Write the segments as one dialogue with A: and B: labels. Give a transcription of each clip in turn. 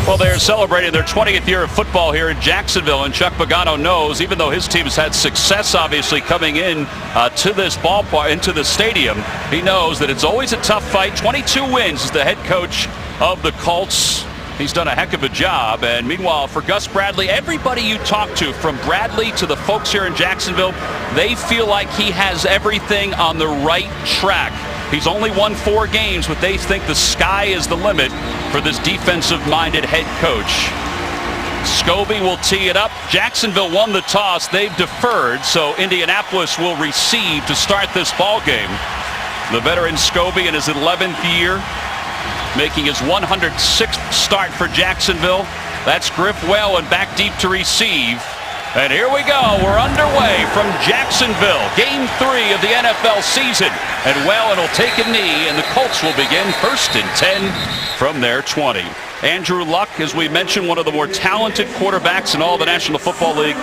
A: Well, they're celebrating their 20th year of football here in Jacksonville, and Chuck Pagano knows, even though his team has had success, obviously, coming in to this ballpark, into the stadium, he knows that it's always a tough fight. 22 wins as the head coach of the Colts. He's done a heck of a job. And meanwhile, for Gus Bradley, everybody you talk to, from Bradley to the folks here in Jacksonville, they feel like he has everything on the right track. He's only won 4 games, but they think the sky is the limit for this defensive-minded head coach. Scobie will tee it up. Jacksonville won the toss. They've deferred, so Indianapolis will receive to start this ball game. The veteran Scobie in his 11th year, making his 106th start for Jacksonville. That's Griff Whalen back deep to receive. And here we go. We're underway from Jacksonville. Game 3 of the NFL season. And Whalen will take a knee, and the Colts will begin 1st and 10 from their 20. Andrew Luck, as we mentioned, one of the more talented quarterbacks in all the National Football League.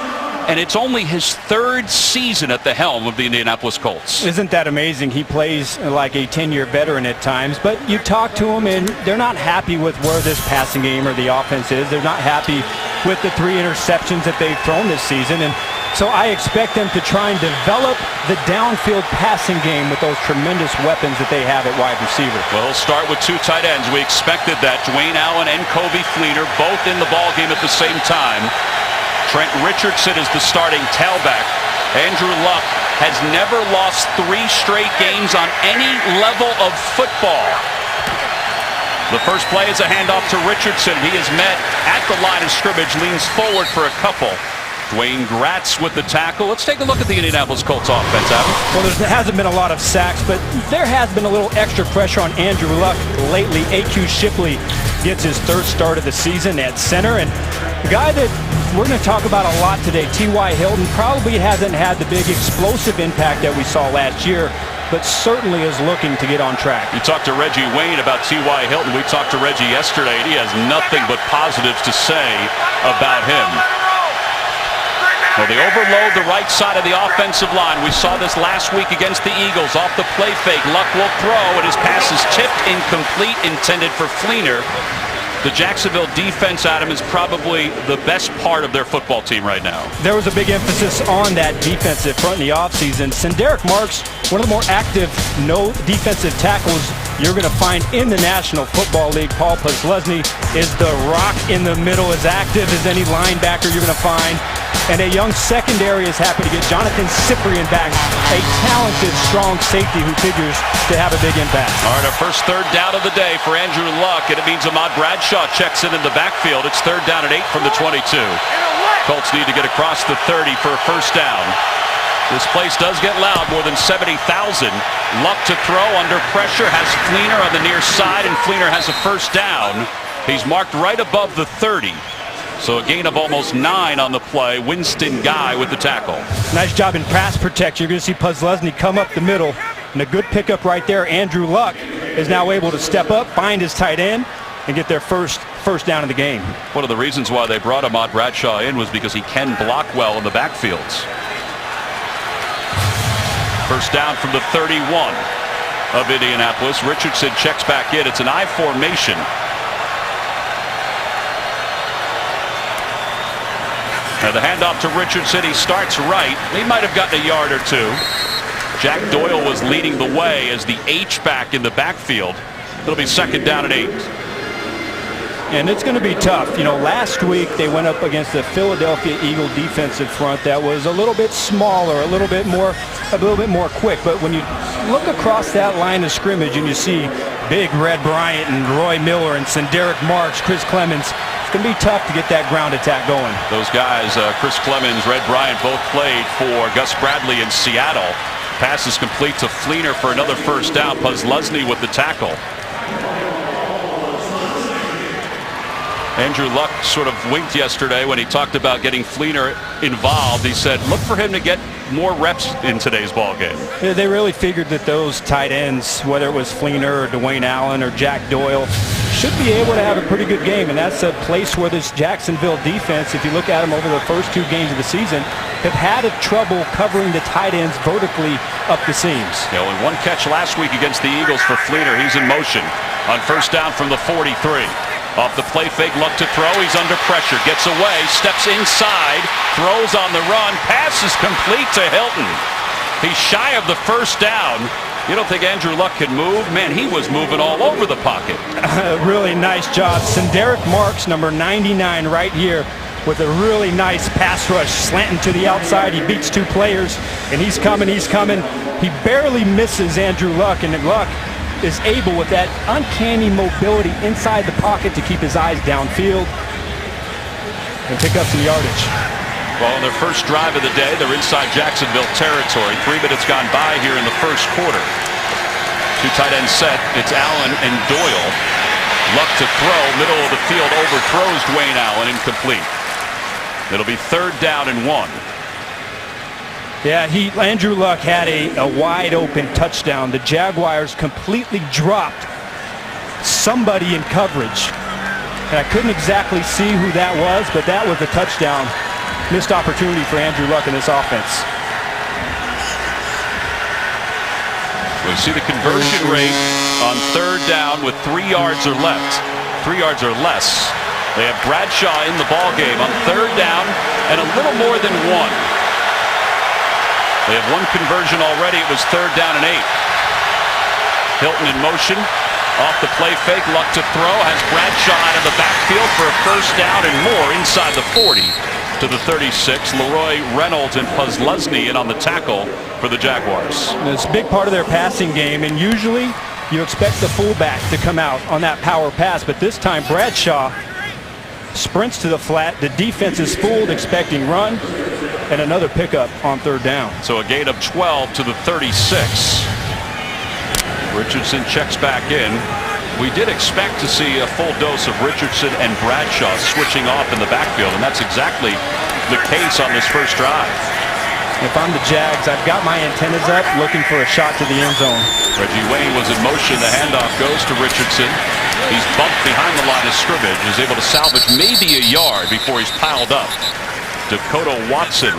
A: And it's only his 3rd season at the helm of the Indianapolis Colts.
B: Isn't that amazing? He plays like a 10-year veteran at times, but you talk to him and they're not happy with where this passing game or the offense is. They're not happy with the 3 interceptions that they've thrown this season. And so I expect them to try and develop the downfield passing game with those tremendous weapons that they have at wide receiver.
A: Well, he'll start with 2 tight ends. We expected that. Dwayne Allen and Kobe Fleener both in the ballgame at the same time. Trent Richardson is the starting tailback. Andrew Luck has never lost 3 straight games on any level of football. The first play is a handoff to Richardson. He is met at the line of scrimmage, leans forward for a couple. Dwayne Gratz with the tackle. Let's take a look at the Indianapolis Colts offense, Adam.
B: Well, there hasn't been a lot of sacks, but there has been a little extra pressure on Andrew Luck lately. A.Q. Shipley gets his 3rd start of the season at center, and the guy that we're going to talk about a lot today, T.Y. Hilton, probably hasn't had the big explosive impact that we saw last year, but certainly is looking to get on track.
A: You talked to Reggie Wayne about T.Y. Hilton. We talked to Reggie yesterday, and he has nothing but positives to say about him. Well, they overload the right side of the offensive line. We saw this last week against the Eagles. Off the play fake, Luck will throw, and his pass is tipped incomplete, intended for Fleener. The Jacksonville defense, Adam, is probably the best part of their football team right now.
B: There was a big emphasis on that defensive front in the offseason. Derek Marks, one of the more active no defensive tackles you're going to find in the National Football League. Paul Posluszny is the rock in the middle, as active as any linebacker you're going to find. And a young secondary is happy to get Jonathan Cyprien back, a talented, strong safety who figures to have a big impact.
A: All right, our first 3rd down of the day for Andrew Luck, and it means Ahmad Bradshaw checks in the backfield. It's 3rd down and 8 from the 22. Colts need to get across the 30 for a 1st down. This place does get loud, more than 70,000. Luck to throw under pressure, has Fleener on the near side, and Fleener has a 1st down. He's marked right above the 30. So a gain of almost 9 on the play. Winston Guy with the tackle.
B: Nice job in pass protection. You're going to see Posluszny come up the middle. And a good pickup right there. Andrew Luck is now able to step up, find his tight end, and get their first down of the game.
A: One of the reasons why they brought Ahmad Bradshaw in was because he can block well in the backfields. 1st down from the 31 of Indianapolis. Richardson checks back in. It's an I formation. Now the handoff to Richardson. He starts right. He might have gotten a yard or 2. Jack Doyle was leading the way as the H-back in the backfield. It'll be 2nd down and 8.
B: And it's going to be tough. You know, last week they went up against the Philadelphia Eagle defensive front that was a little bit smaller, a little bit more quick. But when you look across that line of scrimmage and you see big Red Bryant and Roy Miller and Derek Marks, Chris Clemens, it's going to be tough to get that ground attack going.
A: Those guys, Chris Clemens, Red Bryant, both played for Gus Bradley in Seattle. Pass is complete to Fleener for another 1st down. Posluszny with the tackle. Andrew Luck sort of winked yesterday when he talked about getting Fleener involved. He said, look for him to get more reps in today's ball game.
B: Yeah, they really figured that those tight ends, whether it was Fleener or Dwayne Allen or Jack Doyle, should be able to have a pretty good game. And that's a place where this Jacksonville defense, if you look at them over the first 2 games of the season, have had trouble covering the tight ends vertically up the seams.
A: You know, in 1 catch last week against the Eagles for Fleener, he's in motion on 1st down from the 43. Off the play fake, Luck to throw. He's under pressure. Gets away. Steps inside. Throws on the run. Pass is complete to Hilton. He's shy of the first down. You don't think Andrew Luck can move? Man, he was moving all over the pocket.
B: Really nice job. Derek Marks, number 99, right here with a really nice pass rush, slanting to the outside. He beats two players, and he's coming. He barely misses Andrew Luck, and Luck is able with that uncanny mobility inside the pocket to keep his eyes downfield and pick up some yardage.
A: Well, on their first drive of the day, they're inside Jacksonville territory. 3 minutes gone by here in the first quarter. Two tight end set. It's Allen and Doyle. Luck to throw. Middle of the field. Overthrows Dwayne Allen. Incomplete. It'll be 3rd down and 1.
B: Yeah, Andrew Luck had a wide open touchdown. The Jaguars completely dropped somebody in coverage. And I couldn't exactly see who that was, but that was a touchdown. Missed opportunity for Andrew Luck in this offense.
A: We see the conversion rate on 3rd down with 3 yards or left. 3 yards or less. They have Bradshaw in the ball game on 3rd down and a little more than 1. They have 1 conversion already. It was 3rd down and 8. Hilton in motion. Off the play fake. Luck to throw. Has Bradshaw out of the backfield for a first down and more inside the 40 to the 36. Leroy Reynolds and Posluszny in on the tackle for the Jaguars.
B: It's a big part of their passing game, and usually you expect the fullback to come out on that power pass, but this time Bradshaw sprints to the flat. The defense is fooled, expecting run, and another pickup on 3rd down.
A: So a gain of 12 to the 36. Richardson checks back in. We did expect to see a full dose of Richardson and Bradshaw switching off in the backfield, and that's exactly the case on this first drive.
B: If I'm the Jags, I've got my antennas up looking for a shot to the end zone.
A: Reggie Wayne was in motion. The handoff goes to Richardson. He's bumped behind the line of scrimmage. Is able to salvage maybe a yard before he's piled up. Dakota Watson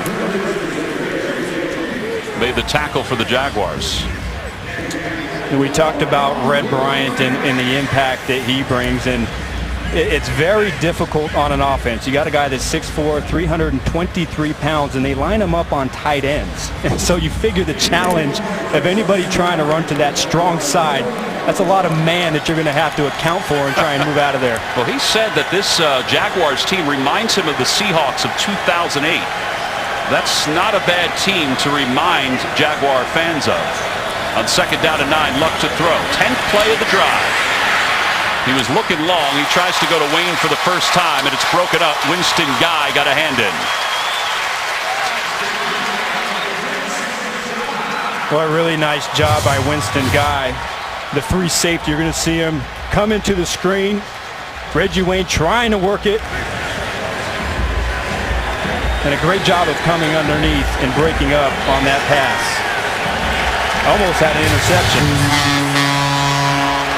A: made the tackle for the Jaguars.
B: And we talked about Red Bryant and the impact that he brings, and it's very difficult on an offense. You got a guy that's 6'4", 323 pounds, and they line him up on tight ends. And so you figure the challenge of anybody trying to run to that strong side, that's a lot of man that you're going to have to account for and try and move out of there.
A: Well, he said that this Jaguars team reminds him of the Seahawks of 2008. That's not a bad team to remind Jaguar fans of. On 2nd down and 9, Luck to throw. 10th play of the drive. He was looking long. He tries to go to Wayne for the first time, and it's broken up. Winston Guy got a hand in.
B: Well, a really nice job by Winston Guy. The free safety, you're going to see him come into the screen. Reggie Wayne trying to work it. And a great job of coming underneath and breaking up on that pass. Almost had an interception.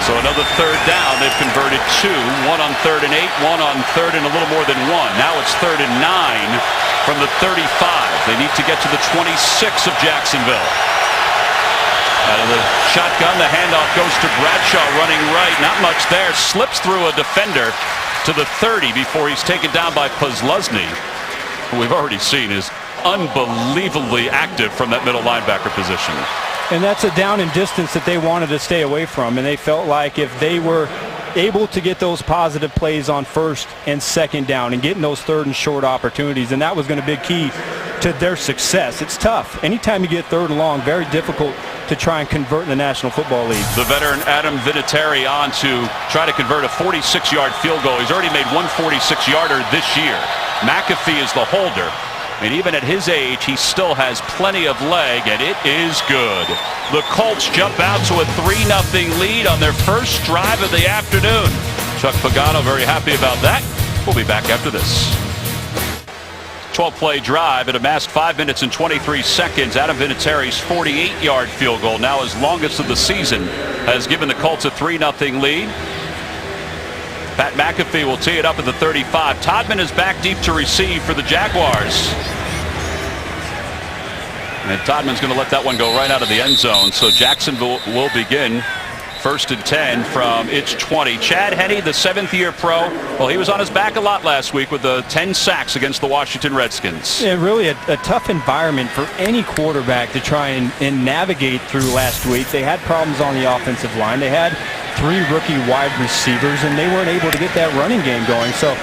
A: So another 3rd down. They've converted 2. 1 on 3rd and 8. 1 on 3rd and a little more than 1. Now it's 3rd and 9 from the 35. They need to get to the 26 of Jacksonville. Out of the shotgun, the handoff goes to Bradshaw running right. Not much there. Slips through a defender to the 30 before he's taken down by Posluszny, who we've already seen is unbelievably active from that middle linebacker position.
B: And that's a down and distance that they wanted to stay away from, and they felt like if they were able to get those positive plays on 1st and 2nd down and getting those 3rd and short opportunities, and that was going to be a key to their success. It's tough. Anytime you get 3rd and long, very difficult to try and convert in the National Football League.
A: The veteran Adam Vinatieri on to try to convert a 46-yard field goal. He's already made one 46-yarder this year. McAfee is the holder. And even at his age, he still has plenty of leg, and it is good. The Colts jump out to a 3-0 lead on their first drive of the afternoon. Chuck Pagano very happy about that. We'll be back after this. 12-play drive. It amassed 5 minutes and 23 seconds. Adam Vinatieri's 48-yard field goal, now his longest of the season, has given the Colts a 3-0 lead. Pat McAfee will tee it up at the 35. Todman is back deep to receive for the Jaguars. And Todman's going to let that one go right out of the end zone. So Jacksonville will begin First and 10 from its 20. Chad Henne, the 7th-year pro, well, he was on his back a lot last week with the 10 sacks against the Washington Redskins.
B: Yeah, really a tough environment for any quarterback to try and navigate through last week. They had problems on the offensive line. They had 3 rookie wide receivers, and they weren't able to get that running game going. So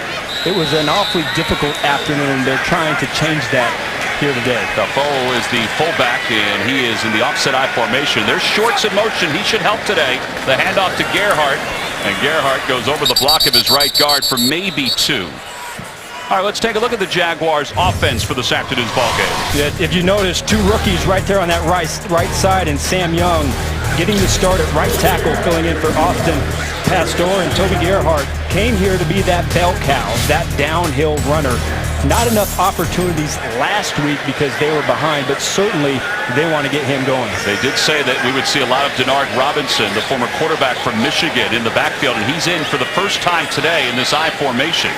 B: it was an awfully difficult afternoon. They're trying to change that here today.
A: Defoe is the fullback, and he is in the offset I formation. There's shorts in motion. He should help today. The handoff to Gerhardt, and Gerhardt goes over the block of his right guard for maybe 2. All right, let's take a look at the Jaguars' offense for this afternoon's ballgame.
B: Yeah, if you notice, 2 rookies right there on that right side, and Sam Young getting the start at right tackle, filling in for Austin Pastor, and Toby Gerhardt came here to be that bell cow, that downhill runner. Not enough opportunities last week because they were behind, but certainly they want to get him going.
A: They did say that we would see a lot of Denard Robinson, the former quarterback from Michigan, in the backfield, and he's in for the first time today in this I formation.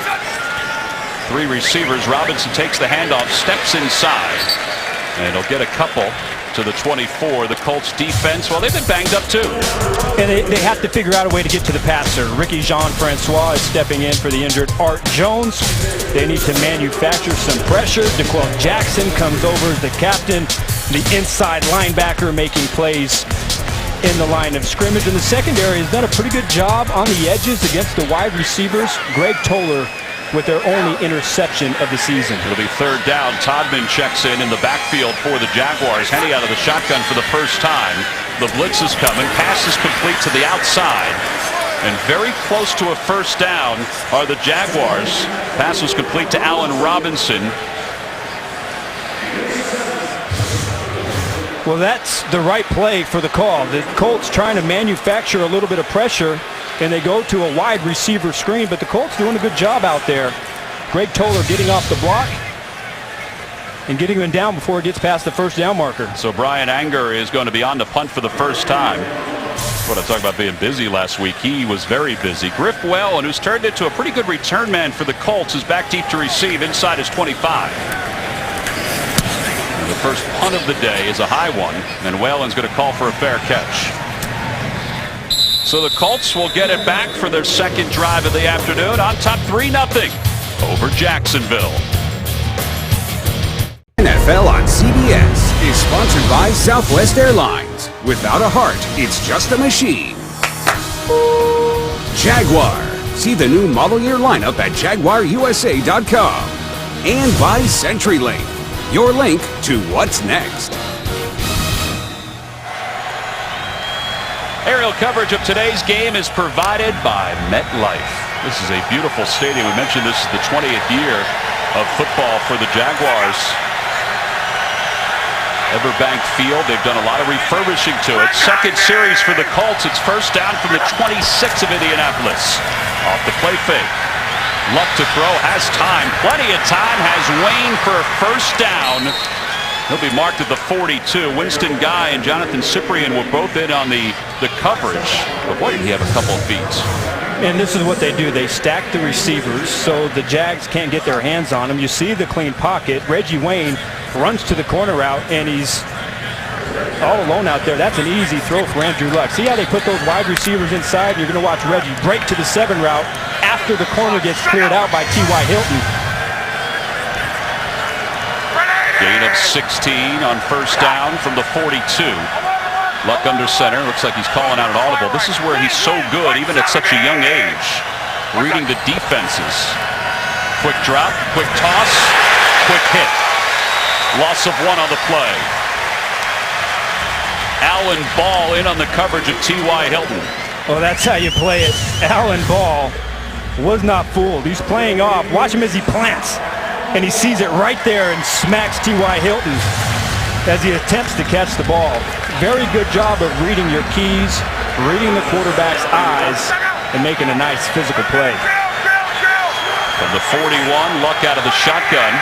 A: 3 receivers. Robinson takes the handoff, steps inside, and he'll get a couple to the 24. The Colts defense, well, they've been banged up too.
B: And they have to figure out a way to get to the passer. Ricky Jean-Francois is stepping in for the injured Art Jones. They need to manufacture some pressure. DeQuell Jackson comes over as the captain, the inside linebacker making plays in the line of scrimmage. And the secondary has done a pretty good job on the edges against the wide receivers. Greg Toller with their only interception of the season.
A: It'll be 3rd down. Todman checks in the backfield for the Jaguars. Henne out of the shotgun for the first time. The blitz is coming. Pass is complete to the outside. And very close to a first down are the Jaguars. Pass was complete to Allen Robinson.
B: Well, that's the right play for the call. The Colts trying to manufacture a little bit of pressure, and they go to a wide receiver screen, but the Colts doing a good job out there. Greg Toller getting off the block and getting him down before it gets past the first down marker.
A: So Brian Anger is going to be on the punt for the first time. What I talked about being busy last week. He was very busy. Griff Wellen, who's turned into a pretty good return man for the Colts, is back deep to receive inside his 25. And the first punt of the day is a high one, and Whelan's going to call for a fair catch. So the Colts will get it back for their second drive of the afternoon on top 3-0 over Jacksonville.
C: NFL on CBS is sponsored by Southwest Airlines. Without a heart, it's just a machine. Jaguar. See the new model year lineup at JaguarUSA.com. And by CenturyLink, your link to what's next.
A: Aerial coverage of today's game is provided by MetLife. This is a beautiful stadium. We mentioned this is the 20th year of football for the Jaguars. Everbank Field, they've done a lot of refurbishing to it. Second series for the Colts. It's first down from the 26 of Indianapolis. Off the play fake. Luck to throw, has time. Plenty of time, has Wayne for a first down. He'll be marked at the 42. Winston Guy and Jonathan Cyprien were both in on the coverage. But boy, did he have a couple of feet.
B: And this is what they do. They stack the receivers so the Jags can't get their hands on them. You see the clean pocket. Reggie Wayne runs to the corner route, and he's all alone out there. That's an easy throw for Andrew Luck. See how they put those wide receivers inside? You're going to watch Reggie break to the 7 route after the corner gets cleared out by T.Y. Hilton.
A: Gain of 16 on first down from the 42. Luck under center. Looks like he's calling out an audible. This is where he's so good, even at such a young age. Reading the defenses. Quick drop, quick toss, quick hit. Loss of 1 on the play. Alan Ball in on the coverage of T.Y. Hilton.
B: Oh, that's how you play it. Alan Ball was not fooled. He's playing off. Watch him as he plants. And he sees it right there and smacks T.Y. Hilton as he attempts to catch the ball. Very good job of reading your keys, reading the quarterback's eyes, and making a nice physical play.
A: From the 41, Luck out of the shotgun.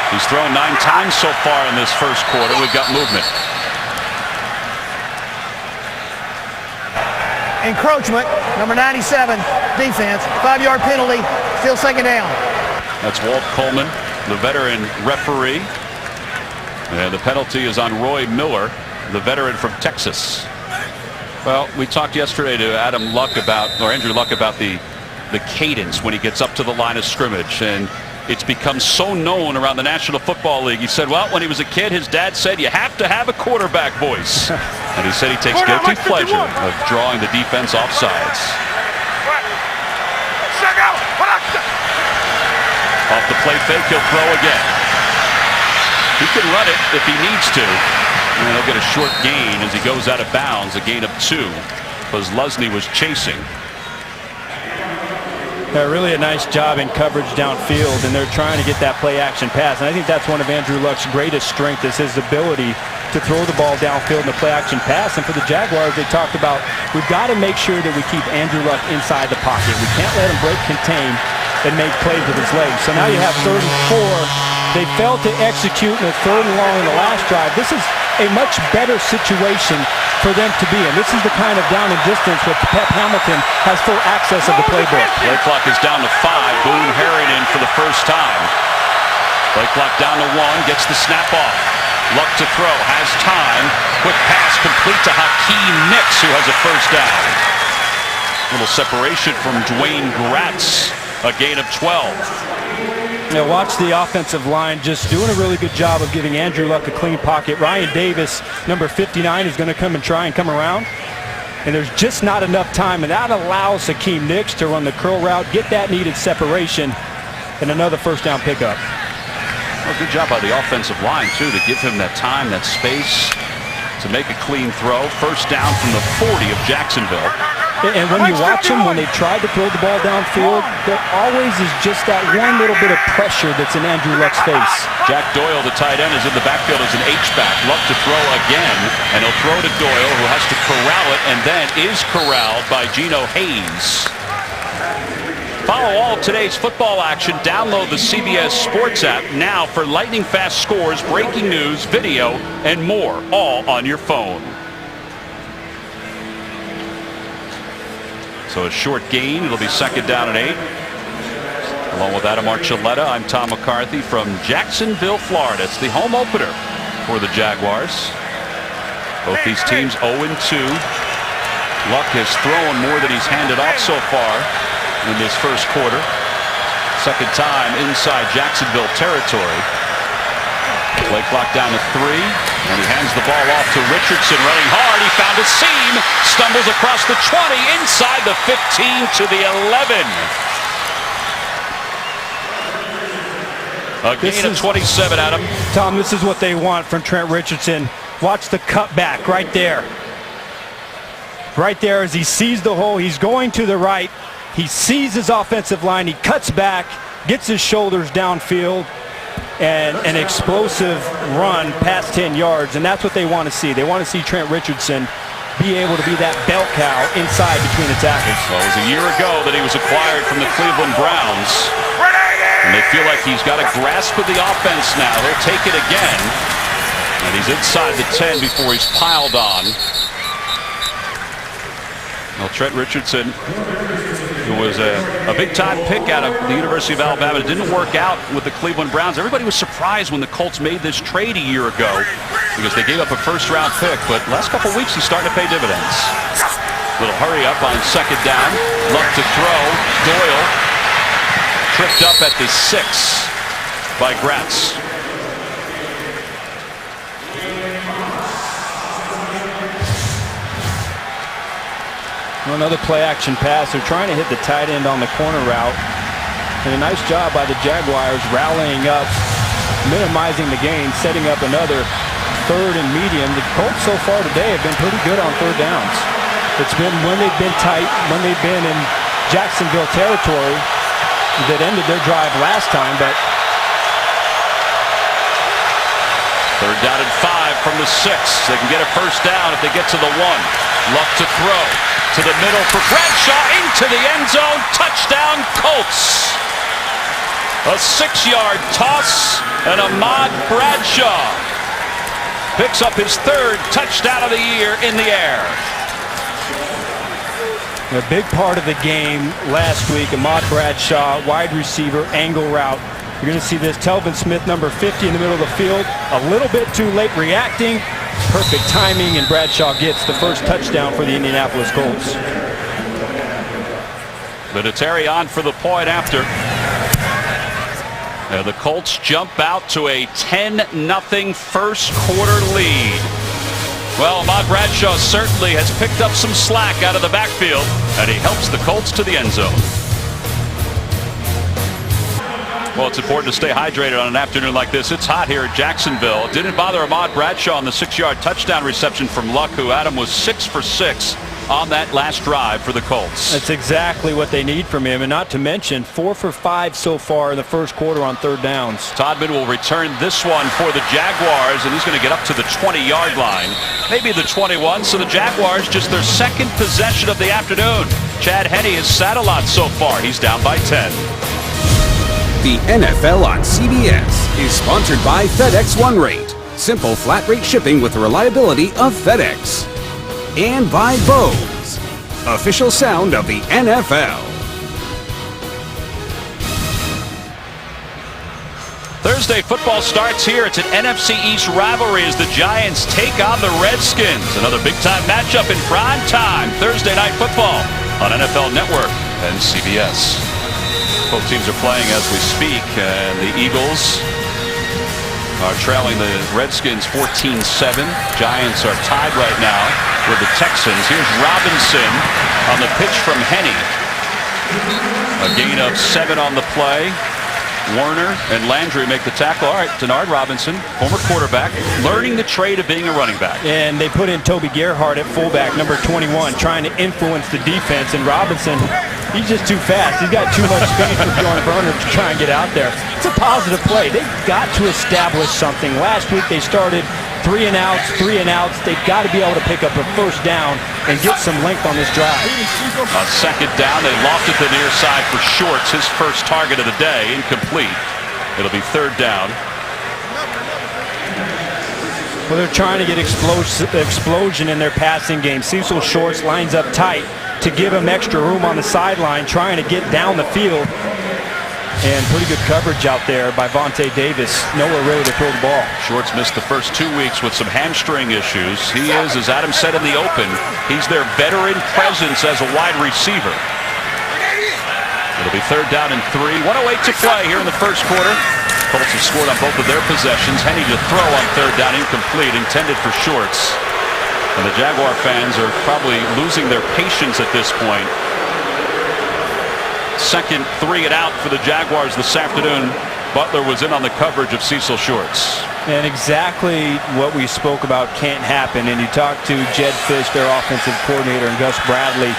A: He's thrown 9 times so far in this first quarter. We've got movement.
D: Encroachment, number 97, defense, 5-yard penalty, still second down.
A: That's Walt Coleman, the veteran referee. And the penalty is on Roy Miller, the veteran from Texas. Well, we talked yesterday to Andrew Luck about the cadence when he gets up to the line of scrimmage, and it's become so known around the National Football League. He said, well, when he was a kid, his dad said you have to have a quarterback voice. And he said he takes guilty pleasure of drawing the defense off sides. Off the play fake, he'll throw again. He can run it if he needs to. And he'll get a short gain as he goes out of bounds, a gain of 2, because Lesney was chasing.
B: Really a nice job in coverage downfield, and they're trying to get that play action pass. And I think that's one of Andrew Luck's greatest strengths, is his ability to throw the ball downfield in the play action pass. And for the Jaguars, they talked about, we've got to make sure that we keep Andrew Luck inside the pocket. We can't let him break contain and make plays with his legs. So now you have 3rd and 4. They failed to execute in the 3rd and long in the last drive. This is a much better situation for them to be in. This is the kind of down and distance where Pep Hamilton has full access of the playbook.
A: Play clock is down to 5. Boone Herring in for the first time. Play clock down to 1. Gets the snap off. Luck to throw. Has time. Quick pass complete to Hakeem Nicks, who has a first down. Little separation from Dwayne Gratz. A gain of 12.
B: Now watch the offensive line just doing a really good job of giving Andrew Luck a clean pocket. Ryan Davis, number 59, is going to come and try and come around. And there's just not enough time, and that allows Hakeem Nicks to run the curl route, get that needed separation, and another first down pickup.
A: Well, good job by the offensive line, too, to give him that time, that space to make a clean throw. First down from the 40 of Jacksonville.
B: And when you watch them, when they try to throw the ball downfield, there always is just that one little bit of pressure that's in Andrew Luck's face.
A: Jack Doyle, the tight end, is in the backfield as an H-back. Luck to throw again, and he'll throw to Doyle, who has to corral it, and then is corralled by Geno Hayes. Follow all of today's football action. Download the CBS Sports app now for lightning-fast scores, breaking news, video, and more, all on your phone. So a short gain. It'll be 2nd down and 8. Along with Adam Archuleta, I'm Tom McCarthy from Jacksonville, Florida. It's the home opener for the Jaguars. Both these teams 0-2. Luck has thrown more than he's handed off so far in this first quarter. Second time inside Jacksonville territory. Play clock down to 3, and he hands the ball off to Richardson, running hard. He found a seam, stumbles across the 20, inside the 15 to the 11. A gain of 27, Adam.
B: Tom, this is what they want from Trent Richardson. Watch the cutback right there. Right there as he sees the hole. He's going to the right. He sees his offensive line. He cuts back, gets his shoulders downfield, and an explosive run past 10 yards, and that's what they want to see. They want to see Trent Richardson be able to be that bell cow inside between the tackles.
A: Well, it was a year ago that he was acquired from the Cleveland Browns, and they feel like he's got a grasp of the offense now. He'll take it again, and he's inside the 10 before he's piled on. Well, Trent Richardson, who was a big-time pick out of the University of Alabama. It didn't work out with the Cleveland Browns. Everybody was surprised when the Colts made this trade a year ago because they gave up a first-round pick. But last couple weeks, he's starting to pay dividends. Little hurry up on 2nd down. Luck to throw. Doyle tripped up at the 6 by Gratz.
B: Another play-action pass. They're trying to hit the tight end on the corner route. And a nice job by the Jaguars rallying up, minimizing the gain, setting up another 3rd and medium. The Colts so far today have been pretty good on 3rd downs. It's been when they've been tight, when they've been in Jacksonville territory that ended their drive last time. But
A: 3rd down and 5 from the 6. They can get a first down if they get to the 1. Luck to throw. To the middle for Bradshaw, into the end zone, touchdown Colts. A 6-yard toss, and Ahmad Bradshaw picks up his 3rd touchdown of the year in the air.
B: A big part of the game last week, Ahmad Bradshaw, wide receiver, angle route. You're going to see this Telvin Smith, number 50, in the middle of the field. A little bit too late reacting, Perfect timing, and Bradshaw gets the first touchdown for the Indianapolis Colts.
A: Vinatieri on for the point after. And the Colts jump out to a 10-0 first quarter lead. Well, Ahmad Bradshaw certainly has picked up some slack out of the backfield, and he helps the Colts to the end zone. Well, it's important to stay hydrated on an afternoon like this. It's hot here at Jacksonville. It didn't bother Ahmad Bradshaw on the 6-yard touchdown reception from Luck, who Adam was 6 for 6 on that last drive for the Colts.
B: That's exactly what they need from him, and not to mention 4 for 5 so far in the first quarter on third downs.
A: Todman will return this one for the Jaguars, and he's going to get up to the 20-yard line, maybe the 21. So the Jaguars just their second possession of the afternoon. Chad Henne has sat a lot so far. He's down by 10.
C: The NFL on CBS is sponsored by FedEx One Rate. Simple flat rate shipping with the reliability of FedEx. And by Bose, official sound of the NFL.
A: Thursday football starts here. It's an NFC East rivalry as the Giants take on the Redskins. Another big-time matchup in prime time. Thursday night football on NFL Network and CBS. Both teams are playing as we speak, and the Eagles are trailing the Redskins 14-7. Giants are tied right now with the Texans. Here's Robinson on the pitch from Henne. A gain of 7 on the play. Warner and Landry make the tackle. All right, Denard Robinson, former quarterback, learning the trade of being a running back.
B: And they put in Toby Gerhart at fullback, number 21, trying to influence the defense. And Robinson, he's just too fast. He's got too much speed for Bjorn Werner to try and get out there. It's a positive play. They've got to establish something. Last week they started 3 and outs. They've got to be able to pick up a first down and get some length on this drive.
A: On second down, they lofted the near side for Shorts, his first target of the day, incomplete. It'll be third down.
B: Well, they're trying to get explosion in their passing game. Cecil Shorts lines up tight to give him extra room on the sideline, trying to get down the field. And pretty good coverage out there by Vontae Davis. Nowhere really to throw the ball.
A: Shorts missed the first 2 weeks with some hamstring issues. He is, as Adam said in the open, he's their veteran presence as a wide receiver. It'll be third down and 3. 1:08 to play here in the first quarter. Colts have scored on both of their possessions. Henne to throw on third down, incomplete, intended for Shorts. And the Jaguar fans are probably losing their patience at this point. Second 3 and out for the Jaguars this afternoon. Butler was in on the coverage of Cecil Shorts.
B: And exactly what we spoke about can't happen. And you talk to Jed Fish, their offensive coordinator, and Gus Bradley,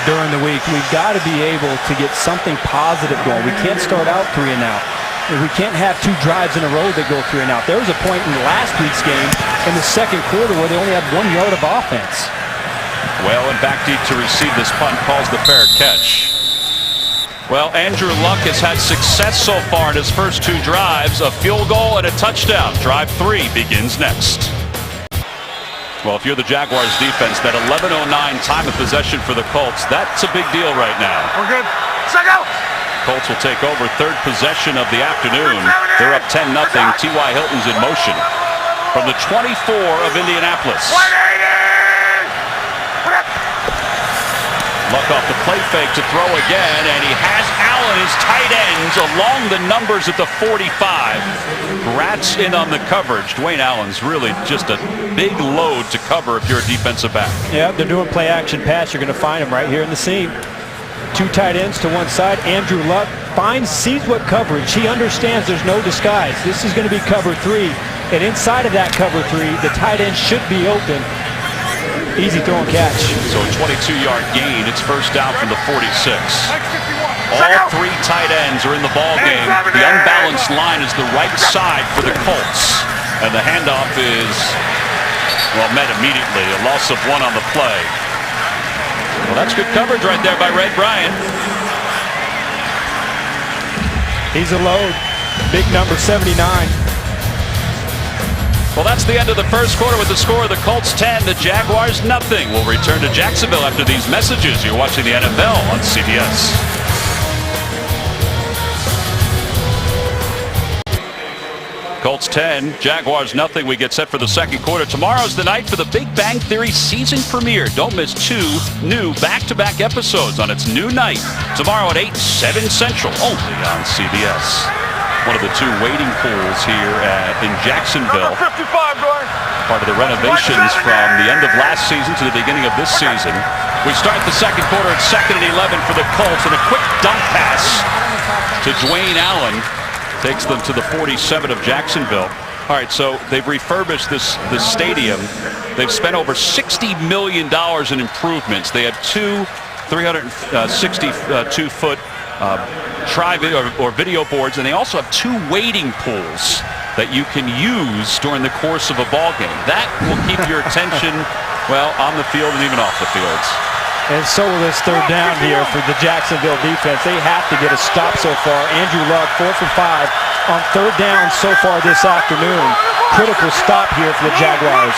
B: during the week. We've got to be able to get something positive going. We can't start out 3 and out. We can't have 2 drives in a row that go 3 and out. There was a point in last week's game in the second quarter where they only had 1 yard of offense.
A: Well, and back deep to receive this punt, calls the fair catch. Well, Andrew Luck has had success so far in his first 2 drives, a field goal and a touchdown. Drive 3 begins next. Well, if you're the Jaguars defense, that 11:09 time of possession for the Colts, that's a big deal right now.
D: We're good. Second out.
A: Colts will take over third possession of the afternoon. They're up 10-0. T.Y. Hilton's in motion from the 24 of Indianapolis. Luck off the play fake to throw again, and he has Allen, his tight ends, along the numbers at the 45. Rats in on the coverage. Dwayne Allen's really just a big load to cover if you're a defensive back.
B: Yeah, they're doing play action pass. You're going to find him right here in the seam. 2 tight ends to one side. Andrew Luck sees what coverage. He understands there's no disguise. This is going to be cover 3. And inside of that cover 3, the tight end should be open. Easy throw and catch.
A: So a 22-yard gain. It's first down from the 46. All 3 tight ends are in the ball game. The unbalanced line is the right side for the Colts. And the handoff is, well, met immediately. A loss of 1 on the play. Well, that's good coverage right there by Red Bryant.
B: He's a load. Big number 79.
A: Well, that's the end of the first quarter with the score of the Colts 10, the Jaguars nothing. We'll return to Jacksonville after these messages. You're watching the NFL on CBS. Colts 10, Jaguars nothing. We get set for the second quarter. Tomorrow's the night for the Big Bang Theory season premiere. Don't miss 2 new back-to-back episodes on its new night. Tomorrow at 8, 7 Central, only on CBS. One of the 2 waiting pools here in Jacksonville. Part of the renovations from the end of last season to the beginning of this season. We start the second quarter at 2nd and 11 for the Colts, and a quick dump pass to Dwayne Allen takes them to the 47 of Jacksonville. All right, so they've refurbished this stadium. They've spent over $60 million in improvements. They have 2 362-foot video boards, and they also have 2 wading pools that you can use during the course of a ball game. That will keep your attention, well, on the field and even off the fields.
B: And so will this third down here for the Jacksonville defense. They have to get a stop so far. Andrew Luck, 4 for 5 on third down so far this afternoon. Critical stop here for the Jaguars.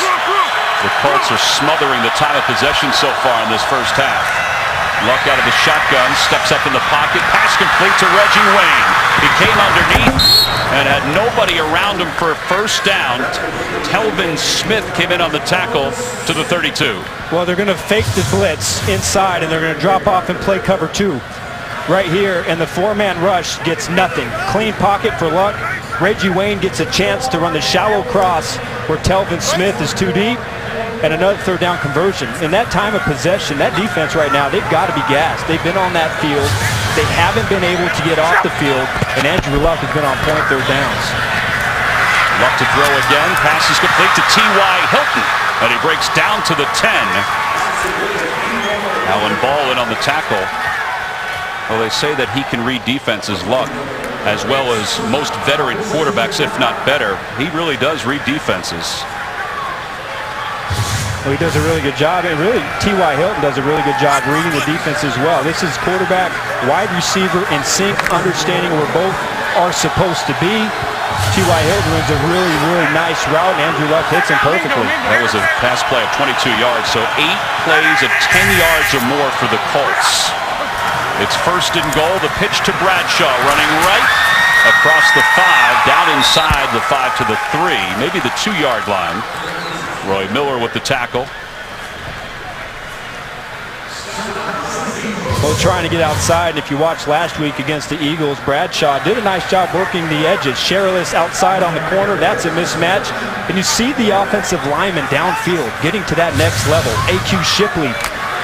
A: The Colts are smothering the time of possession so far in this first half. Luck out of the shotgun, steps up in the pocket, pass complete to Reggie Wayne. He came underneath and had nobody around him for a first down. Telvin Smith came in on the tackle to the 32.
B: Well, they're going to fake the blitz inside, and they're going to drop off and play cover 2 right here, and the 4-man rush gets nothing. Clean pocket for Luck. Reggie Wayne gets a chance to run the shallow cross where Telvin Smith is too deep, and another third down conversion. In that time of possession, that defense right now, they've got to be gassed. They've been on that field. They haven't been able to get off the field, and Andrew Luck has been on point third downs.
A: Luck to throw again. Pass is complete to T.Y. Hilton, and he breaks down to the 10. Alan Ball in on the tackle. Well, they say that he can read defenses, Luck, as well as most veteran quarterbacks, if not better. He really does read defenses.
B: Well, he does a really good job, and really T.Y. Hilton does a really good job reading the defense as well. This is quarterback, wide receiver, in sync, understanding where both are supposed to be. T.Y. Hilton runs a really, really nice route, and Andrew Luck hits him perfectly.
A: That was a pass play of 22 yards, so 8 plays of 10 yards or more for the Colts. It's 1st and goal. The pitch to Bradshaw, running right across the 5, down inside the 5 to the 3, maybe the 2-yard line. Roy Miller with the tackle.
B: Well, trying to get outside, and if you watched last week against the Eagles, Bradshaw did a nice job working the edges. Sherrillis outside on the corner, that's a mismatch. And you see the offensive lineman downfield getting to that next level. A.Q. Shipley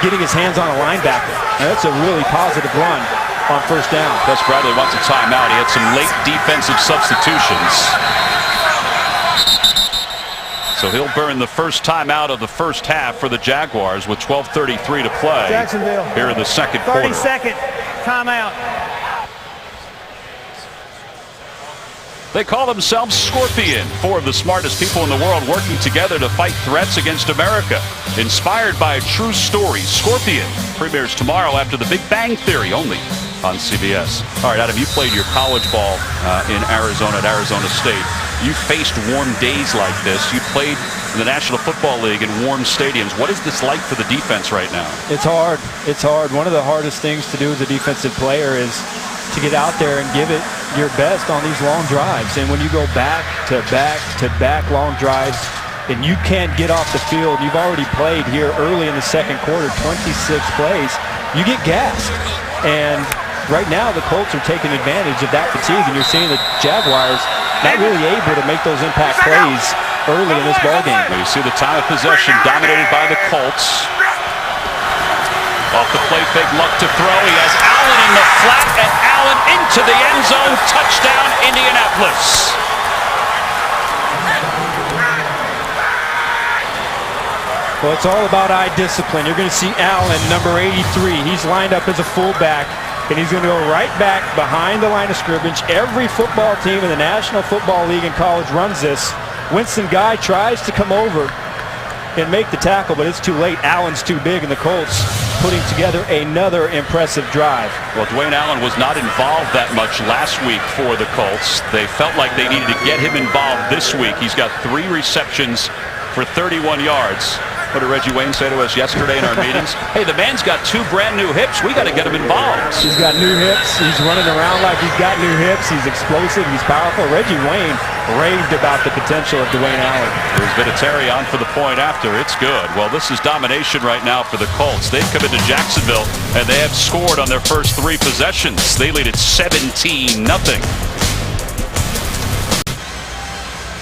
B: getting his hands on a linebacker. Now, that's a really positive run on first down.
A: Gus Bradley wants a timeout. He had some late defensive substitutions. So he'll burn the first timeout of the first half for the Jaguars with 12:33 to play
D: Jacksonville
A: here in the second quarter.
D: 30-second timeout.
A: They call themselves Scorpion, 4 of the smartest people in the world working together to fight threats against America. Inspired by a true story, Scorpion premieres tomorrow after the Big Bang Theory, only on CBS. All right, Adam, you played your college ball in Arizona at Arizona State. You faced warm days like this. You played in the National Football League in warm stadiums. What is this like for the defense right now?
B: It's hard. It's hard. One of the hardest things to do as a defensive player is to get out there and give it your best on these long drives. And when you go back to back to back long drives and you can't get off the field, you've already played here early in the second quarter, 26 plays, you get gassed. And right now the Colts are taking advantage of that fatigue, and you're seeing the Jaguars not really able to make those impact plays early in this ballgame.
A: You see the time of possession dominated by the Colts. Off the play fake, Luck to throw. He has Allen in the flat, and Allen into the end zone. Touchdown, Indianapolis.
B: Well, it's all about eye discipline. You're going to see Allen, number 83. He's lined up as a fullback, and he's going to go right back behind the line of scrimmage. Every football team in the National Football League and college runs this. Winston Guy tries to come over and make the tackle, but it's too late. Allen's too big, and the Colts putting together another impressive drive.
A: Well, Dwayne Allen was not involved that much last week for the Colts. They felt like they needed to get him involved this week. He's got 3 receptions for 31 yards. What did Reggie Wayne say to us yesterday in our meetings? Hey, the man's got 2 brand new hips. We got to get him involved.
B: He's got new hips. He's running around like he's got new hips. He's explosive. He's powerful. Reggie Wayne raved about the potential of Dwayne Allen.
A: Here's Vinatieri on for the point after. It's good. Well, this is domination right now for the Colts. They've come into Jacksonville, and they have scored on their first 3 possessions. They lead at 17-0.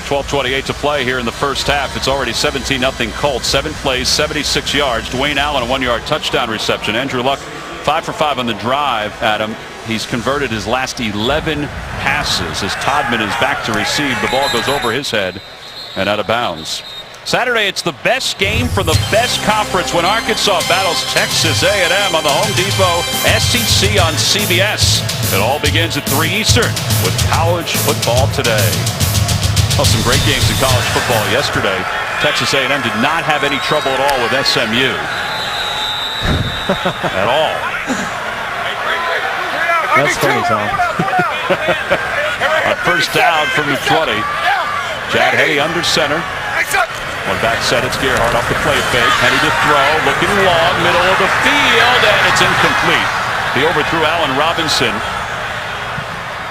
A: 12:28 to play here in the first half. It's already 17-0 Colts. 7 plays, 76 yards. Dwayne Allen, a 1-yard touchdown reception. Andrew Luck, 5 for 5 on the drive. Adam, he's converted his last 11 passes as Todman is back to receive. The ball goes over his head and out of bounds. Saturday, it's the best game for the best conference when Arkansas battles Texas A&M on the Home Depot SEC on CBS. It all begins at 3 Eastern with college football today. Well, some great games in college football yesterday. Texas A&M did not have any trouble at all with SMU. At all.
B: That's funny, Tom.
A: On first down from the 20. Chad Henne under center. One back set. It's Gerhardt off the play fake. Henne to throw. Looking long. Middle of the field. And it's incomplete. He overthrew Allen Robinson,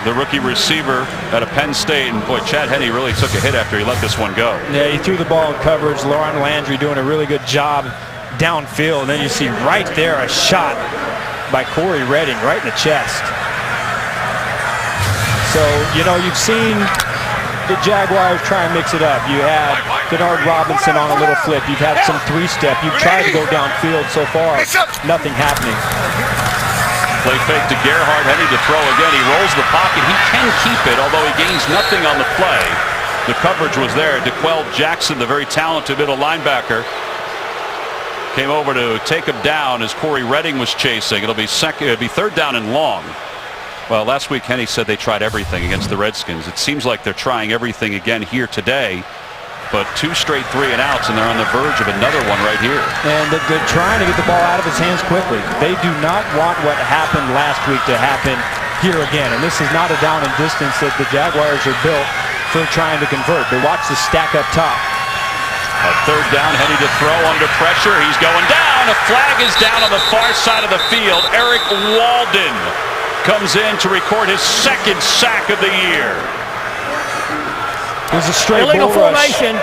A: the rookie receiver out of Penn State. And boy, Chad Henne really took a hit after he let this one go.
B: Yeah, he threw the ball in coverage. Lauren Landry doing a really good job downfield. And then you see right there a shot by Corey Redding right in the chest. So, you know, you've seen the Jaguars try and mix it up. You had Denard Robinson on a little flip. You've had some 3-step. You've tried to go downfield so far. Nothing happening.
A: Play fake to Gerhardt. Henne to throw again. He rolls the pocket. He can keep it, although he gains nothing on the play. The coverage was there. DeQuell Jackson, the very talented middle linebacker, came over to take him down as Corey Redding was chasing. It'll be 3rd down and long. Well, last week Henne said they tried everything against the Redskins. It seems like they're trying everything again here today. But 2 straight 3-and-outs, and they're on the verge of another one right here.
B: And they're trying to get the ball out of his hands quickly. They do not want what happened last week to happen here again. And this is not a down and distance that the Jaguars are built for trying to convert. They watch the stack up top.
A: A 3rd down, Henne to throw under pressure. He's going down. A flag is down on the far side of the field. Eric Walden comes in to record his 2nd sack of the year.
B: It was a straight
D: illegal
B: bull rush.
D: formation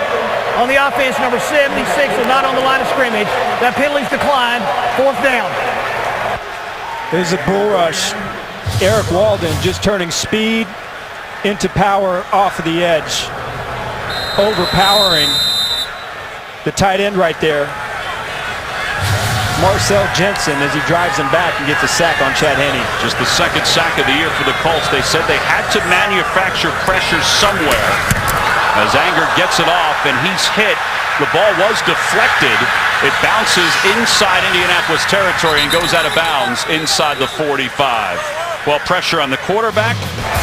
D: on the offense, number 76, and not on the line of scrimmage. That penalty's declined. 4th down.
B: It was a bull rush. Eric Walden just turning speed into power off of the edge. Overpowering the tight end right there, Marcel Jensen, as he drives him back and gets a sack on Chad Henne.
A: Just the 2nd sack of the year for the Colts. They said they had to manufacture pressure somewhere. As Anger gets it off and he's hit, the ball was deflected. It bounces inside Indianapolis territory and goes out of bounds inside the 45. Well, pressure on the quarterback,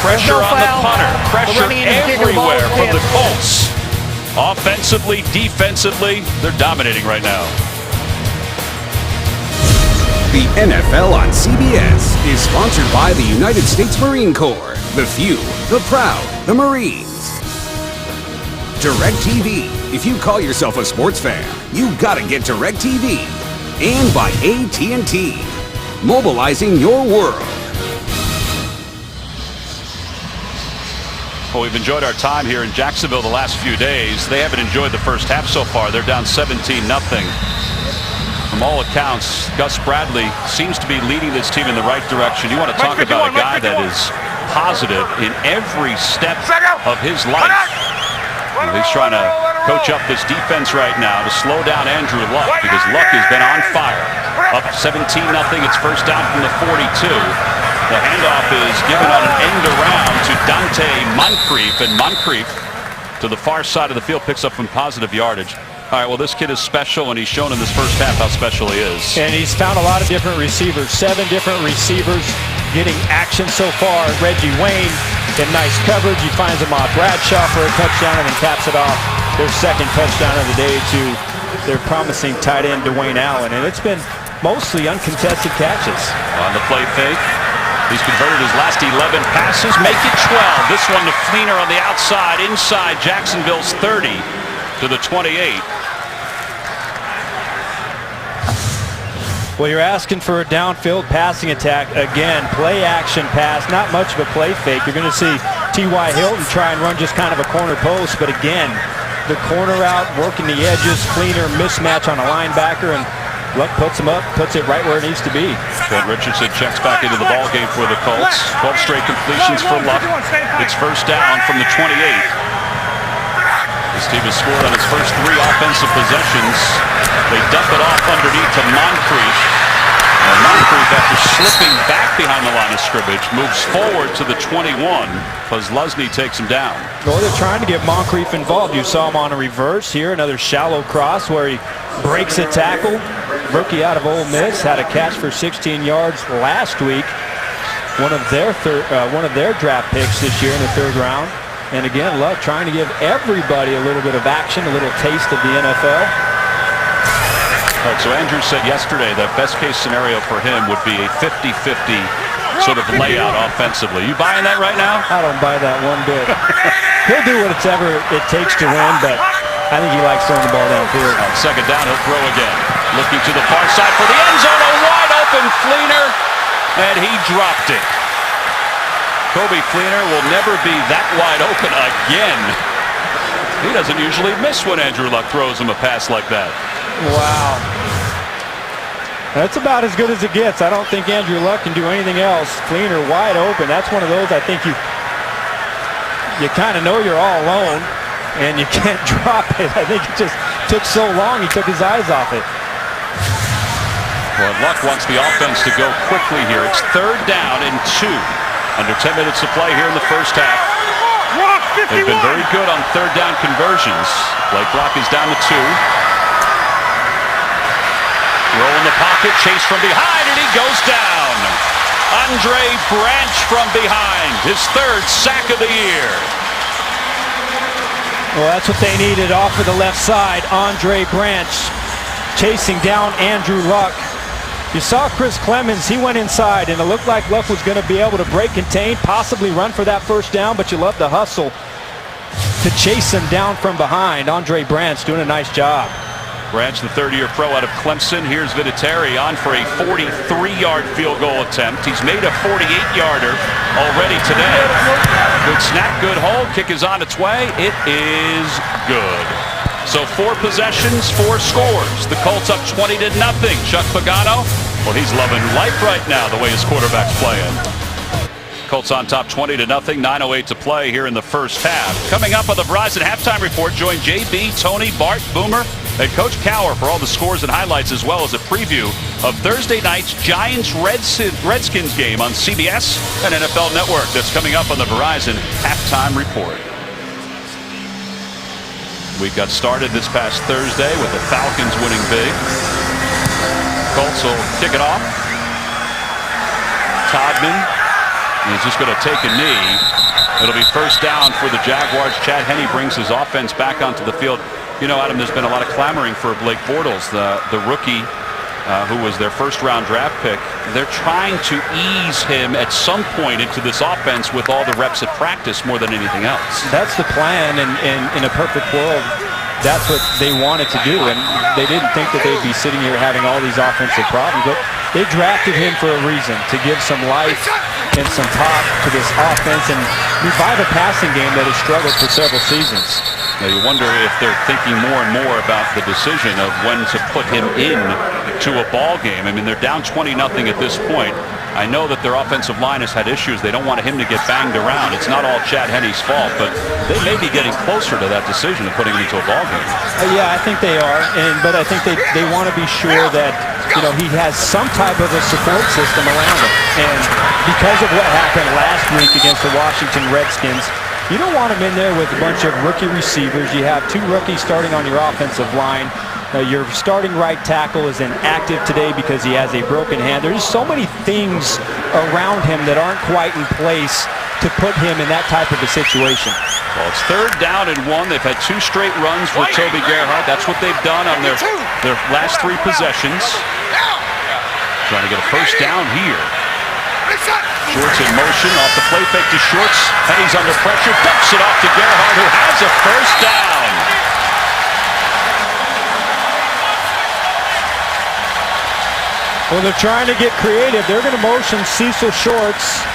A: pressure on the punter, pressure everywhere from the Colts. Offensively, defensively, they're dominating right now.
C: The NFL on CBS is sponsored by the United States Marine Corps, the few, the proud, the Marines. DirecTV. If you call yourself a sports fan, you gotta get DirecTV. And by AT&T, mobilizing your world.
A: Well, we've enjoyed our time here in Jacksonville the last few days. They haven't enjoyed the first half so far. They're down 17-0. From all accounts, Gus Bradley seems to be leading this team in the right direction. You want to talk about a guy that is positive in every step of his life. He's trying to coach up this defense right now to slow down Andrew Luck, because Luck has been on fire. Up 17-0. It's 1st down from the 42. The handoff is given on an end around to Dante Moncrief, and Moncrief to the far side of the field picks up some positive yardage. All right, well, this kid is special, and he's shown in this first half how special he is. And
B: he's found a lot of different receivers. 7 different receivers getting action so far. Reggie Wayne in nice coverage. He finds Ahmad Bradshaw for a touchdown and then caps it off. Their 2nd touchdown of the day to their promising tight end Dwayne Allen. And it's been mostly uncontested catches.
A: On the play fake, he's converted his last 11 passes, make it 12. This one to Fleener on the outside, inside Jacksonville's 30 to the 28.
B: Well, you're asking for a downfield passing attack. Again, play action pass, not much of a play fake. You're going to see T.Y. Hilton try and run just kind of a corner post, but again, the corner out, working the edges, cleaner mismatch on a linebacker, and Luck puts him up, puts it right where it needs to be.
A: Trent Richardson checks back into the ball game for the Colts. 12 straight completions for Luck. It's first down from the 28. This team has scored on its first 3 offensive possessions. They dump it off underneath to Moncrief. And Moncrief, after slipping back behind the line of scrimmage, moves forward to the 21. Posluszny takes him down.
B: Well, they're trying to get Moncrief involved. You saw him on a reverse here, another shallow cross where he breaks a tackle. Rookie out of Ole Miss had a catch for 16 yards last week. One of their draft picks this year in the 3rd round. And again, Luck trying to give everybody a little bit of action, a little taste of the NFL.
A: All right, so Andrew said yesterday that best case scenario for him would be a 50-50 sort of layout offensively. You buying that right now?
B: I don't buy that one bit. He'll do whatever it takes to win, but I think he likes throwing the ball downfield.
A: On 2nd down, he'll throw again. Looking to the far side for the end zone, a wide open Fleener, and he dropped it. Kobe Fleener will never be that wide open again. He doesn't usually miss when Andrew Luck throws him a pass like that.
B: Wow. That's about as good as it gets. I don't think Andrew Luck can do anything else. Fleener wide open. That's one of those I think you kind of know you're all alone and you can't drop it. I think it just took so long he took his eyes off it.
A: Well, Luck wants the offense to go quickly here. It's 3rd down and 2. Under 10 minutes to play here in the first half. They've been very good on 3rd down conversions. Blake Bortles is down to 2. Roll in the pocket, chase from behind, and he goes down. Andre Branch from behind, his 3rd sack of the year.
B: Well, that's what they needed off of the left side. Andre Branch chasing down Andrew Luck. You saw Chris Clemens, he went inside, and it looked like Luck was going to be able to break, contain, possibly run for that first down, but you love the hustle to chase him down from behind. Andre Branch doing a nice job.
A: Branch, the 3rd-year pro out of Clemson. Here's Vinatieri on for a 43-yard field goal attempt. He's made a 48-yarder already today. Good snap, good hold. Kick is on its way. It is good. So 4 possessions, 4 scores. The Colts up 20-0. Chuck Pagano, well, he's loving life right now the way his quarterback's playing. Colts on top 20-0. 9:08 to play here in the first half. Coming up on the Verizon Halftime Report, join JB, Tony, Bart, Boomer, and Coach Cower for all the scores and highlights, as well as a preview of Thursday night's Giants-Redskins game on CBS and NFL Network. That's coming up on the Verizon Halftime Report. We got started this past Thursday with the Falcons winning big. Colts will kick it off. Todman is just going to take a knee. It'll be first down for the Jaguars. Chad Henne brings his offense back onto the field. You know, Adam, there's been a lot of clamoring for Blake Bortles, the rookie who was their 1st-round draft pick. They're trying to ease him at some point into this offense with all the reps at practice more than anything else.
B: That's the plan, and in a perfect world, that's what they wanted to do, and they didn't think that they'd be sitting here having all these offensive problems, but they drafted him for a reason, to give some life and some pop to this offense and revive a passing game that has struggled for several seasons.
A: Now you wonder if they're thinking more and more about the decision of when to put him in to a ball game. I mean, they're down 20-0 at this point. I know that their offensive line has had issues. They don't want him to get banged around. It's not all Chad Henne's fault, but they may be getting closer to that decision of putting him into a ball game.
B: Yeah, I think they are, but I think they want to be sure that, you know, he has some type of a support system around him. And because of what happened last week against the Washington Redskins, you don't want him in there with a bunch of rookie receivers. You have 2 rookies starting on your offensive line. Your starting right tackle is inactive today because he has a broken hand. There's so many things around him that aren't quite in place to put him in that type of a situation.
A: Well, it's 3rd down and 1. They've had 2 straight runs for Toby Gerhart. That's what they've done on their last 3 possessions. Trying to get a first down here. Shorts in motion, off the play fake to Shorts. Henne's under pressure, dumps it off to Gerhart, who has a first down.
B: Well, they're trying to get creative. They're going to motion Cecil Shorts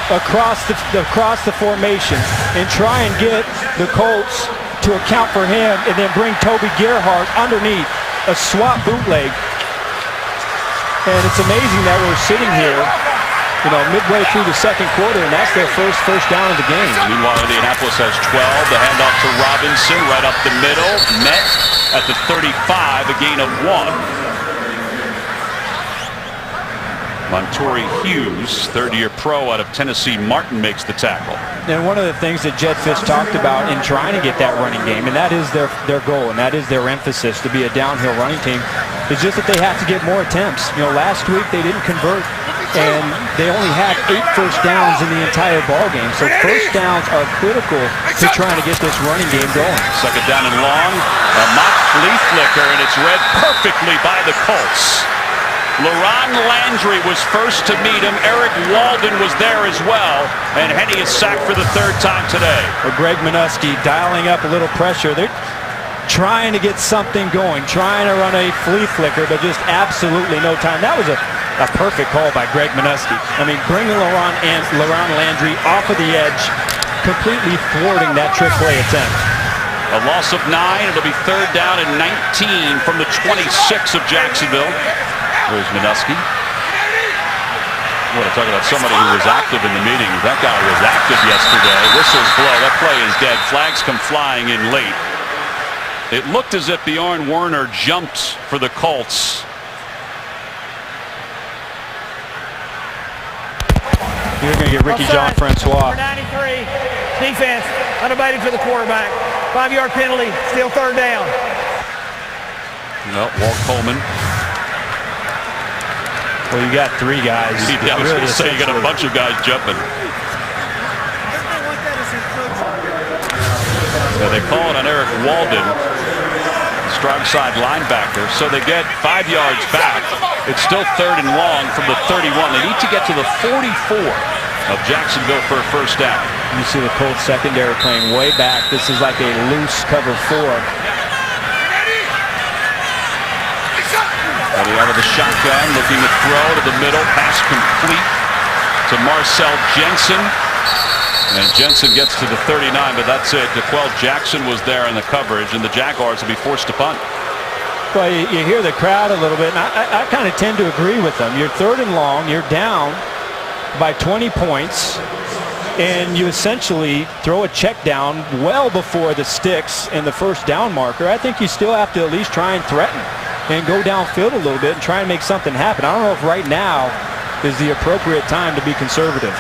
B: across the formation and try and get the Colts to account for him and then bring Toby Gerhart underneath. A swap bootleg. And it's amazing that we're sitting here, midway through the second quarter, and that's their first down of the game.
A: Meanwhile, Indianapolis has 12. The handoff to Robinson right up the middle. Met at the 35, a gain of 1. Montori Hughes, third-year pro out of Tennessee Martin, makes the tackle.
B: And one of the things that Jed Fish talked about in trying to get that running game, and that is their goal, and that is their emphasis to be a downhill running team, is just that they have to get more attempts. Last week they didn't convert, and they only had 8 first downs in the entire ball game. So first downs are critical to trying to get this running game going.
A: Second down and long, a mock flea flicker, and it's read perfectly by the Colts. LaRon Landry was first to meet him. Eric Walden was there as well. And Henny is sacked for the 3rd time today.
B: Well, Greg Minuski dialing up a little pressure. They're trying to get something going, trying to run a flea flicker, but just absolutely no time. That was a perfect call by Greg Minuski. I mean, bringing LaRon Landry off of the edge, completely thwarting that trick play attempt.
A: A loss of 9. It'll be 3rd down and 19 from the 26 of Jacksonville. There's Minuski. Want to talk about somebody who was active in the meeting. That guy was active yesterday. Whistles blow. That play is dead. Flags come flying in late. It looked as if Bjorn Werner jumped for the Colts.
B: You're going to get Ricky Jean-Francois.
D: Number 93, defense, unabated for the quarterback. 5-yard penalty, still 3rd down.
A: No, Walt Coleman.
B: Well, you got 3 guys.
A: I was going to say, you got a bunch of guys jumping. So they call it on Eric Walden, strong side linebacker. So they get 5 yards back. It's still 3rd and long from the 31. They need to get to the 44 of Jacksonville for a first down.
B: You see the Colts secondary playing way back. This is like a loose cover 4.
A: Eddie out of the shotgun, looking to throw to the middle, pass complete to Marcel Jensen. And Jensen gets to the 39, but that's it. DeQuell Jackson was there in the coverage, and the Jaguars will be forced to punt.
B: Well, you hear the crowd a little bit, and I kind of tend to agree with them. You're 3rd and long, you're down by 20 points, and you essentially throw a check down well before the sticks and the first down marker. I think you still have to at least try and threaten and go downfield a little bit and try and make something happen. I don't know if right now is the appropriate time to be conservative.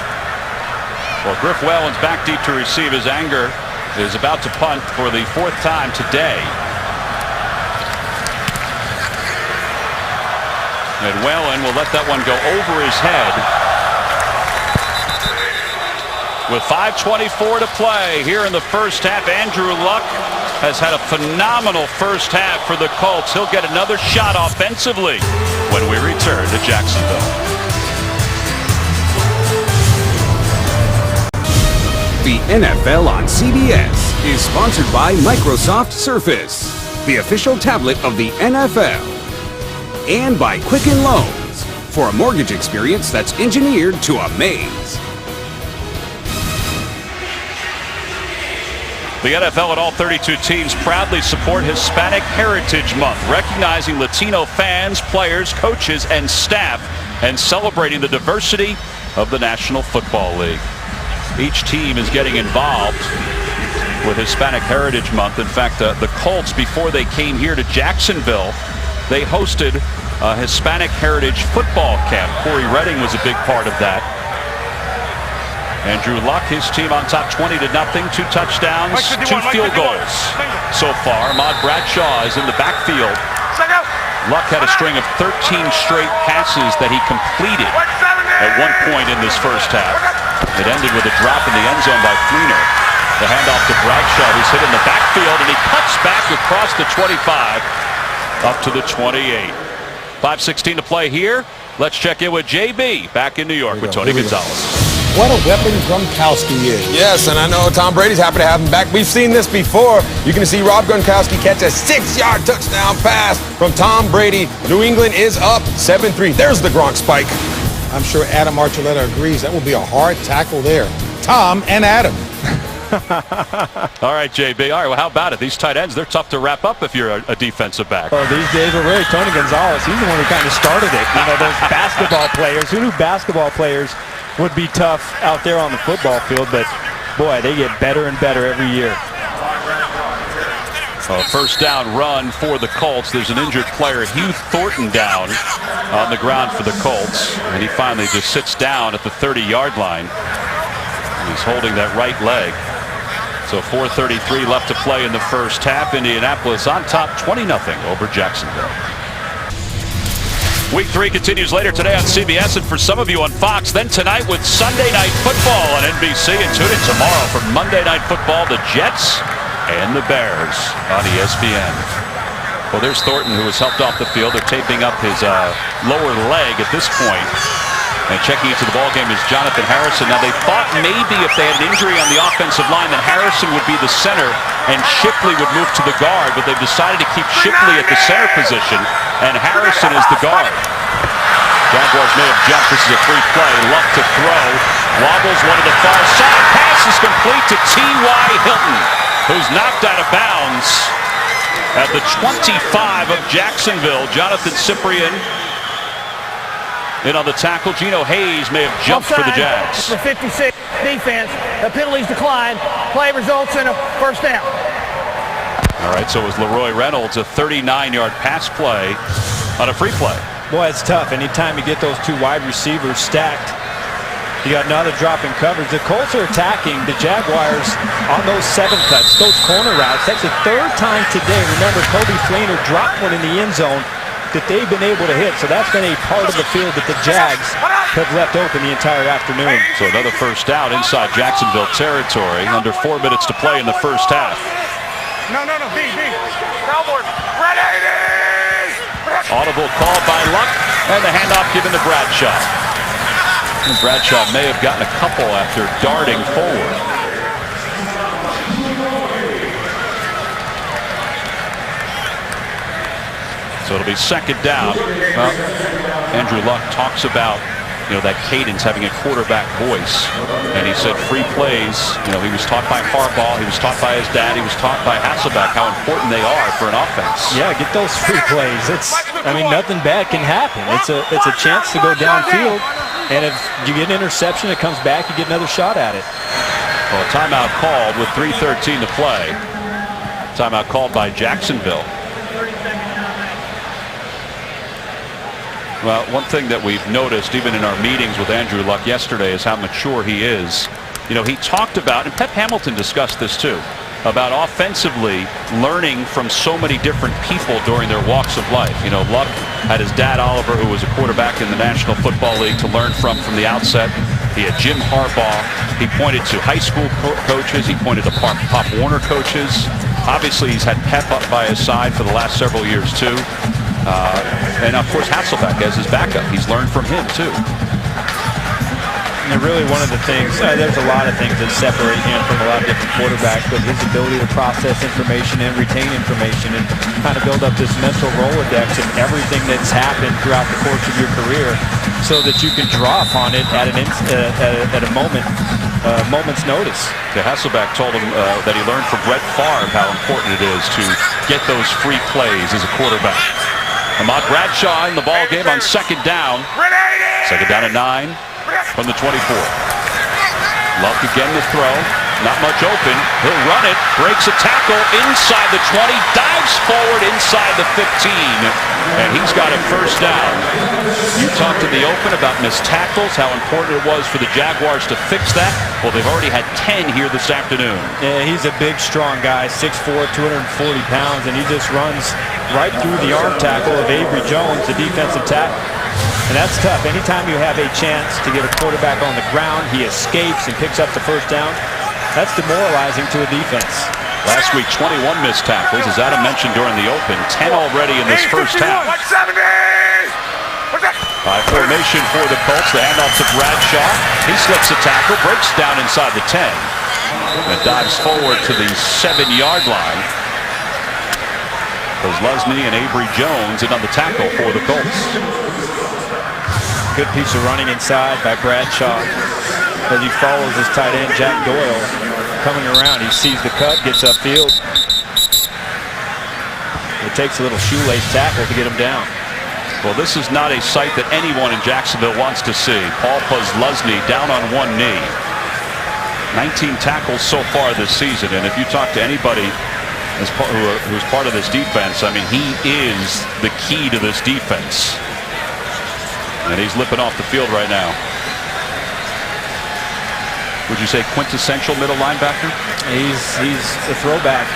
A: Well, Griff Whelan's back deep to receive. His anger is about to punt for the 4th time today. And Whelan will let that one go over his head. With 5:24 to play here in the first half, Andrew Luck has had a phenomenal first half for the Colts. He'll get another shot offensively when we return to Jacksonville.
C: The NFL on CBS is sponsored by Microsoft Surface, the official tablet of the NFL, and by Quicken Loans, for a mortgage experience that's engineered to amaze.
A: The NFL and all 32 teams proudly support Hispanic Heritage Month, recognizing Latino fans, players, coaches, and staff, and celebrating the diversity of the National Football League. Each team is getting involved with Hispanic Heritage Month. In fact, the Colts, before they came here to Jacksonville, they hosted a Hispanic Heritage football camp. Corey Redding was a big part of that. Andrew Luck, his team on top 20-0, 2 touchdowns, 2 field goals so far. Ahmad Bradshaw is in the backfield. Luck had a string of 13 straight passes that he completed at one point in this first half. It ended with a drop in the end zone by Fleener. The handoff to Bradshaw, who's hit in the backfield, and he cuts back across the 25 up to the 28. 5:16 to play here. Let's check in with JB back in New York with Tony Gonzalez.
E: what a weapon Gronkowski is.
F: Yes, and I know Tom Brady's happy to have him back. We've seen this before. You can see Rob Gronkowski catch a 6-yard touchdown pass from Tom Brady. New England is up 7-3. There's the Gronk spike.
E: I'm sure Adam Archuleta agrees that will be a hard tackle there. Tom and Adam.
A: All right, JB. All right, well, how about it? These tight ends, they're tough to wrap up if you're a defensive back.
B: Oh, these days are really Tony Gonzalez. He's the one who kind of started it. You know, those basketball players. Who knew basketball players would be tough out there on the football field? But, boy, they get better and better every year.
A: First down run for the Colts. There's an injured player, Hugh Thornton, down on the ground for the Colts. And he finally just sits down at the 30-yard line. He's holding that right leg. So 4:33 left to play in the first half. Indianapolis on top 20-0 over Jacksonville. Week 3 continues later today on CBS and for some of you on Fox. Then tonight with Sunday Night Football on NBC. And tune in tomorrow for Monday Night Football, the Jets and the Bears on ESPN. Well, there's Thornton, who was helped off the field. They're taping up his lower leg at this point. And checking into the ballgame is Jonathan Harrison. Now, they thought maybe if they had an injury on the offensive line that Harrison would be the center and Shipley would move to the guard, but they've decided to keep Shipley at the center position, and Harrison is the guard. Jaguars may have jumped. This is a free play. Luck to throw. Wobbles one to the far side. Pass is complete to T.Y. Hilton, who's knocked out of bounds at the 25 of Jacksonville. Jonathan Cyprien in on the tackle. Geno Hayes may have jumped for the Jags.
D: For 56 defense, the penalties decline. Play results in a first down.
A: All right, so it was Leroy Reynolds, a 39-yard pass play on a free play.
B: Boy, it's tough. Anytime you get those two wide receivers stacked, you got another drop in coverage. The Colts are attacking the Jaguars on those 7 cuts, those corner routes. That's the 3rd time today. Remember, Kobe Fleener dropped one in the end zone that they've been able to hit. So that's been a part of the field that the Jags have left open the entire afternoon.
A: So another first down inside Jacksonville territory. Under 4 minutes to play in the first half.
D: No, B. Cowboys, ready!
A: Audible call by Luck, and the handoff given to Bradshaw. And Bradshaw may have gotten a couple after darting forward. So it'll be second down. Well, Andrew Luck talks about, that cadence, having a quarterback voice. And he said free plays, he was taught by Harbaugh, he was taught by his dad, he was taught by Hasselbeck how important they are for an offense.
B: Yeah, get those free plays. Nothing bad can happen. It's a chance to go downfield. And if you get an interception, it comes back, you get another shot at it.
A: Well, timeout called with 3:13 to play. Timeout called by Jacksonville. Well, one thing that we've noticed even in our meetings with Andrew Luck yesterday is how mature he is. He talked about, and Pep Hamilton discussed this too, about offensively learning from so many different people during their walks of life. Luck had his dad Oliver, who was a quarterback in the National Football League, to learn from the outset. He had Jim Harbaugh. He pointed to high school coaches. He pointed to Pop Warner coaches. Obviously, he's had Pep up by his side for the last several years too. And of course Hasselbeck as his backup. He's learned from him too.
B: And really one of the things, there's a lot of things that separate him from a lot of different quarterbacks, but his ability to process information and retain information and kind of build up this mental Rolodex of everything that's happened throughout the course of your career so that you can draw upon it at a moment's notice.
A: Hasselbeck told him that he learned from Brett Favre how important it is to get those free plays as a quarterback. Ahmad Bradshaw in the ball game on second down. Second down at 9 from the 24. Luck again to throw. Not much open. He'll run it. Breaks a tackle inside the 20. Dives forward inside the 15. And he's got a first down. You talked in the open about missed tackles, how important it was for the Jaguars to fix that. Well, they've already had 10 here this afternoon.
B: Yeah, he's a big, strong guy, 6'4", 240 pounds, and he just runs right through the arm tackle of Avery Jones, the defensive tackle. And that's tough. Anytime you have a chance to get a quarterback on the ground, he escapes and picks up the first down. That's demoralizing to a defense.
A: Last week, 21 missed tackles, as Adam mentioned during the open. 10 already in this first half. Formation for the Colts. The handoff to Bradshaw. He slips a tackle, breaks down inside the 10. And dives forward to the 7-yard line. Leslie and Avery Jones in on the tackle for the Colts.
B: Good piece of running inside by Bradshaw as he follows his tight end, Jack Doyle, coming around. He sees the cut, gets upfield. It takes a little shoelace tackle to get him down.
A: Well, this is not a sight that anyone in Jacksonville wants to see. Paul Leslie down on one knee. 19 tackles so far this season, and if you talk to anybody who's part of this defense, I mean, he is the key to this defense. And he's limping off the field right now. Would you say quintessential middle linebacker?
B: He's a throwback.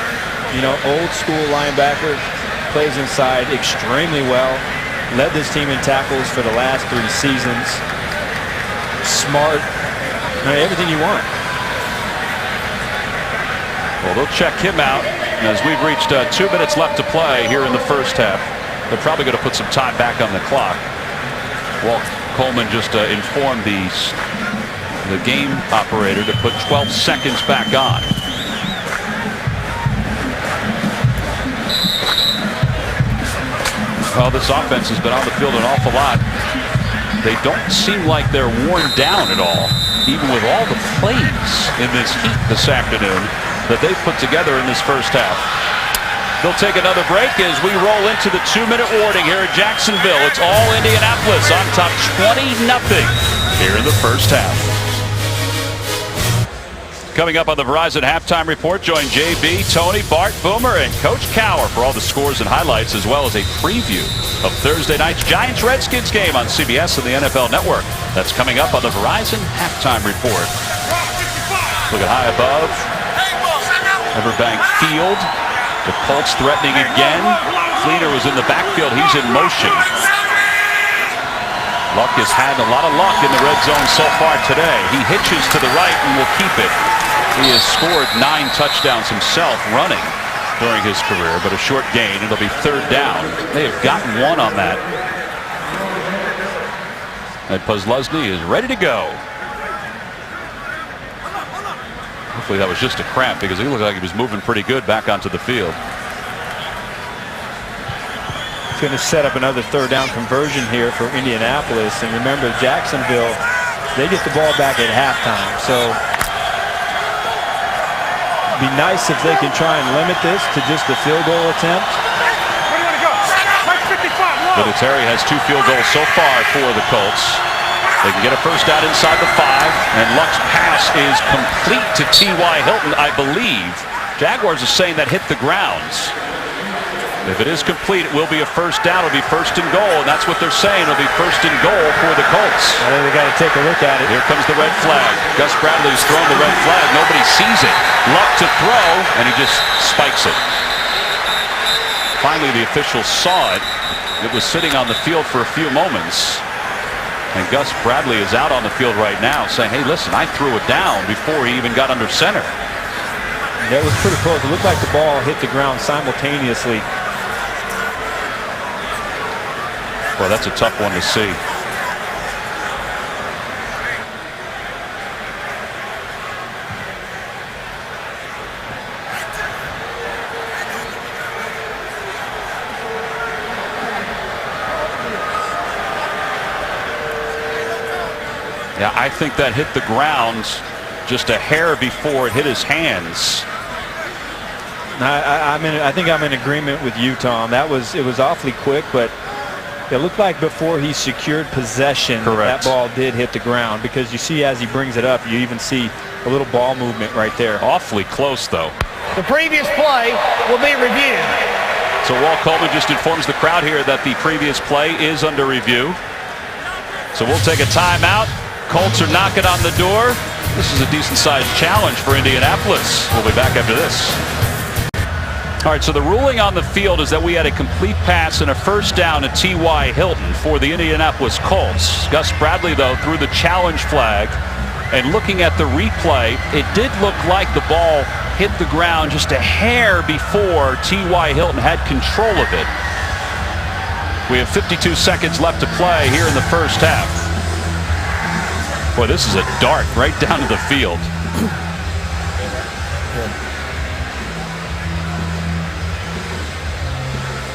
B: You know, old school linebacker, plays inside extremely well. Led this team in tackles for the last 3 seasons. Smart. Everything you want.
A: Well, they'll check him out as we've reached 2 minutes left to play here in the first half. They're probably going to put some time back on the clock. Walt Coleman just informed the game operator to put 12 seconds back on. Well, this offense has been on the field an awful lot. They don't seem like they're worn down at all, even with all the plays in this heat this afternoon that they've put together in this first half. They'll take another break as we roll into the 2-minute warning here at Jacksonville. It's all Indianapolis on top 20-0 here in the first half. Coming up on the Verizon Halftime Report, join JB, Tony, Bart, Boomer, and Coach Cower for all the scores and highlights, as well as a preview of Thursday night's Giants-Redskins game on CBS and the NFL Network. That's coming up on the Verizon Halftime Report. Looking high above Everbank Field. The Colts threatening again. Fleener was in the backfield. He's in motion. Luck has had a lot of luck in the red zone so far today. He hitches to the right and will keep it. He has scored 9 touchdowns himself running during his career, but a short gain. It'll be 3rd down. They have gotten 1 on that. And Leslie is ready to go. Hopefully that was just a cramp, because he looked like he was moving pretty good back onto the field.
B: It's going to set up another 3rd down conversion here for Indianapolis. And remember, Jacksonville, they get the ball back at halftime. So it'd be nice if they can try and limit this to just a field goal attempt.
A: Vinatieri has 2 field goals so far for the Colts. They can get a first down inside the 5, and Luck's pass is complete to T.Y. Hilton, I believe. Jaguars are saying that hit the grounds. If it is complete, it will be a first down. It'll be 1st and goal, and that's what they're saying. It'll be 1st and goal for the Colts.
B: I think they got to take a look at it.
A: Here comes the red flag. Gus Bradley's thrown the red flag. Nobody sees it. Luck to throw, and he just spikes it. Finally, the officials saw it. It was sitting on the field for a few moments. And Gus Bradley is out on the field right now saying, hey, listen, I threw it down before he even got under center.
B: That was pretty close. It looked like the ball hit the ground simultaneously.
A: Well, that's a tough one to see. Yeah, I think that hit the ground just a hair before it hit his hands.
B: I think I'm in agreement with you, Tom. It was awfully quick, but it looked like before he secured possession, that ball did hit the ground, because you see as he brings it up, you even see a little ball movement right there.
A: Awfully close, though.
D: The previous play will be reviewed.
A: So Walt Coleman just informs the crowd here that the previous play is under review. So we'll take a timeout. Colts are knocking on the door. This is a decent-sized challenge for Indianapolis. We'll be back after this. All right, so the ruling on the field is that we had a complete pass and a first down to T.Y. Hilton for the Indianapolis Colts. Gus Bradley, though, threw the challenge flag. And looking at the replay, it did look like the ball hit the ground just a hair before T.Y. Hilton had control of it. We have 52 seconds left to play here in the first half. Boy, this is a dart right down to the field.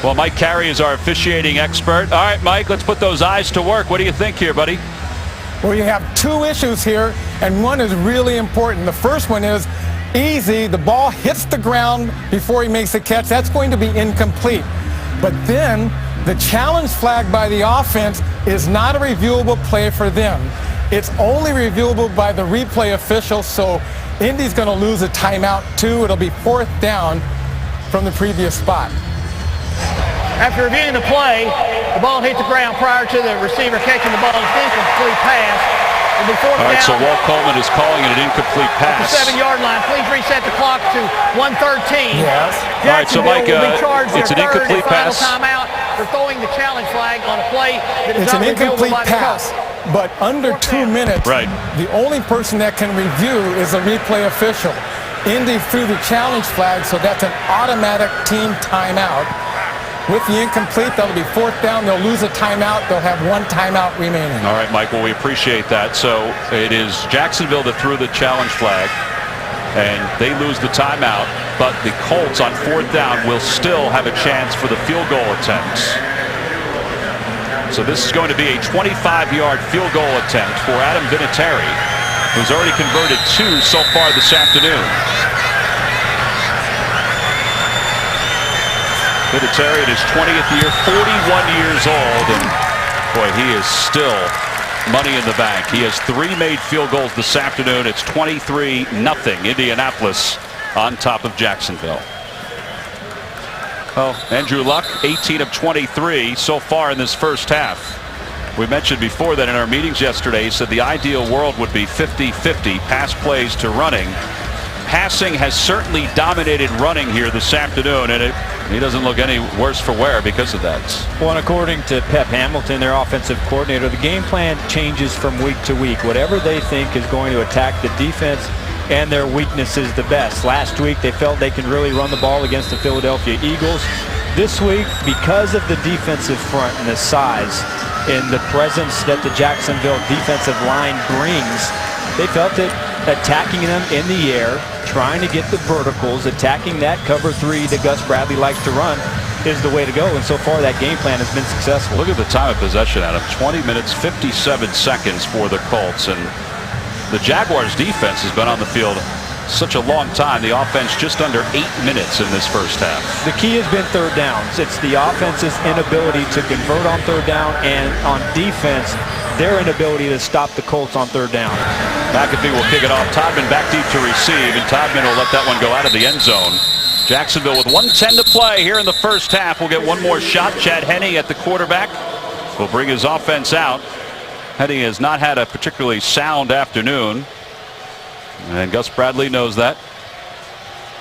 A: Well, Mike Carey is our officiating expert. All right, Mike, let's put those eyes to work. What do you think here, buddy?
G: Well, you have two issues here, and one is really important. The first one is easy. The ball hits the ground before he makes the catch. That's going to be incomplete. But then the challenge flag by the offense is not a reviewable play for them. It's only reviewable by the replay official, so Indy's going to lose a timeout too. It'll be 4th down from the previous spot.
D: After reviewing the play, the ball hit the ground prior to the receiver catching the ball. It's an incomplete pass. It'll be 4th
A: All right,
D: down.
A: so Walt Coleman is calling it an incomplete pass.
D: At the 7-yard line. Please reset the clock to 1:13.
G: Yes.
A: All right, so Mike,
D: Jacksonville will be charged
A: it's an
D: their third
A: incomplete
D: and final
A: pass.
D: timeout for throwing the challenge flag on a play that is
G: It's
D: not
G: an
D: reviewable
G: incomplete
D: by the
G: pass,
D: coach.
G: but under 2 minutes,
A: Right.
G: the only person that can review is a replay official. Indy threw the challenge flag, so that's an automatic team timeout. With the incomplete, that'll be 4th down. They'll lose a timeout. They'll have 1 timeout remaining.
A: All right, Mike, well, we appreciate that. So it is Jacksonville that threw the challenge flag, and they lose the timeout, but the Colts on 4th down will still have a chance for the field goal attempts. So this is going to be a 25-yard field goal attempt for Adam Vinatieri, who's already converted 2 so far this afternoon. Vinatieri in his 20th year, 41 years old, and boy, he is still money in the bank. He has 3 made field goals this afternoon. It's 23-0 Indianapolis on top of Jacksonville. Oh, Andrew Luck, 18 of 23 so far in this first half. We mentioned before that in our meetings yesterday, he said the ideal world would be 50-50 pass plays to running. Passing has certainly dominated running here this afternoon, and he doesn't look any worse for wear because of that.
B: Well, and according to Pep Hamilton, their offensive coordinator, the game plan changes from week to week. Whatever they think is going to attack the defense and their weaknesses the best. Last week, they felt they can really run the ball against the Philadelphia Eagles. This week, because of the defensive front and the size and the presence that the Jacksonville defensive line brings, they felt that attacking them in the air, trying to get the verticals, attacking that cover 3 that Gus Bradley likes to run is the way to go. And so far, that game plan has been successful.
A: Look at the time of possession, Adam. 20 minutes, 57 seconds for the Colts. And the Jaguars defense has been on the field such a long time. The offense just under 8 minutes in this first half.
B: The key has been 3rd downs. It's the offense's inability to convert on 3rd down, and on defense, their inability to stop the Colts on 3rd down.
A: McAfee will kick it off. Todman back deep to receive, and Todman will let that one go out of the end zone. Jacksonville with 1:10 to play here in the first half. We'll get one more shot. Chad Henne at the quarterback will bring his offense out. Henne has not had a particularly sound afternoon, and Gus Bradley knows that.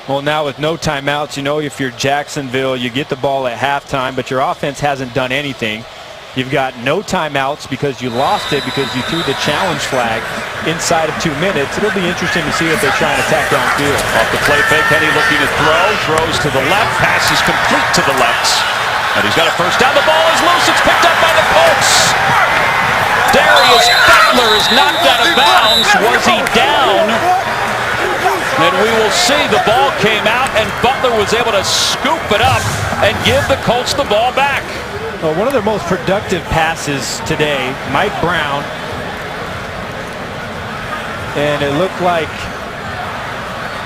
B: Well, now with no timeouts, you know, if you're Jacksonville, you get the ball at halftime, but your offense hasn't done anything. You've got no timeouts because you lost it because you threw the challenge flag inside of 2 minutes. It'll be interesting to see if they try and attack downfield.
A: Off the play fake, Henne looking to throw. Throws to the left. Pass is complete to the left. And he's got a first down. The ball is loose. It's picked up by the Colts. Darius Butler is knocked out of bounds. Was he down? And we will see. The ball came out, and Butler was able to scoop it up and give the Colts the ball back.
B: Well, one of their most productive passes today, Mike Brown, and it looked like,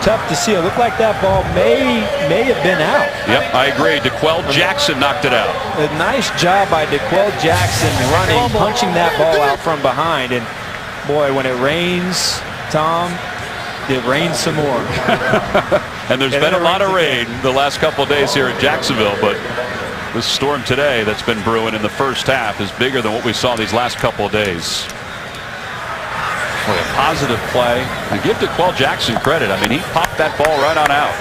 B: tough to see, it looked like that ball may have been out.
A: Yep, I agree. DeQuell Jackson knocked it out.
B: A nice job by DeQuell Jackson running, punching that ball out from behind, and boy, when it rains, Tom, it rains some more.
A: And there's been a lot of rain the last couple of days here in Jacksonville, but this storm today that's been brewing in the first half is bigger than what we saw these last couple of days. Boy, a positive play. And give DeQuell Jackson credit. I mean, he popped that ball right on out.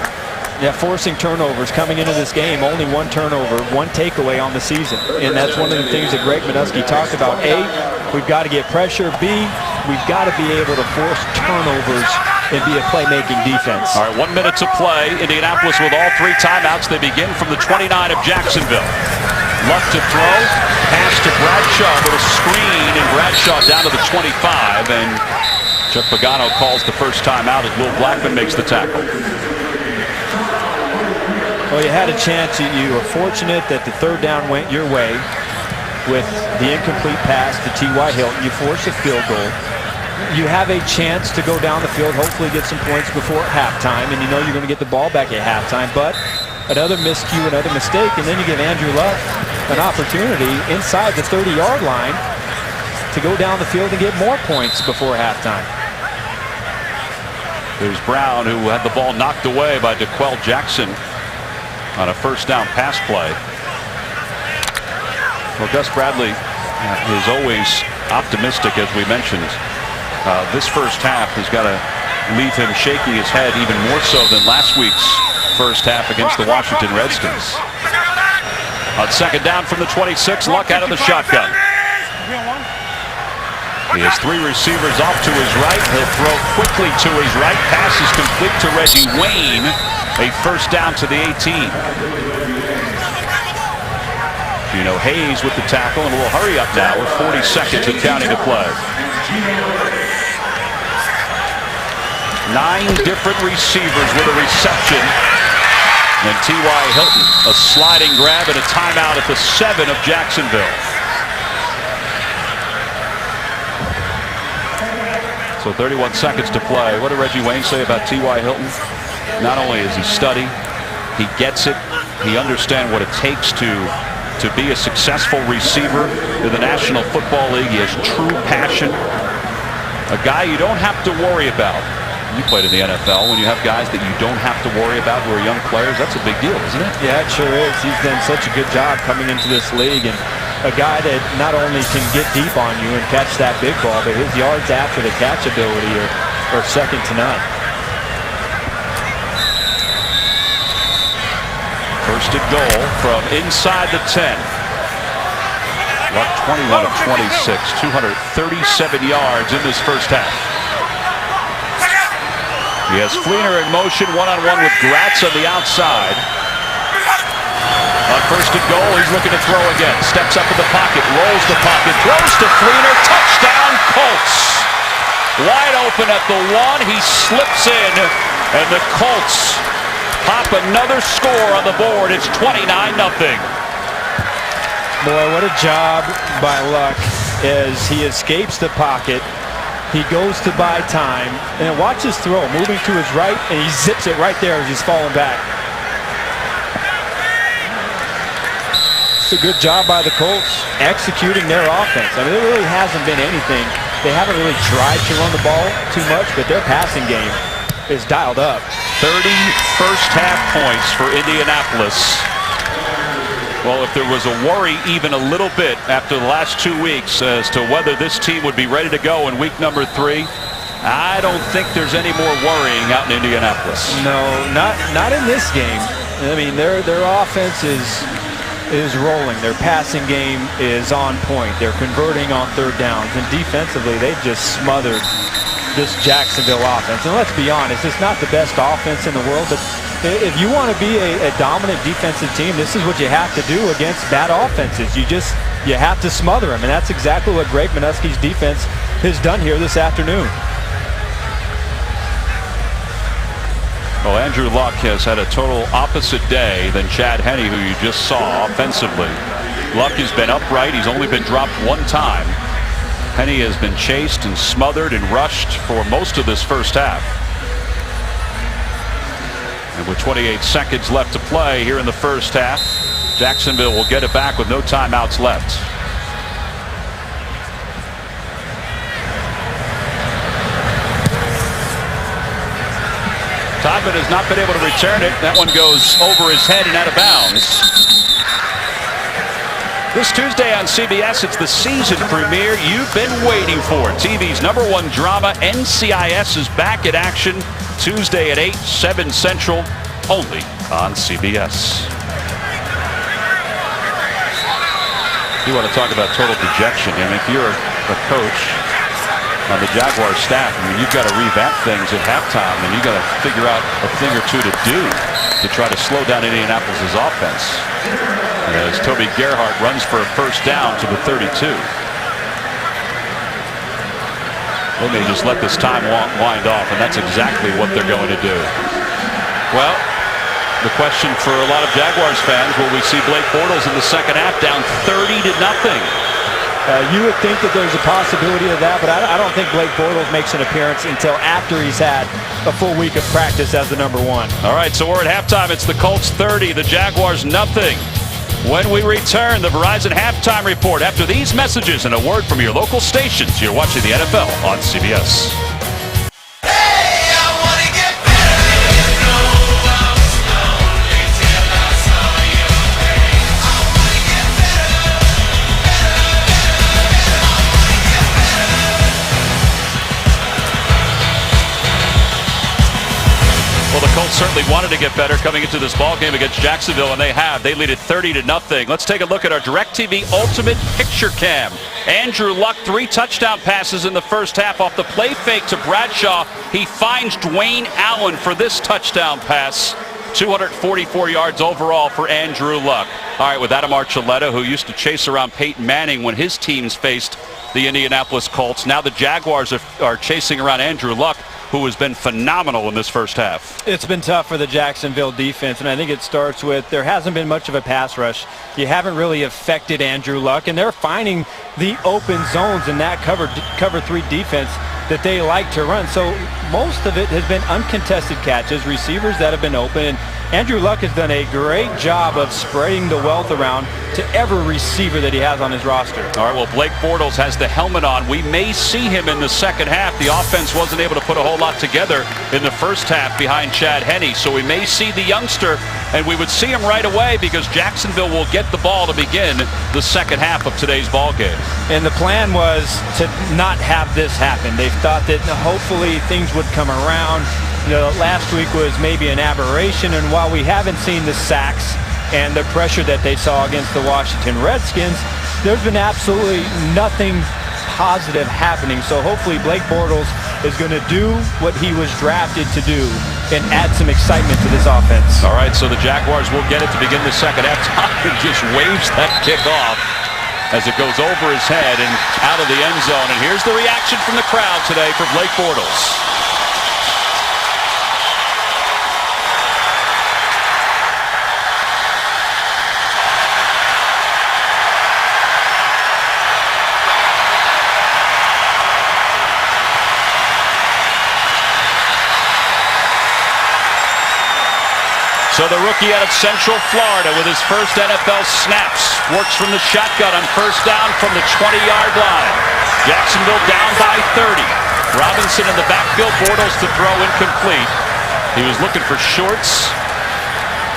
B: Yeah, forcing turnovers coming into this game. Only 1 turnover, 1 takeaway on the season. And that's one of the things that Greg Manusky talked about. A, we've got to get pressure. B, we've got to be able to force turnovers and be a playmaking defense.
A: All right, 1 minute to play. Indianapolis with all 3 timeouts. They begin from the 29 of Jacksonville. Luck to throw. Pass to Bradshaw with a screen, and Bradshaw down to the 25, and Chuck Pagano calls the first time out as Will Blackman makes the tackle.
B: Well, you had a chance. You were fortunate that the third down went your way with the incomplete pass to T.Y. Hilton. You force a field goal. You have a chance to go down the field, hopefully get some points before halftime, and you know you're going to get the ball back at halftime, but another miscue, another mistake, and then you give Andrew Luck an opportunity inside the 30-yard line to go down the field and get more points before halftime.
A: There's Brown, who had the ball knocked away by DeQuell Jackson on a first down pass play. Well, Gus Bradley is always optimistic, as we mentioned. This first half has got to leave him shaking his head even more so than last week's first half against the Washington Redskins. On second down from the 26, Luck out of the shotgun. He has three receivers off to his right. He'll throw quickly to his right. Pass is complete to Reggie Wayne. A first down to the 18. Gino Hayes with the tackle, and a little hurry up now with 40 seconds and counting to play. 9 different receivers with a reception. And T.Y. Hilton, a sliding grab and a timeout at the 7 of Jacksonville. So 31 seconds to play. What did Reggie Wayne say about T.Y. Hilton? Not only is he study, he gets it. He understands what it takes to be a successful receiver in the National Football League. He has true passion. A guy you don't have to worry about. You played in the NFL. When you have guys that you don't have to worry about who are young players, that's a big deal, isn't it?
B: Yeah, it sure is. He's done such a good job coming into this league, and a guy that not only can get deep on you and catch that big ball, but his yards after the catch ability are second to none.
A: First and goal from inside the 10. Luck 21 of 26, 237 yards in this first half. He has Fleener in motion, one-on-one with Gratz on the outside. On first and goal, he's looking to throw again. Steps up in the pocket, rolls the pocket, throws to Fleener. Touchdown, Colts. Wide open at the 1. He slips in, and the Colts pop another score on the board. It's 29-0.
B: Boy, what a job by Luck as he escapes the pocket. He goes to buy time, and watch his throw, moving to his right, and he zips it right there as he's falling back. It's a good job by the Colts executing their offense. I mean, there really hasn't been anything. They haven't really tried to run the ball too much, but their passing game is dialed up.
A: 30 first half points for Indianapolis. Well, if there was a worry even a little bit after the last 2 weeks as to whether this team would be ready to go in week number 3, I don't think there's any more worrying out in Indianapolis.
B: No, not in this game. I mean, their offense is rolling. Their passing game is on point. They're converting on third downs, and defensively, they've just smothered this Jacksonville offense. And let's be honest, it's not the best offense in the world, but if you want to be a dominant defensive team, this is what you have to do against bad offenses. You have to smother them, and that's exactly what Greg Minuski's defense has done here this afternoon.
A: Well, Andrew Luck has had a total opposite day than Chad Henne, who you just saw offensively. Luck has been upright. He's only been dropped 1 time. Henne has been chased and smothered and rushed for most of this first half. And with 28 seconds left to play here in the first half, Jacksonville will get it back with no timeouts left. Todman has not been able to return it. That one goes over his head and out of bounds. This Tuesday on CBS, it's the season premiere you've been waiting for. TV's #1 drama, NCIS, is back in action Tuesday at 8, 7 Central, only on CBS. You want to talk about total dejection. I mean, if you're a coach on the Jaguars staff, I mean, you've got to revamp things at halftime, and you've got to figure out a thing or two to do. to try to slow down Indianapolis' offense. As Toby Gerhart runs for a first down to the 32. They may just let this time wind off, and that's exactly what they're going to do. Well, the question for a lot of Jaguars fans, will we see Blake Bortles in the second half down 30-0?
B: You would think that there's a possibility of that, but I don't think Blake Bortles makes an appearance until after he's had a full week of practice as the number one.
A: All right, so we're at halftime. It's the Colts 30, the Jaguars nothing. When we return, the Verizon halftime report after these messages and a word from your local stations. You're watching the NFL on CBS. Well, the Colts certainly wanted to get better coming into this ball game against Jacksonville, and they have. They lead it 30-0. Let's take a look at our DirecTV Ultimate Picture Cam. Andrew Luck, 3 touchdown passes in the first half off the play fake to Bradshaw. He finds Dwayne Allen for this touchdown pass. 244 yards overall for Andrew Luck. All right, with Adam Archuleta, who used to chase around Peyton Manning when his teams faced the Indianapolis Colts. Now the Jaguars are chasing around Andrew Luck, who has been phenomenal in this first half.
B: It's been tough for the Jacksonville defense, and I think it starts with there hasn't been much of a pass rush. You haven't really affected Andrew Luck, and they're finding the open zones in that cover 3 defense that they like to run. So most of it has been uncontested catches, receivers that have been open, and Andrew Luck has done a great job of spreading the wealth around to every receiver that he has on his roster.
A: All right, well, Blake Bortles has the helmet on. We may see him in the second half. The offense wasn't able to put a whole lot together in the first half behind Chad Henne, so we may see the youngster, and we would see him right away because Jacksonville will get the ball to begin the second half of today's ball game.
B: And the plan was to not have this happen. They thought that hopefully things would come around. Last week was maybe an aberration, and while we haven't seen the sacks and the pressure that they saw against the Washington Redskins, there's been absolutely nothing positive happening. So hopefully Blake Bortles is going to do what he was drafted to do and add some excitement to this offense.
A: All right, so the Jaguars will get it to begin the second half. Tucker just waves that kick off as it goes over his head and out of the end zone. And here's the reaction from the crowd today for Blake Bortles. So the rookie out of Central Florida with his first NFL snaps works from the shotgun on first down from the 20-yard line. Jacksonville down by 30. Robinson in the backfield, Bortles to throw incomplete. He was looking for shorts.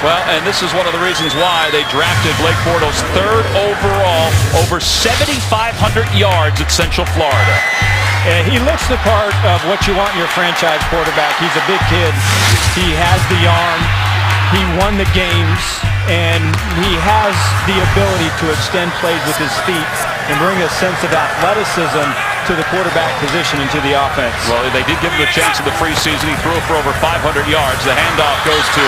A: Well, and this is one of the reasons why they drafted Blake Bortles 3rd overall, over 7,500 yards at Central Florida.
B: And he looks the part of what you want in your franchise quarterback. He's a big kid. He has the arm. He won the games, and he has the ability to extend plays with his feet and bring a sense of athleticism to the quarterback position and to the offense.
A: Well, they did give him a chance in the preseason. He threw for over 500 yards. The handoff goes to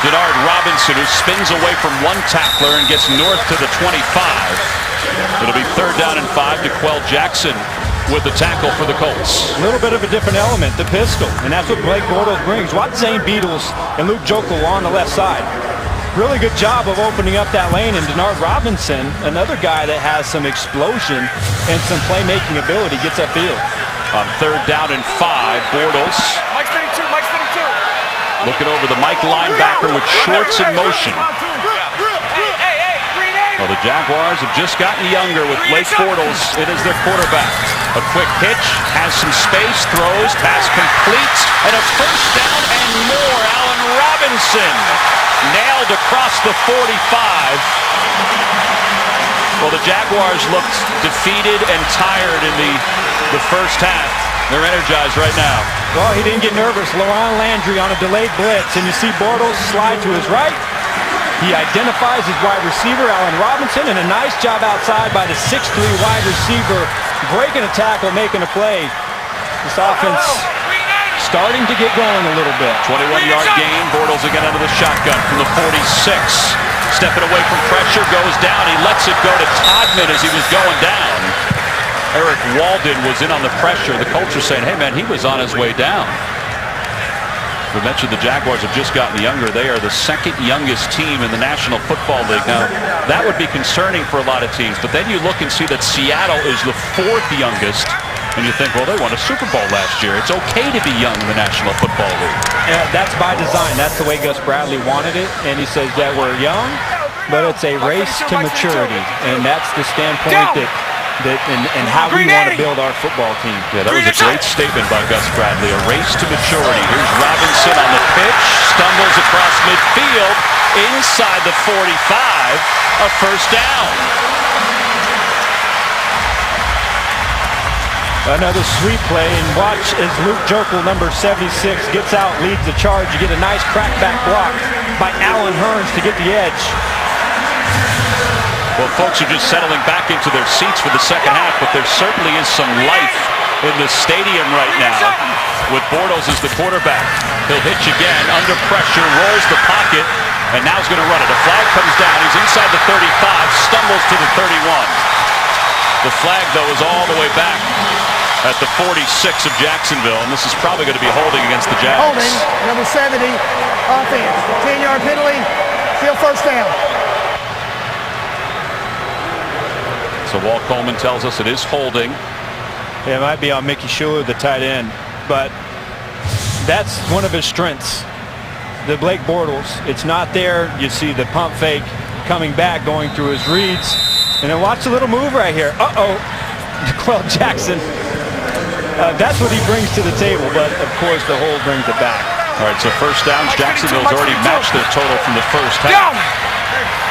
A: Denard Robinson, who spins away from one tackler and gets north to the 25. It'll be 3rd down and 5 to Quell Jackson with the tackle for the Colts.
B: A little bit of a different element, the pistol, and that's what Blake Bortles brings. Watch Zane Beadles and Luke Jokel on the left side. Really good job of opening up that lane, and Denard Robinson, another guy that has some explosion and some playmaking ability, gets upfield.
A: On 3rd down and 5, Bortles.
H: Mike's 32.
A: Looking over the Mike linebacker with shorts in motion. Well, the Jaguars have just gotten younger with Blake Bortles in as their quarterback. A quick pitch, has some space, throws, pass complete, and a first down and more. Allen Robinson nailed across the 45. Well, the Jaguars looked defeated and tired in the first half. They're energized right now.
B: Well, he didn't get nervous. Laron Landry on a delayed blitz, and you see Bortles slide to his right. He identifies his wide receiver, Allen Robinson, and a nice job outside by the 6'3" wide receiver, breaking a tackle, making a play. This offense starting to get going a little bit.
A: 21-yard gain. Bortles again out of the shotgun from the 46. Stepping away from pressure, goes down. He lets it go to Todman as he was going down. Eric Walden was in on the pressure. The Colts are saying, hey, man, he was on his way down. We mentioned the Jaguars have just gotten younger. They are the second youngest team in the National Football League. Now, that would be concerning for a lot of teams, but then you look and see that Seattle is the fourth youngest, and you think, well, they won a Super Bowl last year. It's okay to be young in the National Football League.
B: Yeah, that's by design. That's the way Gus Bradley wanted it, and he says that we're young, but it's a race to maturity, and that's the standpoint and how we want to build our football team.
A: Yeah, that was a great statement by Gus Bradley. A race to maturity. Here's Robinson on the pitch, stumbles across midfield, inside the 45, a first down.
B: Another sweep play, and watch as Luke Jokel, number 76, gets out, leads the charge. You get a nice crackback block by Allen Hurns to get the edge.
A: Well, folks are just settling back into their seats for the second half, but there certainly is some life in the stadium right now with Bortles as the quarterback. He'll hitch again, under pressure, rolls the pocket, and now he's going to run it. A flag comes down. He's inside the 35, stumbles to the 31. The flag, though, is all the way back at the 46 of Jacksonville, and this is probably going to be holding against the Jags.
D: Holding, number 70, offense. 10-yard penalty, still first down.
A: So Walt Coleman tells us it is holding.
B: Yeah, it might be on Mickey Schuler, the tight end, but that's one of his strengths. The Blake Bortles, it's not there. You see the pump fake coming back, going through his reads. And then watch the little move right here. Uh-oh. Well, Jackson, that's what he brings to the table, but of course the hold brings it back.
A: All right, so first downs. Jacksonville's already matched their total from the first half.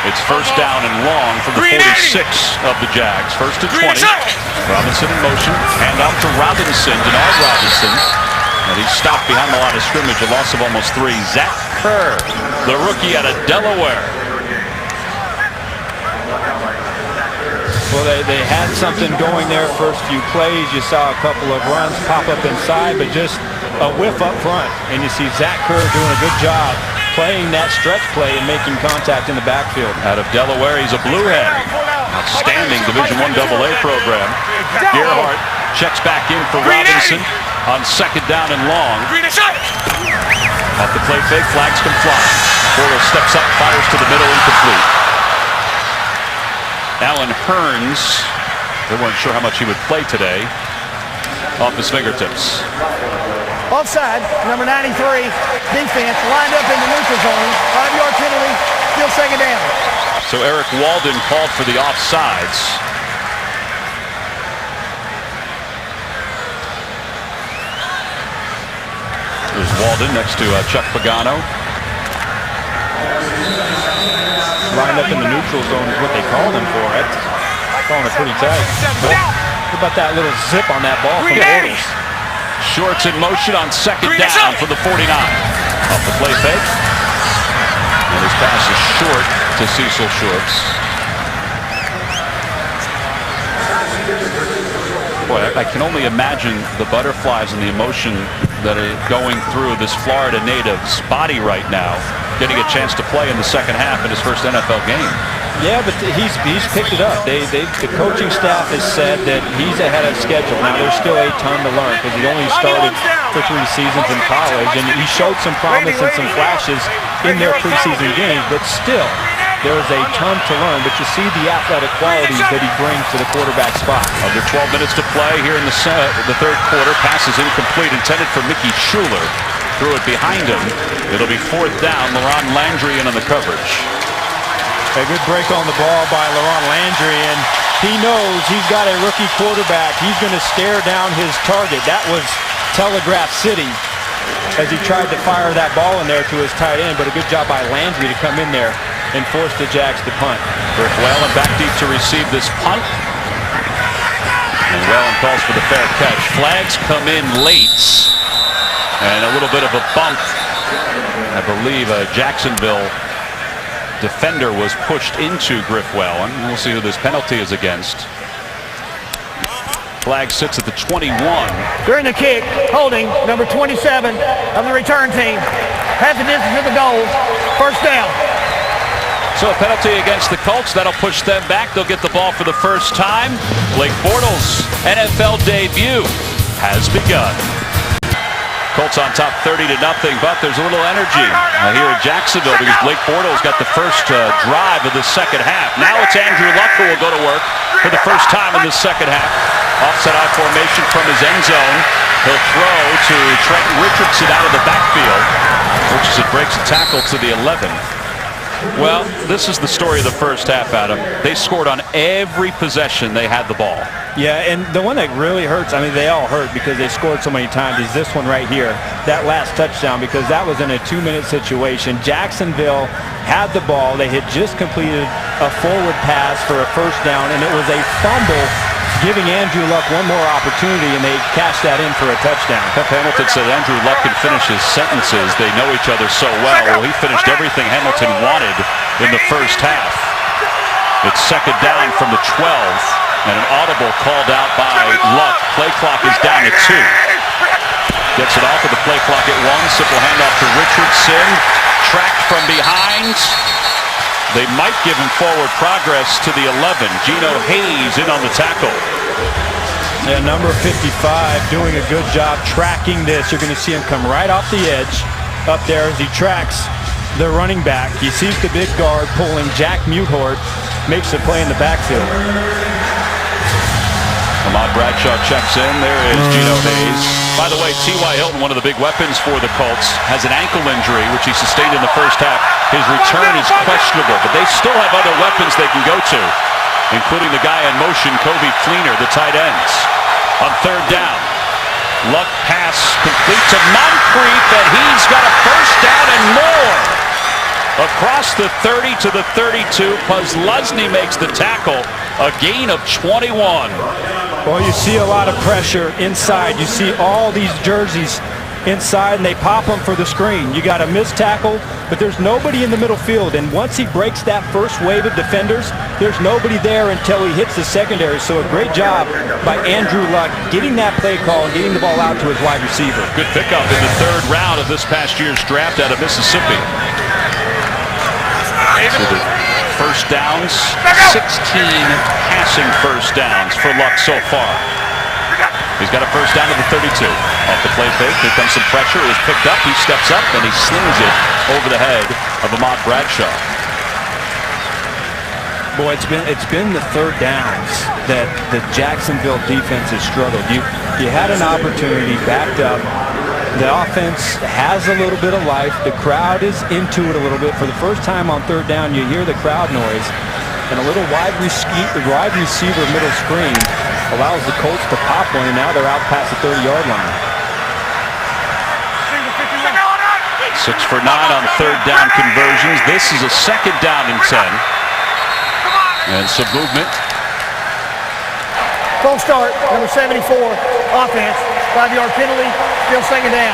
A: It's first down and long from the 46 of the Jags. First and 20. Robinson in motion. Hand off to Robinson, Denard Robinson. And he's stopped behind the line of scrimmage. A loss of almost 3. Zach Kerr, the rookie out of Delaware.
B: Well, they had something going there first few plays. You saw a couple of runs pop up inside, but just a whiff up front. And you see Zach Kerr doing a good job playing that stretch play and making contact in the backfield.
A: Out of Delaware, he's a Bluehead. Outstanding Division I AA program. Gerhardt checks back in for Robinson on second down and long. Off the play fake, flags come flying. Bortles steps up, fires to the middle, incomplete. Allen Hurns, they weren't sure how much he would play today, off his fingertips.
D: Offside, number 93, defense, lined up in the neutral zone. 5-yard penalty, still second down.
A: So Eric Walden called for the offsides. There's Walden next to Chuck Pagano.
B: Lined up in the neutral zone is what they called him for. That's calling it pretty tight. What about that little zip on that ball from Bortles?
A: Shorts in motion on second down for the 49. Off the play fake. And his pass is short to Cecil Shorts. Boy, I can only imagine the butterflies and the emotion that are going through this Florida native's body right now, getting a chance to play in the second half in his first NFL game.
B: Yeah, but he's picked it up. The coaching staff has said that he's ahead of schedule. Now, there's still a ton to learn because he only started for 3 seasons in college, and he showed some promise and some flashes in their preseason games, but still, there's a ton to learn. But you see the athletic qualities that he brings to the quarterback spot.
A: Under 12 minutes to play here in the third quarter. Pass is incomplete, intended for Mickey Schuler. Threw it behind him. It'll be fourth down. LaRon Landry in on the coverage.
B: A good break on the ball by LaRon Landry, and he knows he's got a rookie quarterback. He's going to stare down his target. That was Telegraph City as he tried to fire that ball in there to his tight end, but a good job by Landry to come in there and force the Jags to punt.
A: Griff Whalen back deep to receive this punt. And Whalen calls for the fair catch. Flags come in late. And a little bit of a bump. I believe a Jacksonville defender was pushed into Griff Whalen. We'll see who this penalty is against. Flag sits at the 21.
D: During the kick, holding number 27 of the return team. Has the distance to the goal. First down.
A: So a penalty against the Colts. That'll push them back. They'll get the ball for the first time. Blake Bortles' NFL debut has begun. Colts on top 30-0, but there's a little energy here at Jacksonville because Blake Bortles got the first drive of the second half. Now it's Andrew Luck who will go to work for the first time in the second half. Offset I formation from his end zone. He'll throw to Trenton Richardson out of the backfield. Richardson breaks a tackle to the 11. Well, this is the story of the first half, Adam. They scored on every possession they had the ball.
B: Yeah, and the one that really hurts, I mean, they all hurt because they scored so many times, is this one right here, that last touchdown, because that was in a 2-minute situation. Jacksonville had the ball. They had just completed a forward pass for a first down, and it was a fumble, giving Andrew Luck one more opportunity, and they cashed that in for a touchdown.
A: Pep Hamilton said Andrew Luck can finish his sentences. They know each other so well. Well, he finished everything Hamilton wanted in the first half. It's second down from the 12, and an audible called out by Luck. Play clock is down to 2. Gets it off of the play clock at 1. Simple handoff to Richardson. Tracked from behind. They might give him forward progress to the 11. Gino Hayes in on the tackle.
B: Yeah, number 55 doing a good job tracking this. You're going to see him come right off the edge up there as he tracks the running back. He sees the big guard pulling Jack Muthort, makes the play in the backfield.
A: Ahmad Bradshaw checks in. There is Gino Hayes. By the way, T.Y. Hilton, one of the big weapons for the Colts, has an ankle injury, which he sustained in the first half. His return is questionable, but they still have other weapons they can go to, including the guy in motion, Kobe Fleener, the tight ends. On third down, Luck pass complete to Moncrief, and he's got a first down and more. Across the 30 to the 32, Posluszny makes the tackle, a gain of 21.
B: Well, you see a lot of pressure inside. You see all these jerseys inside, and they pop them for the screen. You got a missed tackle, but there's nobody in the middle field. And once he breaks that first wave of defenders, there's nobody there until he hits the secondary. So a great job by Andrew Luck getting that play call and getting the ball out to his wide receiver.
A: Good pickup in the third round of this past year's draft out of Mississippi. So the first downs, 16 passing first downs for Luck so far. He's got a first down to the 32. Off the play fake, here comes some pressure. It was picked up, he steps up, and he slings it over the head of Ahmad Bradshaw.
B: Boy, it's been the third downs that the Jacksonville defense has struggled. You had an opportunity, backed up. The offense has a little bit of life. The crowd is into it a little bit. For the first time on third down, you hear the crowd noise. And a little wide receiver middle screen allows the Colts to pop one, and now they're out past the 30-yard line.
A: 6 for 9 on third down conversions. This is a second down and 10. And some movement.
D: Full start, number 74, offense. 5-yard penalty, still second down.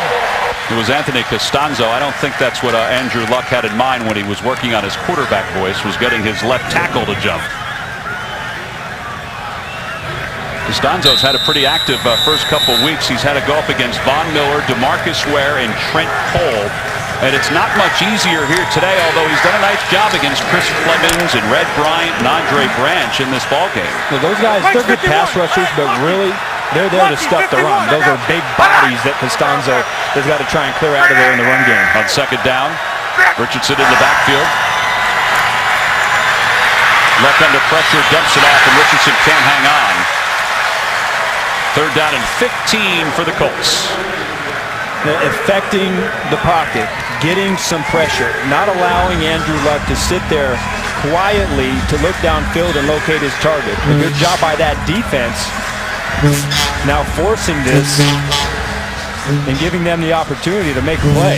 A: It was Anthony Costanzo. I don't think that's what Andrew Luck had in mind when he was working on his quarterback voice, was getting his left tackle to jump. Costanzo's had a pretty active first couple weeks. He's had to go up against Von Miller, DeMarcus Ware, and Trent Cole. And it's not much easier here today, although he's done a nice job against Chris Clemens and Red Bryant and Andre Branch in this ballgame.
B: Well, those guys, they're good pass rushers, but really, they're there to stuff the run. Those are big bodies that Costanzo has got to try and clear out of there in the run game.
A: On second down, Richardson in the backfield. Luck under pressure, dumps it off, and Richardson can't hang on. Third down and 15 for the Colts.
B: Affecting the pocket, getting some pressure, not allowing Andrew Luck to sit there quietly to look downfield and locate his target. A good job by that defense. Now forcing this and giving them the opportunity to make a play.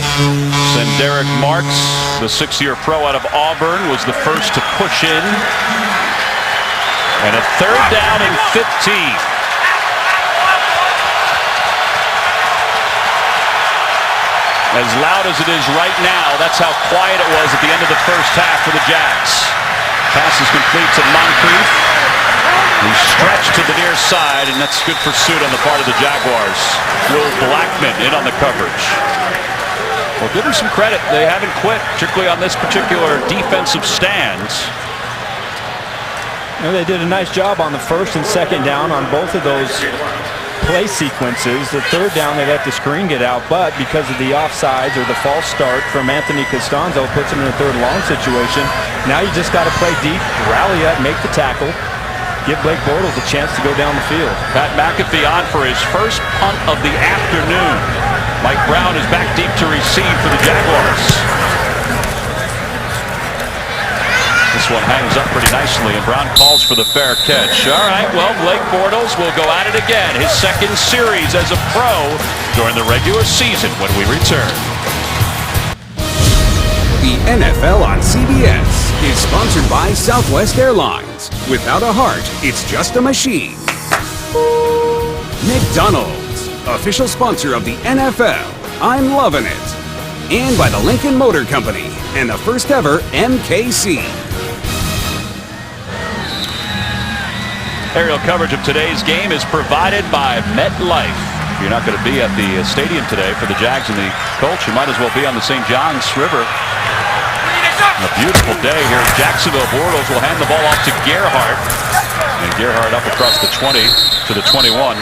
A: Derek Marks, the 6-year pro out of Auburn, was the first to push in. And a third down and 15. As loud as it is right now, that's how quiet it was at the end of the first half for the Jags. Pass is complete to Moncrief. He's stretched to the near side, and that's good pursuit on the part of the Jaguars. Will Blackman in on the coverage. Well, give them some credit. They haven't quit, particularly on this particular defensive stand.
B: You know, they did a nice job on the first and second down on both of those play sequences. The third down, they let the screen get out, but because of the offsides or the false start from Anthony Costanzo, puts him in a third and long situation. Now you just got to play deep, rally up, make the tackle, give Blake Bortles a chance to go down the field.
A: Pat McAfee on for his first punt of the afternoon. Mike Brown is back deep to receive for the Jaguars. This one hangs up pretty nicely, and Brown calls for the fair catch. All right, well, Blake Bortles will go at it again. His second series as a pro during the regular season when we return.
C: The NFL on CBS is sponsored by Southwest Airlines. Without a heart, it's just a machine. McDonald's, official sponsor of the NFL. I'm loving it. And by the Lincoln Motor Company and the first ever MKC.
A: Aerial coverage of today's game is provided by MetLife. If you're not going to be at the stadium today for the Jags and the Colts, you might as well be on the St. Johns River. A beautiful day here in Jacksonville. Bortles will hand the ball off to Gerhardt. And Gerhardt up across the 20 to the 21.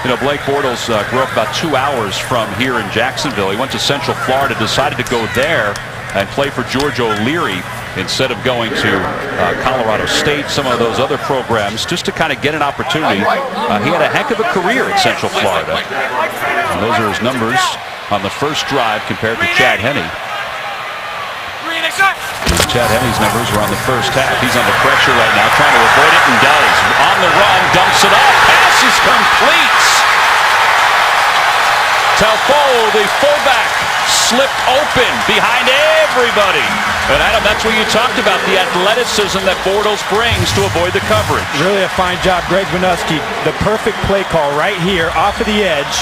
A: You know, Blake Bortles grew up about 2 hours from here in Jacksonville. He went to Central Florida, decided to go there and play for George O'Leary instead of going to Colorado State, some of those other programs, just to kind of get an opportunity. He had a heck of a career at Central Florida. And those are his numbers on the first drive compared to Chad Henne. Chad Henne's numbers were on the first half. He's under pressure right now, trying to avoid it, and does. On the run, dumps it off. Pass is complete. Talfo, the fullback, slipped open behind everybody. And Adam, that's what you talked about, the athleticism that Bortles brings to avoid the coverage.
B: Really a fine job, Greg Minuski. The perfect play call right here off of the edge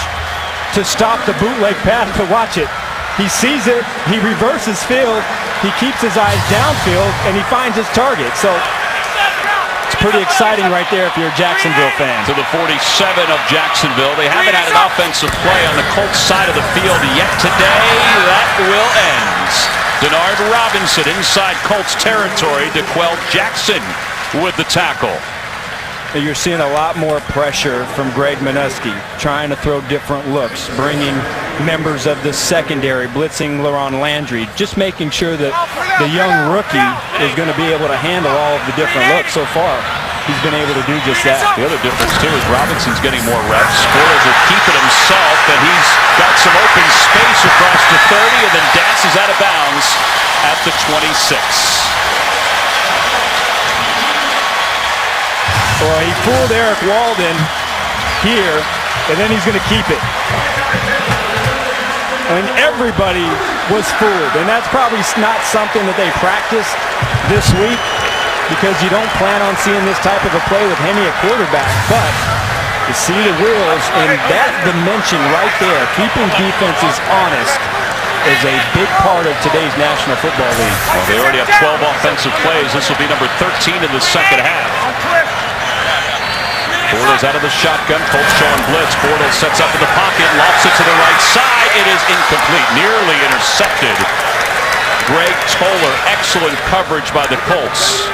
B: to stop the bootleg pass. To watch it. He sees it, he reverses field, he keeps his eyes downfield, and he finds his target. So it's pretty exciting right there if you're a Jacksonville fan.
A: To the 47 of Jacksonville. They haven't had an offensive play on the Colts side of the field yet today. That will end. Denard Robinson inside Colts territory. DeQuell Jackson with the tackle.
B: You're seeing a lot more pressure from Greg Minuski, trying to throw different looks, bringing members of the secondary, blitzing Laron Landry, just making sure that the young rookie is going to be able to handle all of the different looks. So far, he's been able to do just that.
A: The other difference, too, is Robinson's getting more reps. Bortles will keep it himself, and he's got some open space across the 30, and then dances out of bounds at the 26.
B: Well, he fooled Eric Walden here, and then he's going to keep it. And everybody was fooled, and that's probably not something that they practiced this week, because you don't plan on seeing this type of a play with Henne at quarterback. But you see the wheels, and that dimension right there, keeping defenses honest, is a big part of today's National Football League.
A: Well, they already have 12 offensive plays. This will be number 13 in the second half. Bortles out of the shotgun. Colts showing blitz. Bortles sets up in the pocket, lofts it to the right side. It is incomplete, nearly intercepted. Greg Toller, excellent coverage by the Colts.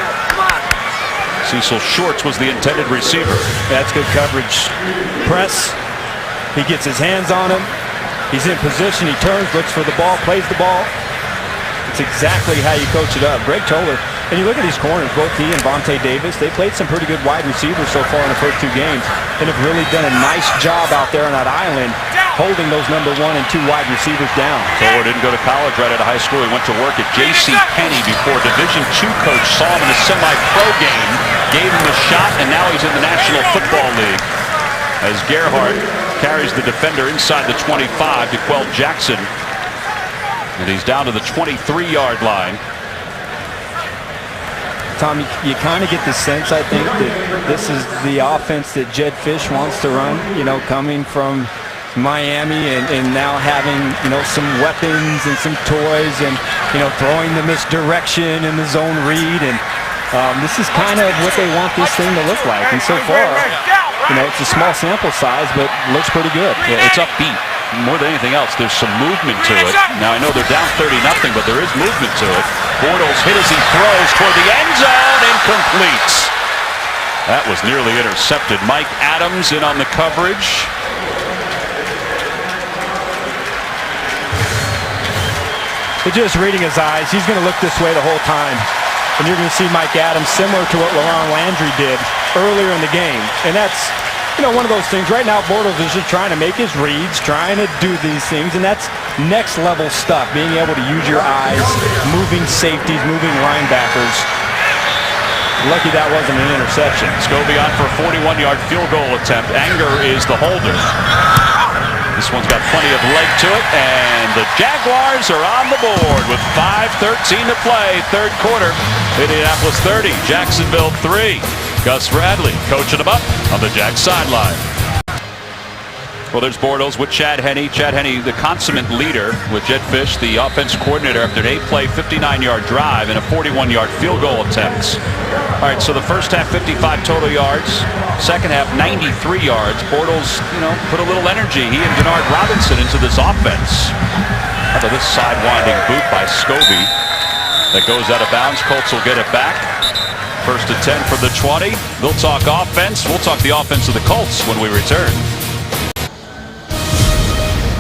A: Cecil Shorts was the intended receiver.
B: That's good coverage. Press. He gets his hands on him. He's in position. He turns, looks for the ball, plays the ball. It's exactly how you coach it up. Greg Toller, and you look at these corners, both he and Vontae Davis, they played some pretty good wide receivers so far in the first two games and have really done a nice job out there on that island, holding those number 1 and 2 wide receivers down.
A: Toller didn't go to college right out of high school. He went to work at J.C. Penney before Division II coach saw him in a semi-pro game, gave him a shot, and now he's in the National Football League. As Gerhardt carries the defender inside the 25, DeQuell Jackson, and he's down to the 23-yard line.
B: Tom, you kind of get the sense, I think, that this is the offense that Jed Fish wants to run, you know, coming from Miami and now having, you know, some weapons and some toys and, you know, throwing the misdirection and the zone read. And This is kind of what they want this thing to look like. And so far, it's a small sample size, but looks pretty good.
A: Yeah, it's upbeat. More than anything else, there's some movement to it. Now, I know they're down 30-0, but there is movement to it. Bortles hit as he throws toward the end zone. Incomplete. That was nearly intercepted. Mike Adams in on the coverage.
B: But just reading his eyes, he's going to look this way the whole time. And you're going to see Mike Adams similar to what Laurent Landry did earlier in the game. And that's, one of those things. Right now, Bortles is just trying to make his reads, trying to do these things. And that's next level stuff, being able to use your eyes, moving safeties, moving linebackers. Lucky that wasn't an interception.
A: Scobie on for a 41-yard field goal attempt. Anger is the holder. This one's got plenty of leg to it, and the Jaguars are on the board with 5:13 to play, third quarter. Indianapolis 30, Jacksonville 3. Gus Bradley coaching them up on the Jags sideline. Well, there's Bortles with Chad Henne. Chad Henne, the consummate leader, with Jed Fish, the offense coordinator, after an 8-play, 59-yard drive and a 41-yard field goal attempt. All right, so the first half, 55 total yards. Second half, 93 yards. Bortles, put a little energy. He and Denard Robinson into this offense. How about this side-winding boot by Scobie that goes out of bounds? Colts will get it back. First and 10 from the 20. They'll talk offense. We'll talk the offense of the Colts when we return.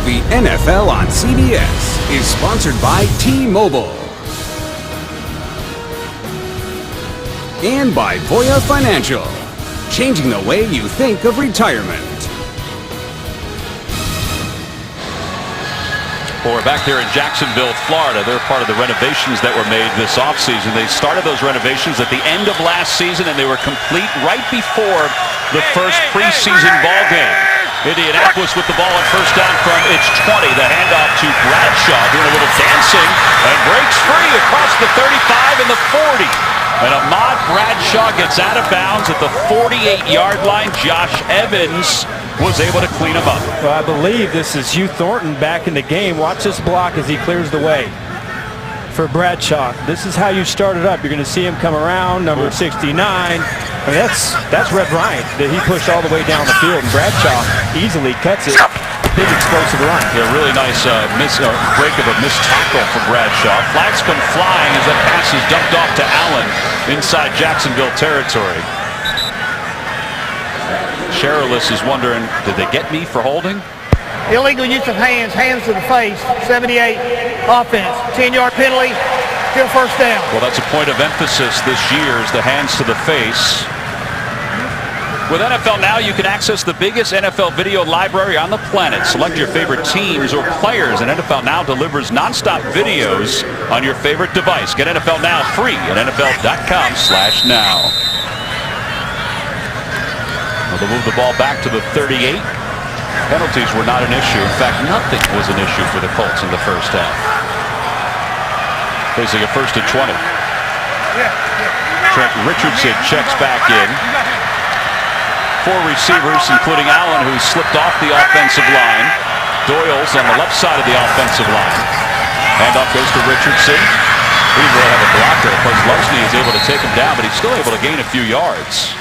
C: The NFL on CBS is sponsored by T-Mobile and by Voya Financial, changing the way you think of retirement.
A: Well, we're back here in Jacksonville, Florida. They're part of the renovations that were made this offseason. They started those renovations at the end of last season, and they were complete right before the first preseason ball game. Indianapolis with the ball on first down from its 20. The handoff to Bradshaw, doing a little dancing, and breaks free across the 35 and the 40. And Ahmad Bradshaw gets out of bounds at the 48-yard line. Josh Evans was able to clean him up.
B: Well, I believe this is Hugh Thornton back in the game. Watch this block as he clears the way for Bradshaw. This is how you start it up. You're going to see him come around, number 69. I mean, that's Red Bryant that he pushed all the way down the field, and Bradshaw easily cuts it. Big explosive run.
A: Yeah, really nice break of a missed tackle from Bradshaw. Flags come flying as that pass is dumped off to Allen inside Jacksonville territory. Sherilis is wondering, did they get me for holding?
D: Illegal use of hands to the face, 78 offense, 10-yard penalty, still first down.
A: Well, that's a point of emphasis this year, is the hands to the face. With NFL Now, you can access the biggest NFL video library on the planet. Select your favorite teams or players, and NFL Now delivers nonstop videos on your favorite device. Get NFL Now free at NFL.com/now. Well, they'll move the ball back to the 38. Penalties were not an issue. In fact, nothing was an issue for the Colts in the first half. Facing a first and 20. Trent Richardson checks back in. 4 receivers, including Allen, who slipped off the offensive line. Doyle's on the left side of the offensive line. Handoff goes to Richardson. He didn't really have a blocker. Kozlowski is able to take him down, but he's still able to gain a few yards.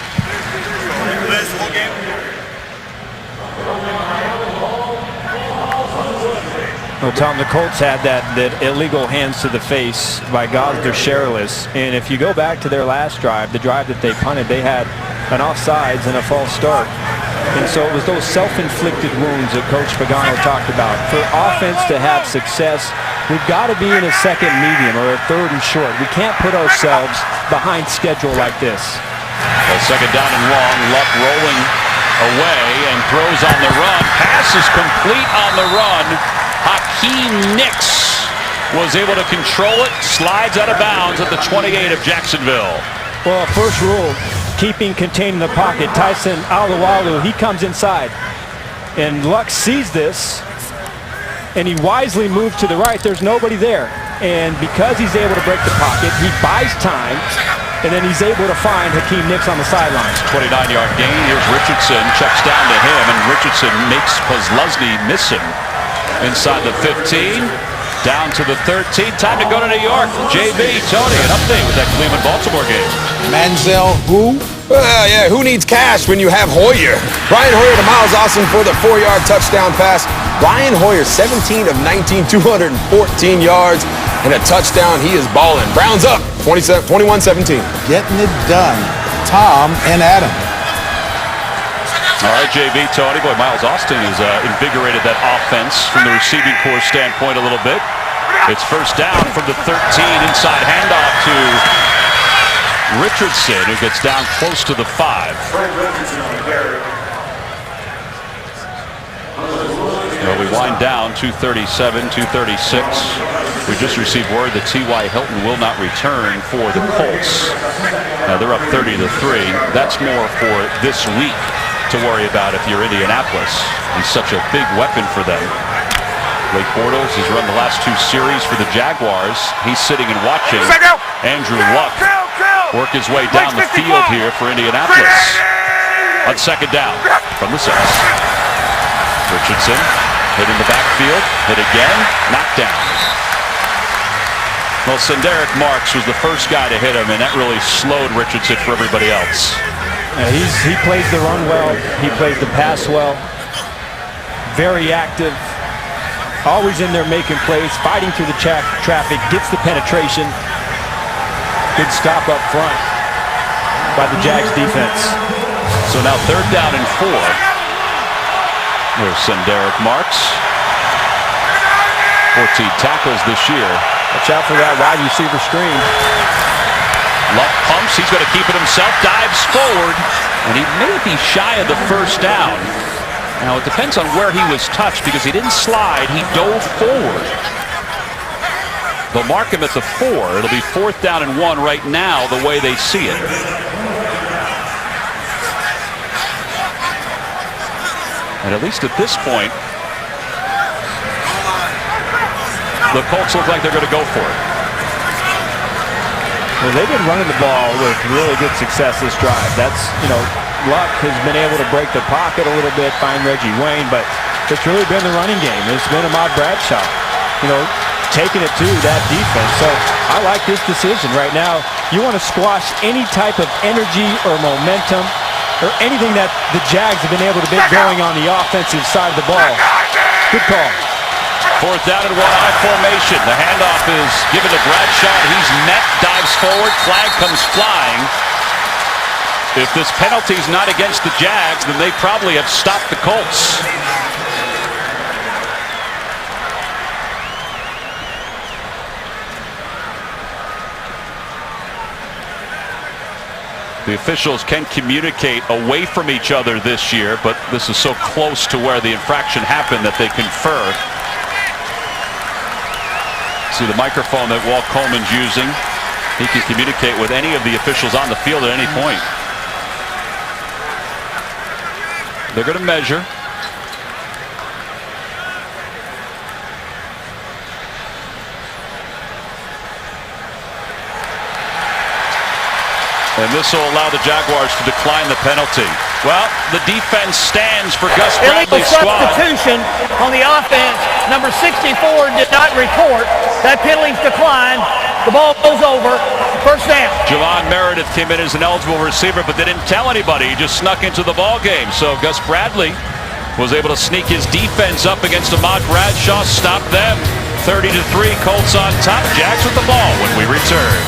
B: Well, Tom, the Colts had that illegal hands to the face by Gosder Sherilis. And if you go back to their last drive, the drive that they punted, they had an offsides and a false start. And so it was those self-inflicted wounds that Coach Pagano talked about. For offense to have success, we've got to be in a second medium or a third and short. We can't put ourselves behind schedule like this.
A: Well, second down and long. Luck rolling away and throws on the run. Pass is complete on the run. Hakeem Nicks was able to control it. Slides out of bounds at the 28 of Jacksonville.
B: Well, first rule, keeping contained in the pocket. Tyson Alualu, he comes inside. And Luck sees this, and he wisely moved to the right. There's nobody there. And because he's able to break the pocket, he buys time, and then he's able to find Hakeem Nicks on the sidelines.
A: 29-yard gain. Here's Richardson. Checks down to him, and Richardson makes Kozlowski miss him inside the 15. Down to the 13. Time to go to New York. JB, Tony, an update with that Cleveland-Baltimore game.
E: Manziel, who?
F: Yeah, who needs cash when you have Hoyer? Brian Hoyer to Miles Austin for the 4-yard touchdown pass. Brian Hoyer, 17 of 19, 214 yards, and a touchdown. He is balling. Browns up, 21-17.
E: Getting it done. Tom and Adam.
A: All right, JB, Tony. Boy, Miles Austin has invigorated that offense from the receiving corps standpoint a little bit. It's first down from the 13, inside handoff to Richardson, who gets down close to the 5. Well, we wind down 2:37, 2:36. We just received word that T.Y. Hilton will not return for the Colts. They're up 30-3. That's more for this week to worry about if you're Indianapolis. He's such a big weapon for them. Blake Bortles has run the last 2 series for the Jaguars. He's sitting and watching Andrew Luck work his way down the field here for Indianapolis. On second down from the 6. Richardson hit in the backfield, hit again, knocked down. Well, Senderick Marks was the first guy to hit him, and that really slowed Richardson for everybody else.
B: He plays the run well. He plays the pass well. Very active. Always in there making plays, fighting through the traffic, gets the penetration. Good stop up front by the Jags defense.
A: So now 3rd down and 4. There's Senderick Marks. 14 tackles this year.
B: Watch out for that wide receiver screen.
A: Luck pumps. He's going to keep it himself. Dives forward. And he may be shy of the first down. Now, it depends on where he was touched because he didn't slide. He dove forward. They'll mark him at the 4. It'll be 4th down and 1 right now, the way they see it. And at least at this point, the Colts look like they're going to go for it.
B: Well, they've been running the ball with really good success this drive. That's, Luck has been able to break the pocket a little bit, find Reggie Wayne, but it's really been the running game. It's been Ahmad Bradshaw, taking it to that defense. So I like this decision right now. You want to squash any type of energy or momentum or anything that the Jags have been able to get going on the offensive side of the ball. Good call.
A: 4th down and 1, I formation. The handoff is given to Bradshaw. He's met, dives forward, flag comes flying. If this penalty's not against the Jags, then they probably have stopped the Colts. The officials can communicate away from each other this year, but this is so close to where the infraction happened that they confer. See the microphone that Walt Coleman's using. He can communicate with any of the officials on the field at any point. They're going to measure. And this will allow the Jaguars to decline the penalty. Well, the defense stands for Gus Bradley's squad.
D: Substitution on the offense. Number 64 did not report. That penalty's declined. The ball goes over. First down.
A: Javon Meredith came in as an eligible receiver, but they didn't tell anybody. He just snuck into the ball game. So Gus Bradley was able to sneak his defense up against Ahmad Bradshaw, stop them. 30-3, Colts on top. Jags with the ball when we return.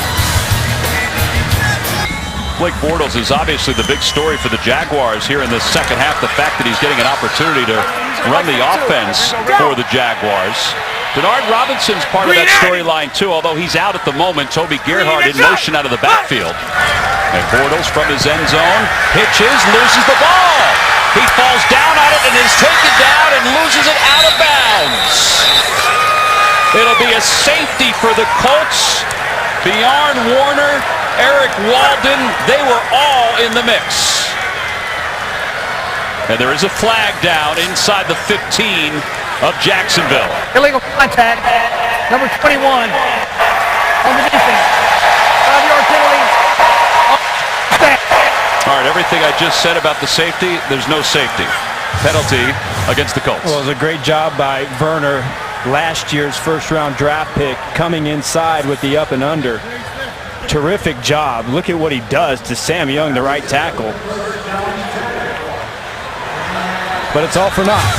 A: Blake Bortles is obviously the big story for the Jaguars here in the second half. The fact that he's getting an opportunity to run the offense for the Jaguars. Denard Robinson's part of that storyline too, although he's out at the moment. Toby Gerhart in motion out of the backfield. And Bortles from his end zone pitches, loses the ball. He falls down on it and is taken down and loses it out of bounds. It'll be a safety for the Colts. Bjorn Warner, Eric Walden, they were all in the mix. And there is a flag down inside the 15 of Jacksonville.
D: Illegal contact, number 21 on the defense. 5-yard penalty.
A: All right, everything I just said about the safety, there's no safety. Penalty against the Colts.
B: Well, it was a great job by Werner last year's first-round draft pick, coming inside with the up and under. Terrific job. Look at what he does to Sam Young, the right tackle. But it's all for naught.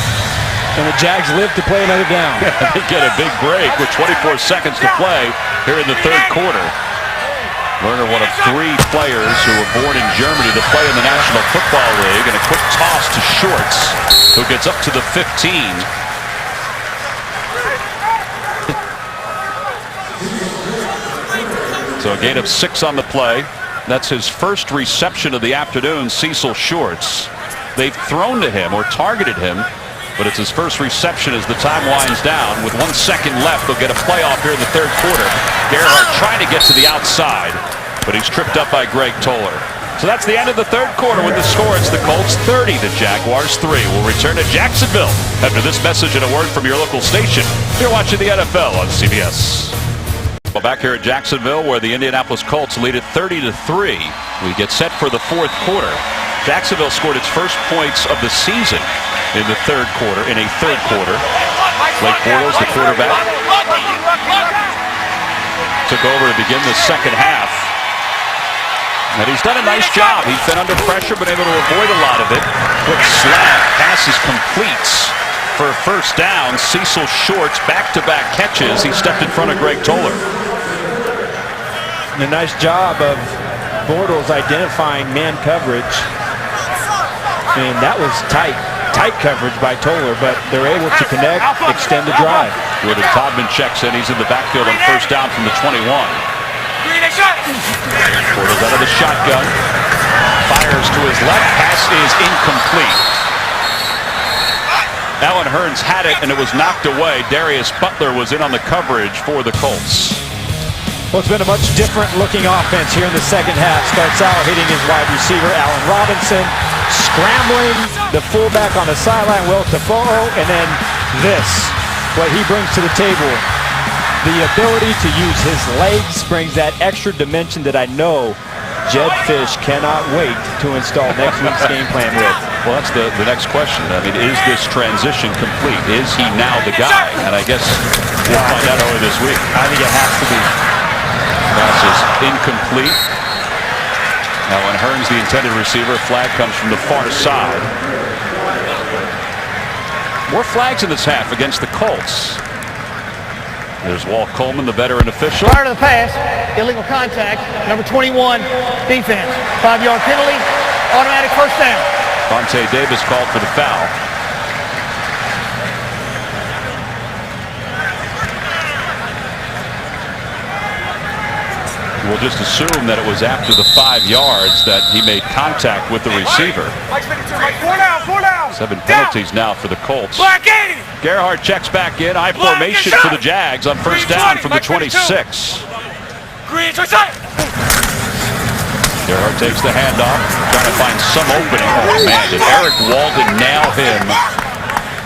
B: And the Jags live to play another down.
A: They get a big break with 24 seconds to play here in the third quarter. Lerner, one of 3 players who were born in Germany to play in the National Football League, and a quick toss to Shorts, who gets up to the 15. So a gain of 6 on the play. That's his first reception of the afternoon, Cecil Shorts. They've thrown to him or targeted him, but it's his first reception as the time winds down. With 1 second left, they'll get a playoff here in the third quarter. Gerhardt trying to get to the outside, but he's tripped up by Greg Toller. So that's the end of the third quarter with the score. It's the Colts 30, the Jaguars 3. We'll return to Jacksonville after this message and a word from your local station. You're watching the NFL on CBS. Well, back here at Jacksonville, where the Indianapolis Colts lead it 30-3. We get set for the fourth quarter. Jacksonville scored its first points of the season in the third quarter, Blake Bortles, the quarterback, took over to begin the second half. And he's done a nice job. He's been under pressure, been able to avoid a lot of it. Quick slant, passes completes for a first down. Cecil Shorts, back-to-back catches. He stepped in front of Greg Toller.
B: And a nice job of Bortles identifying man coverage. And that was tight coverage by Toller, but they're able to connect, extend the drive.
A: Jordan Todman checks in. He's in the backfield on first down from the 21. Bortles out of the shotgun. Fires to his left. Pass is incomplete. Alan Hearns had it, and it was knocked away. Darius Butler was in on the coverage for the Colts.
B: Well, it's been a much different looking offense here in the second half. Starts out hitting his wide receiver, Allen Robinson, scrambling the fullback on the sideline, Will Tafaro, and then this, what he brings to the table. The ability to use his legs brings that extra dimension that I know Jed Fish cannot wait to install next week's game plan with.
A: Well, that's the next question. I mean, is this transition complete? Is he now the guy? And I guess we'll find out over this week.
B: I think it has to be.
A: Pass is incomplete. Now when Hearns, the intended receiver, flag comes from the far side. More flags in this half against the Colts. There's Walt Coleman, the veteran official.
D: Prior to the pass, illegal contact, number 21, defense. 5-yard penalty, automatic first down.
A: Vontae Davis called for the foul. We'll just assume that it was after the 5 yards that he made contact with the receiver.
H: 4 down.
A: 7 penalties now for the Colts.
H: Black 80.
A: Gerhardt checks back in. High formation for the Jags on first down from the 26.
H: Green 27.
A: Gerhardt takes the handoff, trying to find some opening. Oh man, did Eric Walden nail him?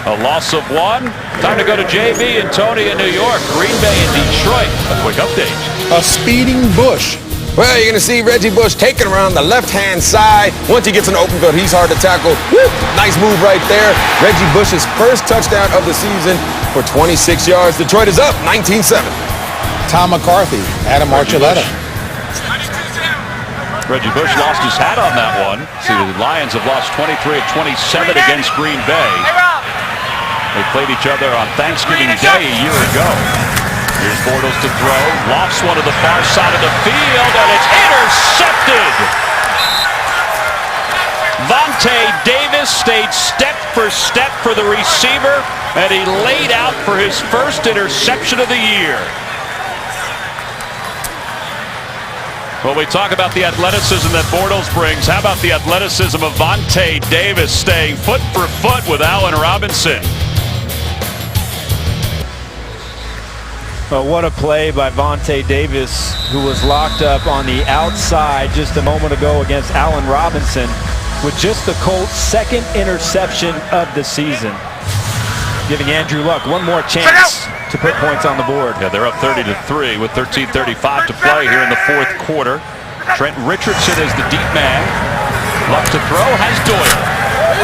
A: A loss of 1. Time to go to JV and Tony in New York, Green Bay and Detroit. A quick update.
E: A speeding Bush.
F: Well, you're going to see Reggie Bush taking around the left-hand side. Once he gets in the open field, he's hard to tackle. Woo! Nice move right there. Reggie Bush's first touchdown of the season for 26 yards. Detroit is up 19-7.
E: Tom McCarthy, Adam Archuleta.
A: Reggie Bush lost his hat on that one. See, the Lions have lost 23 of 27 against Green Bay. They played each other on Thanksgiving Day a year ago. Here's Bortles to throw. Lofts one to the far side of the field, and it's intercepted. Vontae Davis stayed step for step for the receiver, and he laid out for his first interception of the year. Well, we talk about the athleticism that Bortles brings. How about the athleticism of Vontae Davis staying foot for foot with Allen Robinson?
B: Well, what a play by Vontae Davis, who was locked up on the outside just a moment ago against Allen Robinson, with just the Colts' second interception of the season. Giving Andrew Luck one more chance to put points on the board.
A: Yeah, they're up 30-3 with 13:35 to play here in the fourth quarter. Trent Richardson is the deep man. Luck to throw, has Doyle.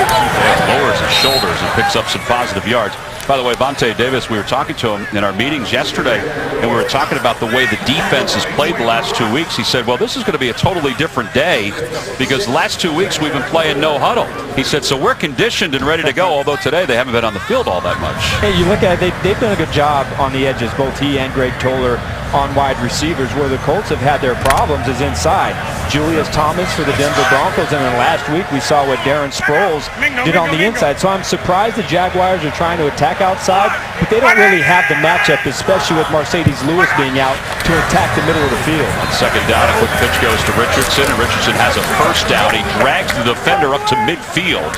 A: Yeah, lowers his shoulders and picks up some positive yards. By the way, Vontae Davis, we were talking to him in our meetings yesterday, and we were talking about the way the defense has played the last 2 weeks. He said, well, this is going to be a totally different day because the last 2 weeks we've been playing no huddle. He said, so we're conditioned and ready to go, although today they haven't been on the field all that much.
B: Hey, you look at it, they've done a good job on the edges, both he and Greg Toller on wide receivers. Where the Colts have had their problems is inside. Julius Thomas for the Denver Broncos, and then last week we saw what Darren Sproles did on the inside. So I'm surprised the Jaguars are trying to attack outside, but they don't really have the matchup, especially with Mercedes Lewis being out, to attack the middle of the field.
A: On second down, a quick pitch goes to Richardson, and Richardson has a first down. He drags the defender up to midfield.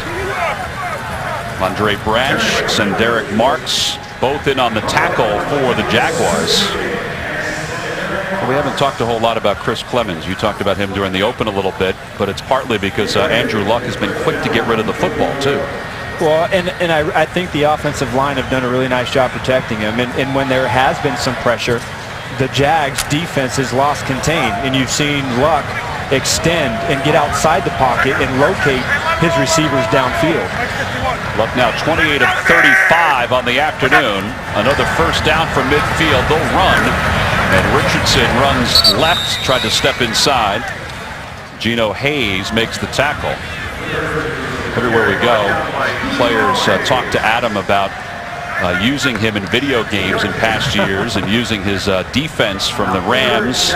A: Andre Branch, Derek Marks, both in on the tackle for the Jaguars. We haven't talked a whole lot about Chris Clemens. You talked about him during the open a little bit, but it's partly because Andrew Luck has been quick to get rid of the football, too.
B: Well, and I think the offensive line have done a really nice job protecting him. And when there has been some pressure, the Jags defense has lost contain. And you've seen Luck extend and get outside the pocket and locate his receivers downfield.
A: Luck now 28 of 35 on the afternoon. Another first down from midfield. They'll run. And Richardson runs left, tried to step inside. Geno Hayes makes the tackle. Everywhere we go, players talk to Adam about using him in video games in past years and using his defense from the Rams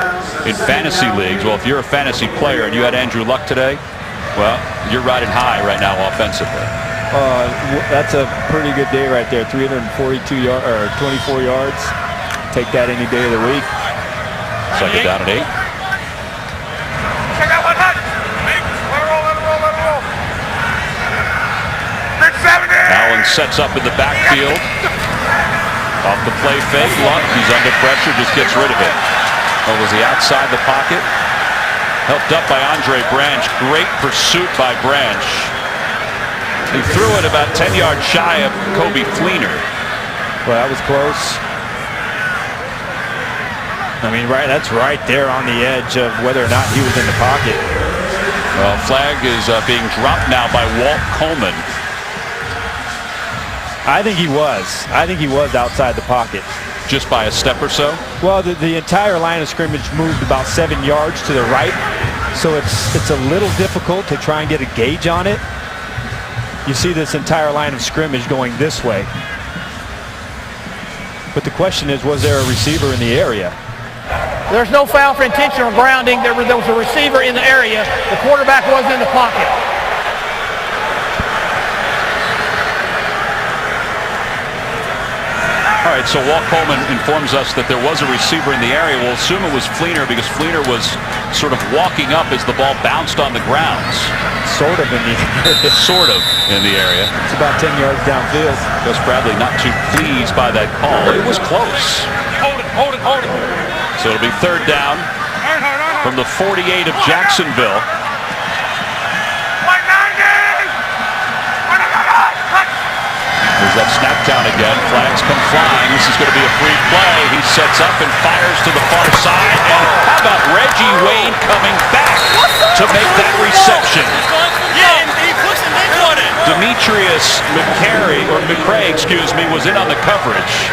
A: in fantasy leagues. Well, if you're a fantasy player and you had Andrew Luck today, well, you're riding high right now offensively.
B: That's a pretty good day right there. 342 yards or 24 yards. Take that any day of the week.
A: Second down and 8.
H: Check out 100. Let it roll. Big 70.
A: Allen sets up in the backfield. Off the play fake. Luck, he's under pressure, just gets rid of it. Oh, was he outside the pocket? Helped up by Andre Branch. Great pursuit by Branch. He threw it about 10 yards shy of Kobe Fleener.
B: Well, that was close. I mean, that's right there on the edge of whether or not he was in the pocket.
A: Well, flag is being dropped now by Walt Coleman.
B: I think he was. I think he was outside the pocket.
A: Just by a step or so?
B: Well, the entire line of scrimmage moved about 7 yards to the right, so it's a little difficult to try and get a gauge on it. You see this entire line of scrimmage going this way. But the question is, was there a receiver in the area?
D: There's no foul for intentional grounding. There was a receiver in the area. The quarterback wasn't in the pocket.
A: All right, so Walt Coleman informs us that there was a receiver in the area. We'll assume it was Fleener because Fleener was sort of walking up as the ball bounced on the grounds.
B: Sort of in the area.
A: Sort of in the area.
B: It's about 10 yards downfield.
A: Gus Bradley not too pleased by that call. It was close.
H: Hold it.
A: So it'll be third down from the 48 of Jacksonville. There's that snap count again. Flags come flying. This is going to be a free play. He sets up and fires to the far side. And how about Reggie Wayne coming back to make that reception? Demetrius McCray, was in on the coverage.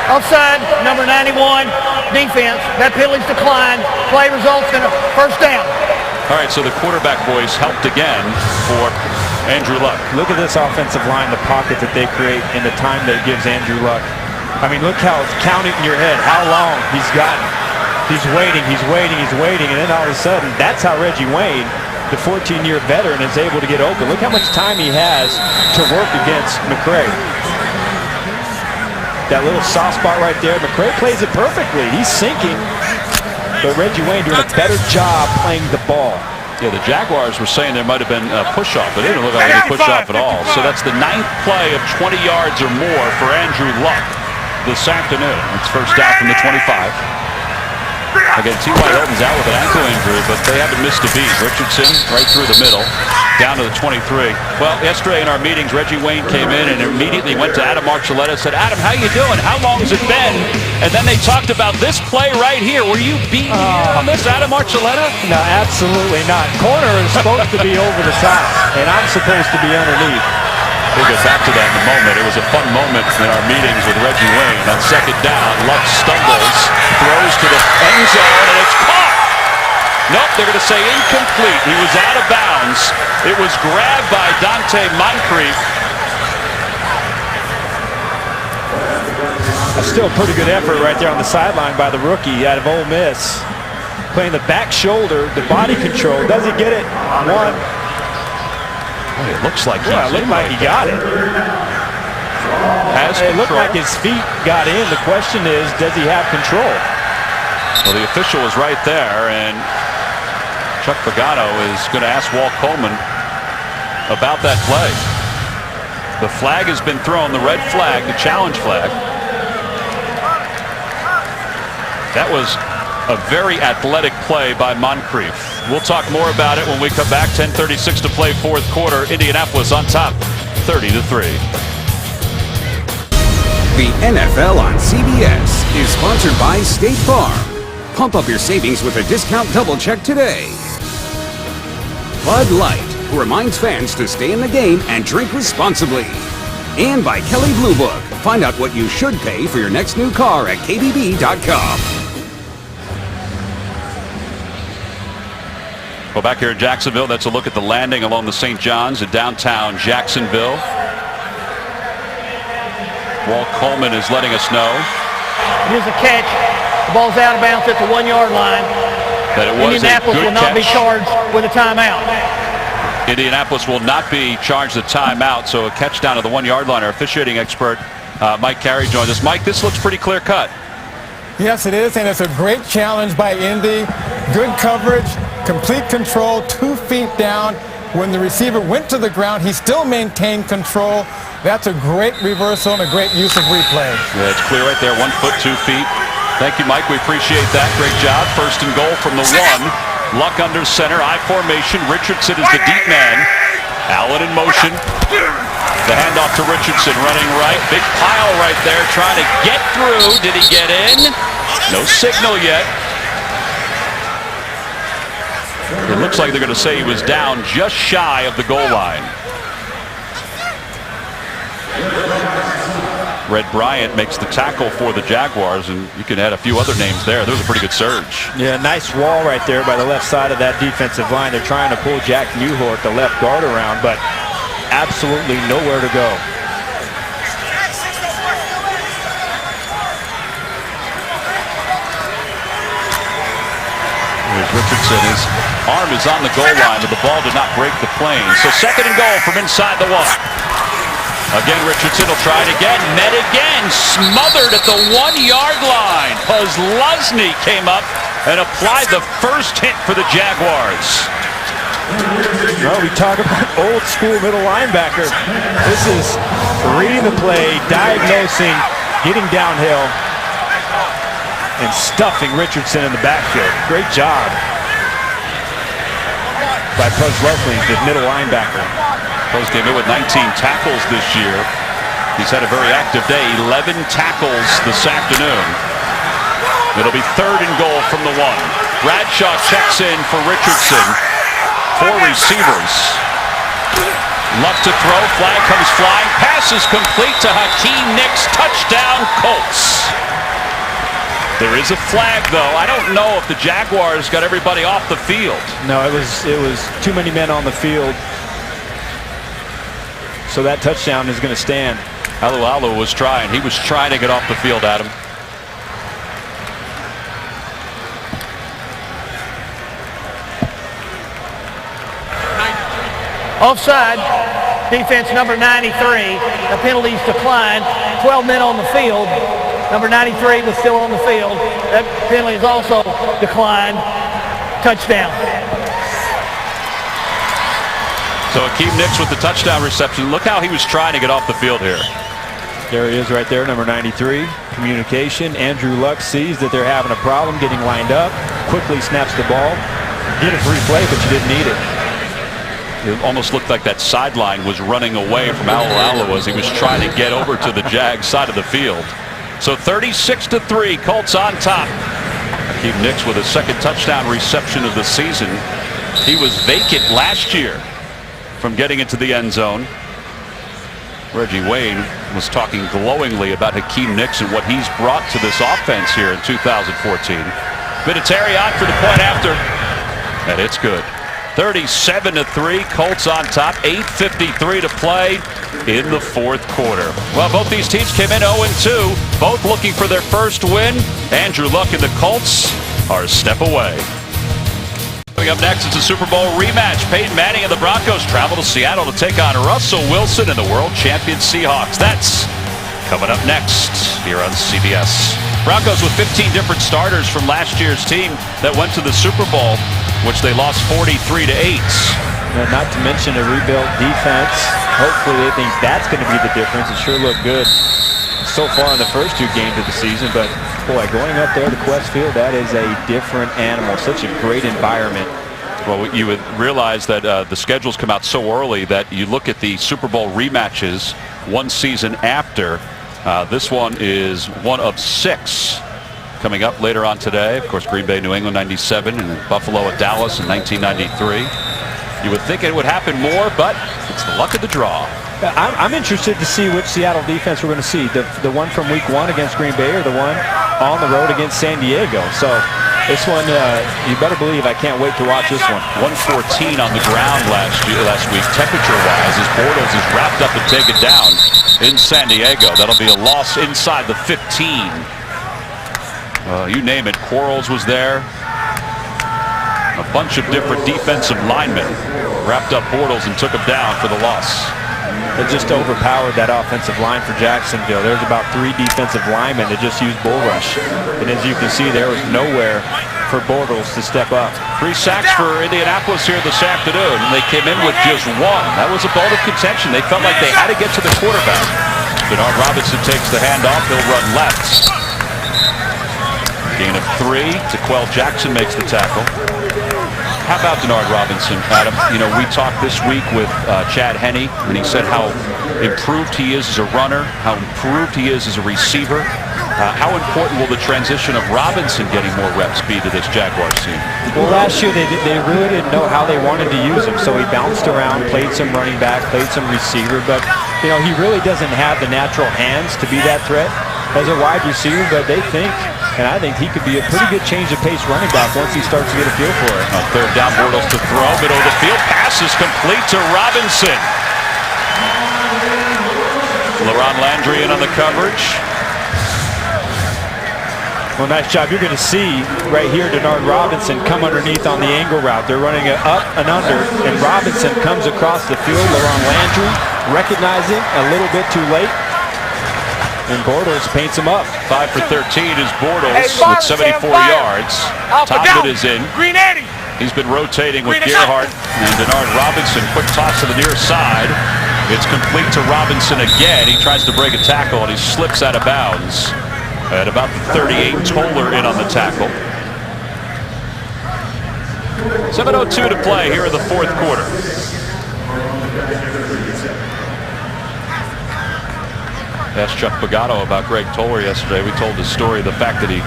D: Offside, number 91, defense. That penalty's declined. Play results in a first down.
A: All right, so the quarterback voice helped again for Andrew Luck.
B: Look at this offensive line, the pocket that they create and the time that it gives Andrew Luck. I mean, look how it's counting in your head how long he's gotten. He's waiting, and then all of a sudden, that's how Reggie Wayne, the 14-year veteran, is able to get open. Look how much time he has to work against McCray. That little soft spot right there, McCray plays it perfectly. He's sinking, but Reggie Wayne doing a better job playing the ball.
A: Yeah, the Jaguars were saying there might have been a push-off, but it didn't look like any push-off at all. So that's the 9th play of 20 yards or more for Andrew Luck this afternoon. It's first down from the 25. Again, T.Y. Hilton's out with an ankle injury, but they haven't missed a beat. Richardson right through the middle, down to the 23. Well, yesterday in our meetings, Reggie Wayne came in and immediately went to Adam Archuleta and said, Adam, how you doing? How long has it been? And then they talked about this play right here. Were you beating on this, Adam Archuleta?
B: No, absolutely not. Corner is supposed to be over the top, and I'm supposed to be underneath.
A: We'll get back to that in a moment. It was a fun moment in our meetings with Reggie Wayne. On second down, Luck stumbles, throws to the end zone, and it's caught. Nope, they're going to say incomplete. He was out of bounds. It was grabbed by Dante Moncrief.
B: Still a pretty good effort right there on the sideline by the rookie out of Ole Miss. Playing the back shoulder, the body control. Does he get it? One.
A: Boy, it looks like
B: it looked like he got it.
A: Has
B: it looked
A: control.
B: like his feet got in. The question is, does he have control?
A: Well, the official is right there, and Chuck Pagano is going to ask Walt Coleman about that play. The flag has been thrown, the red flag, the challenge flag. That was a very athletic play by Moncrief. We'll talk more about it when we come back. 10:36 to play, fourth quarter. Indianapolis on top, 30-3.
C: The NFL on CBS is sponsored by State Farm. Pump up your savings with a discount double check today. Bud Light reminds fans to stay in the game and drink responsibly. And by Kelley Blue Book. Find out what you should pay for your next new car at KBB.com.
A: Well, back here in Jacksonville, that's a look at the landing along the St. John's in downtown Jacksonville. Walt Coleman is letting us know.
D: Here's a catch. The ball's out of bounds at the 1 yard line.
A: That it was
D: Indianapolis
A: a good
D: will not be
A: catch.
D: charged with a timeout.
A: Indianapolis will not be charged a timeout, so a catch down to the 1 yard line. Our officiating expert, Mike Carey, joins us. Mike, this looks pretty clear cut.
G: Yes, it is, and it's a great challenge by Indy. Good coverage, complete control, 2 feet down. When the receiver went to the ground, he still maintained control. That's a great reversal and a great use of replay.
A: Yeah, it's clear right there, 1 foot, 2 feet. Thank you, Mike. We appreciate that. Great job. First and goal from the 1. Luck under center, I formation. Richardson is the deep man. Allen in motion. The handoff to Richardson, running right. Big pile right there, trying to get through. Did he get in? No signal yet. It looks like they're going to say he was down just shy of the goal line. Red Bryant makes the tackle for the Jaguars, and you can add a few other names there. There was a pretty good surge.
B: Yeah, nice wall right there by the left side of that defensive line. They're trying to pull Jack Newhort, the left guard, around, but absolutely nowhere to go.
A: Here's Richardson. His arm is on the goal line, but the ball did not break the plane. So second and goal from inside the 1. Again, Richardson will try it again. Met again. Smothered at the 1 yard line. Posluszny came up and applied the first hit for the Jaguars.
B: Well, we talk about old school middle linebacker. This is reading the play, diagnosing, getting downhill, and stuffing Richardson in the backfield. Great job by Posluszny, the middle linebacker.
A: Post came in with 19 tackles this year. He's had a very active day. 11 tackles this afternoon. It'll be third and goal from the 1. Bradshaw checks in for Richardson. 4 receivers. Luck to throw. Flag comes flying. Pass is complete to Hakeem Nicks. Touchdown, Colts. There is a flag, though. I don't know if the Jaguars got everybody off the field.
B: No, it was too many men on the field. So that touchdown is going to stand.
A: Alualu was trying. He was trying to get off the field, Adam.
D: Offside. Defense number 93. The penalties declined. 12 men on the field. Number 93 was still on the field. That penalty is also declined. Touchdown.
A: So Hakeem Nicks with the touchdown reception. Look how he was trying to get off the field here.
B: There he is right there, number 93. Communication. Andrew Luck sees that they're having a problem getting lined up. Quickly snaps the ball. Get a free play, but you didn't need it.
A: It almost looked like that sideline was running away from Alualu as he was trying to get over to the Jags side of the field. So 36-3, Colts on top. Hakeem Nicks with a second touchdown reception of the season. He was vacant last year from getting into the end zone. Reggie Wayne was talking glowingly about Hakeem Nicks and what he's brought to this offense here in 2014. Vinatieri on for the point after, and it's good. 37-3, Colts on top, 8:53 to play in the fourth quarter. Well, both these teams came in 0-2, both looking for their first win. Andrew Luck and the Colts are a step away. Coming up next, it's a Super Bowl rematch. Peyton Manning and the Broncos travel to Seattle to take on Russell Wilson and the world champion Seahawks. That's coming up next here on CBS. Broncos with 15 different starters from last year's team that went to the Super Bowl, which they lost 43-8.
B: And not to mention a rebuilt defense. Hopefully they think that's going to be the difference. It sure looked good so far in the first two games of the season, but boy, going up there to Quest Field, that is a different animal. Such a great environment.
A: Well, you would realize that the schedules come out so early that you look at the Super Bowl rematches one season after. This one is one of 6 coming up later on today. Of course, Green Bay, New England, 97, and then Buffalo at Dallas in 1993. You would think it would happen more, but it's the luck of the draw.
B: I'm interested to see which Seattle defense we're going to see. The one from week 1 against Green Bay or the one on the road against San Diego. So this one, you better believe I can't wait to watch this one.
A: 114 on the ground last week, temperature-wise, as Bortles is wrapped up and taken down in San Diego. That'll be a loss inside the 15. You name it. Quarles was there. A bunch of different defensive linemen wrapped up Bortles and took him down for the loss.
B: They just overpowered that offensive line for Jacksonville. There's about 3 defensive linemen that just used bull rush. And as you can see, there was nowhere for Bortles to step up.
A: 3 sacks for Indianapolis here this afternoon, and they came in with just 1. That was a bone of contention. They felt like they had to get to the quarterback. Denard Robinson takes the handoff. He'll run left. Gain of 3. D'Qwell Jackson makes the tackle. How about Denard Robinson, Adam? You know, we talked this week with Chad Henne, and he said how improved he is as a runner, how improved he is as a receiver. How important will the transition of Robinson getting more reps be to this Jaguars team?
B: Well, last year they really didn't know how they wanted to use him, so he bounced around, played some running back, played some receiver, but you know, he really doesn't have the natural hands to be that threat as a wide receiver, but they think, and I think he could be a pretty good change of pace running back once he starts to get a feel for it.
A: On third down, Bortles to throw, middle of the field, pass is complete to Robinson. LaRon Landry in on the coverage.
B: Well, nice job. You're going to see right here Denard Robinson come underneath on the angle route. They're running it up and under, and Robinson comes across the field. LaRon Landry recognizing a little bit too late, and Bortles paints him up.
A: 5 for 13 is Bortles with 74 yards. Todman is in.
H: Green Eddie.
A: He's been rotating with Gerhardt and Denard Robinson. Quick toss to the near side. It's complete to Robinson again. He tries to break a tackle and he slips out of bounds. At about the 38, Toller in on the tackle. 7:02 to play here in the fourth quarter. Asked Chuck Pagano about Greg Toller yesterday. We told his story, the fact that he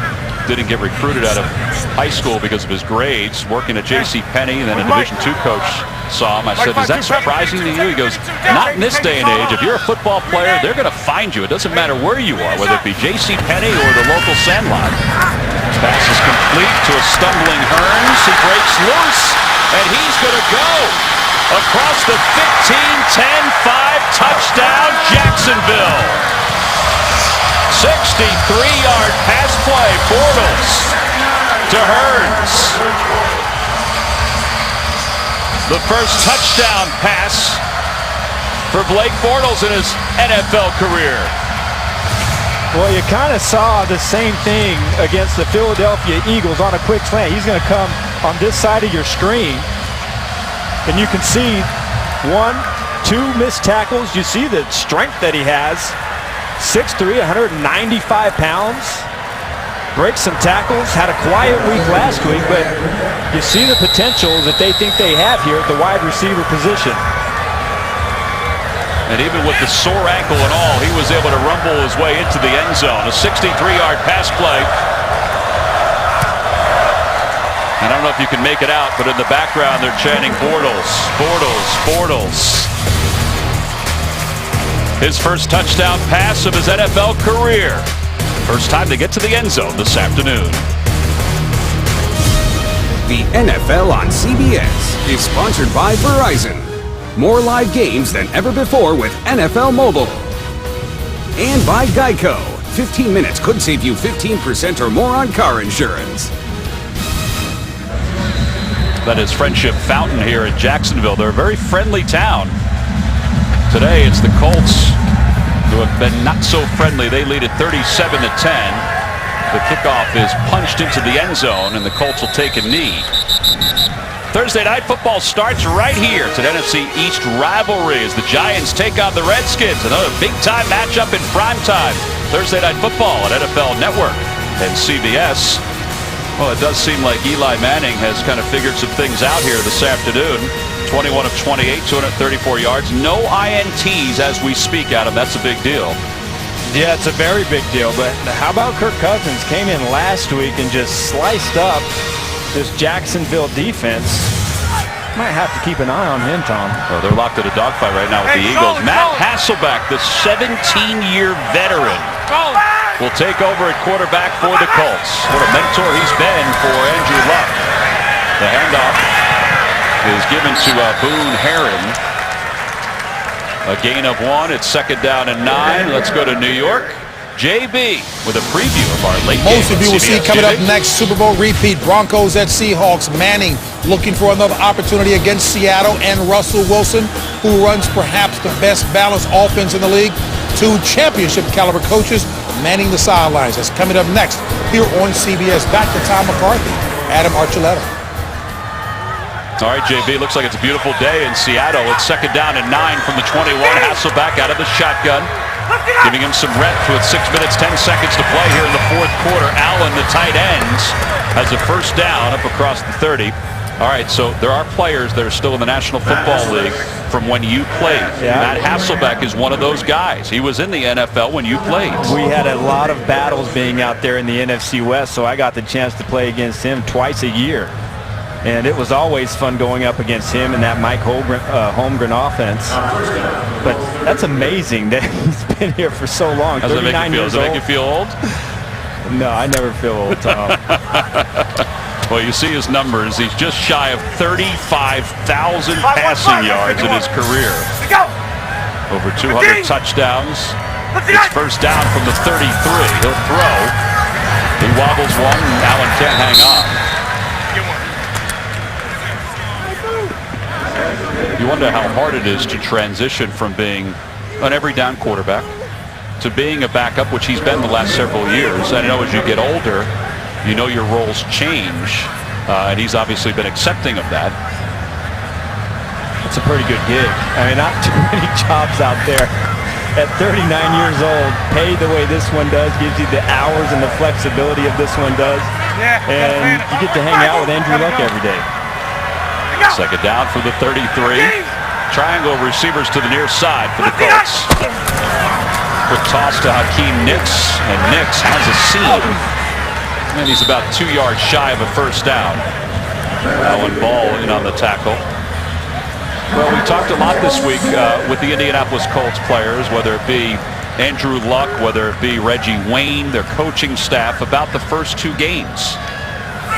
A: didn't get recruited out of high school because of his grades, working at J.C. Penney, and then a Division II coach saw him. I said, is that surprising to you? He goes, not in this day and age. If you're a football player, they're going to find you. It doesn't matter where you are, whether it be J.C. Penney or the local Sandlot. Pass is complete to a stumbling Hearns. He breaks loose, and he's going to go across the 15, 10-5 touchdown, Jacksonville. 63-yard pass play, Bortles to Hearns. The first touchdown pass for Blake Bortles in his NFL career.
B: Well, you kind of saw the same thing against the Philadelphia Eagles on a quick slant. He's going to come on this side of your screen, and you can see 1, 2 missed tackles. You see the strength that he has. 6'3", 195 pounds. Breaks some tackles. Had a quiet week last week, but you see the potential that they think they have here at the wide receiver position.
A: And even with the sore ankle and all, he was able to rumble his way into the end zone. A 63-yard pass play. I don't know if you can make it out, but in the background they're chanting Bortles, Bortles, Bortles. His first touchdown pass of his NFL career. First time to get to the end zone this afternoon.
C: The NFL on CBS is sponsored by Verizon. More live games than ever before with NFL Mobile. And by Geico. 15 minutes could save you 15% or more on car insurance.
A: That is Friendship Fountain here in Jacksonville. They're a very friendly town. Today it's the Colts who have been not so friendly. They lead at 37-10. The kickoff is punched into the end zone, and the Colts will take a knee. Thursday night football starts right here. It's an NFC East rivalry as the Giants take on the Redskins. Another big-time matchup in prime time. Thursday night football at NFL Network and CBS. Well, it does seem like Eli Manning has kind of figured some things out here this afternoon. 21 of 28, 234 yards. No INTs as we speak, Adam. That's a big deal.
B: Yeah, it's a very big deal. But how about Kirk Cousins came in last week and just sliced up this Jacksonville defense? Might have to keep an eye on him, Tom.
A: Oh, they're locked at a dogfight right now with the Eagles. Matt Hasselbeck, the 17-year veteran, will take over at quarterback for the Colts. What a mentor he's been for Andrew Luck. The handoff is given to Boone Herron. A gain of 1. It's 2nd down and 9. Let's go to New York. JB with a preview of our late game.
E: Most of you will see coming up next, Super Bowl repeat, Broncos at Seahawks. Manning looking for another opportunity against Seattle, and Russell Wilson, who runs perhaps the best balanced offense in the league. 2 championship caliber coaches manning the sidelines. That's coming up next here on CBS. Back to Tom McCarthy, Adam Archuleta.
A: All right, JB, looks like it's a beautiful day in Seattle. It's 2nd down and 9 from the 21. Hasselbeck out of the shotgun, giving him some reps with 6 minutes, 10 seconds to play here in the 4th quarter. Allen, the tight ends, has a first down up across the 30. All right, so there are players that are still in the National Football League from when you played.
B: Yeah.
A: Matt Hasselbeck is one of those guys. He was in the NFL when you played.
B: We had a lot of battles being out there in the NFC West, so I got the chance to play against him twice a year. And it was always fun going up against him and that Mike Holmgren offense. But that's amazing that he's been here for so long.
A: Does it make you feel? Does it make you feel old?
B: No, I never feel old, Tom.
A: Well, you see his numbers. He's just shy of 35,000 passing yards in his career. Over 200 touchdowns. It's first down from the 33. He'll throw. He wobbles one, and Allen can't hang on. You wonder how hard it is to transition from being an every down quarterback to being a backup, which he's been the last several years. I know as you get older, you know your roles change, and he's obviously been accepting of that.
B: It's a pretty good gig. I mean, not too many jobs out there at 39 years old, paid the way this one does, gives you the hours and the flexibility of this one does, and you get to hang out with Andrew Luck every day.
A: 2nd down for the 33. Triangle receivers to the near side for the Colts. Quick toss to Hakeem Nicks, and Nicks has a seam. And he's about 2 yards shy of a first down. Allen Ball in on the tackle. Well, we talked a lot this week with the Indianapolis Colts players, whether it be Andrew Luck, whether it be Reggie Wayne, their coaching staff, about the first 2 games.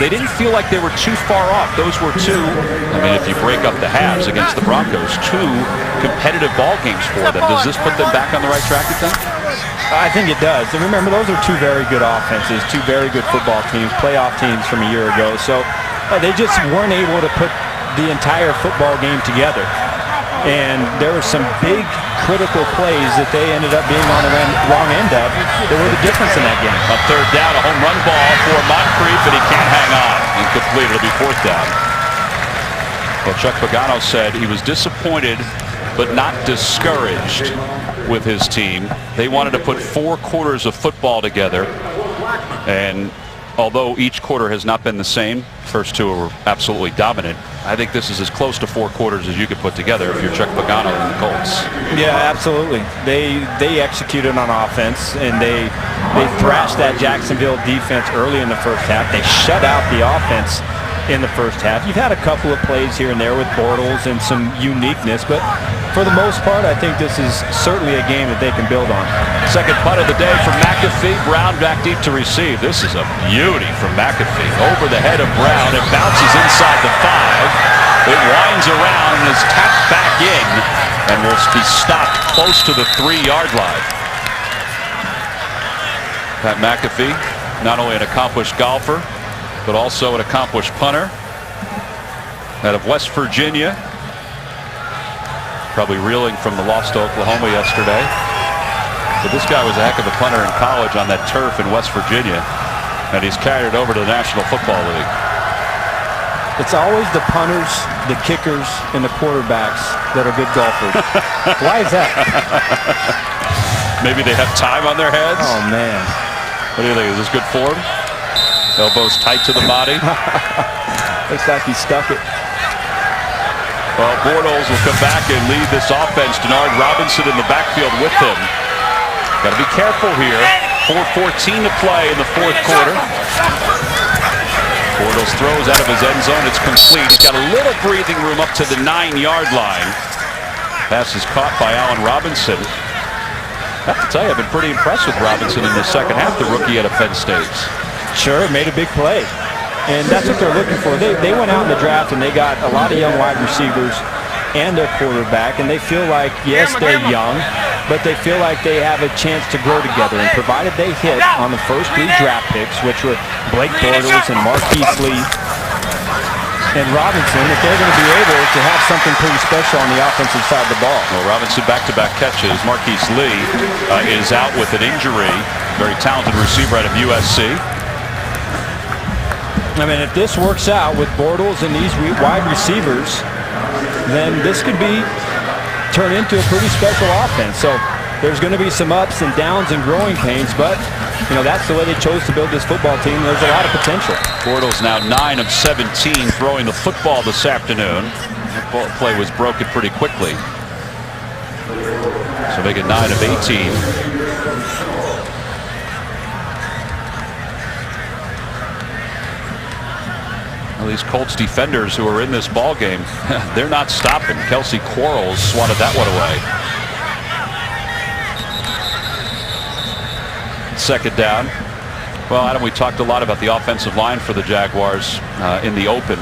A: They didn't feel like they were too far off. Those were 2, I mean, if you break up the halves against the Broncos, 2 competitive ball games for them. Does this put them back on the right track, you think?
B: I think it does. And remember, those are 2 very good offenses, 2 very good football teams, playoff teams from a year ago. So they just weren't able to put the entire football game together. And there were some big critical plays that they ended up being on the wrong end of that were the difference in that game.
A: A 3rd down, a home run ball for Moncrief, but he can't hang on. Incomplete. It'll be 4th down. Well, Chuck Pagano said he was disappointed but not discouraged with his team. They wanted to put 4 quarters of football together, and although each quarter has not been the same, first 2 were absolutely dominant. I think this is as close to 4 quarters as you could put together if you're Chuck Pagano and the Colts.
B: Yeah, absolutely. They executed on offense, and they thrashed that Jacksonville defense early in the first half. They shut out the offense in the first half. You've had a couple of plays here and there with Bortles and some uniqueness, but for the most part, I think this is certainly a game that they can build on.
A: Second punt of the day from McAfee. Brown back deep to receive. This is a beauty from McAfee. Over the head of Brown. It bounces inside the 5. It winds around and is tapped back in and will be stopped close to the 3-yard line. Pat McAfee, not only an accomplished golfer, but also an accomplished punter out of West Virginia. Probably reeling from the loss to Oklahoma yesterday. But this guy was a heck of a punter in college on that turf in West Virginia, and he's carried it over to the National Football League.
B: It's always the punters, the kickers, and the quarterbacks that are good golfers. Why is that?
A: Maybe they have time on their hands?
B: Oh, man.
A: What do you think? Is this good form? Elbows tight to the body.
B: Looks like he stuck it.
A: Well, Bortles will come back and lead this offense. Denard Robinson in the backfield with him. Got to be careful here. 4:14 to play in the fourth quarter. Bortles throws out of his end zone. It's complete. He's got a little breathing room up to the 9-yard line. Pass is caught by Allen Robinson. I have to tell you, I've been pretty impressed with Robinson in the second half, the rookie out of Penn State.
B: Sure, made a big play. And that's what they're looking for. They went out in the draft and they got a lot of young wide receivers and their quarterback, and they feel like, yes, they're young, but they feel like they have a chance to grow together. And provided they hit on the first 3 draft picks, which were Blake Bortles and Marquise Lee and Robinson, that they're going to be able to have something pretty special on the offensive side of the ball.
A: Well, Robinson back-to-back catches. Marquise Lee is out with an injury. Very talented receiver out of USC.
B: I mean, if this works out with Bortles and these wide receivers, then this could be turned into a pretty special offense. So there's going to be some ups and downs and growing pains, but you know, that's the way they chose to build this football team. There's a lot of potential.
A: Bortles now 9 of 17 throwing the football this afternoon. That play was broken pretty quickly. So make it 9 of 18. Well, these Colts defenders who are in this ball game, they're not stopping. Kelsey Quarles swatted that one away. Second down. Well, Adam, we talked a lot about the offensive line for the Jaguars in the open.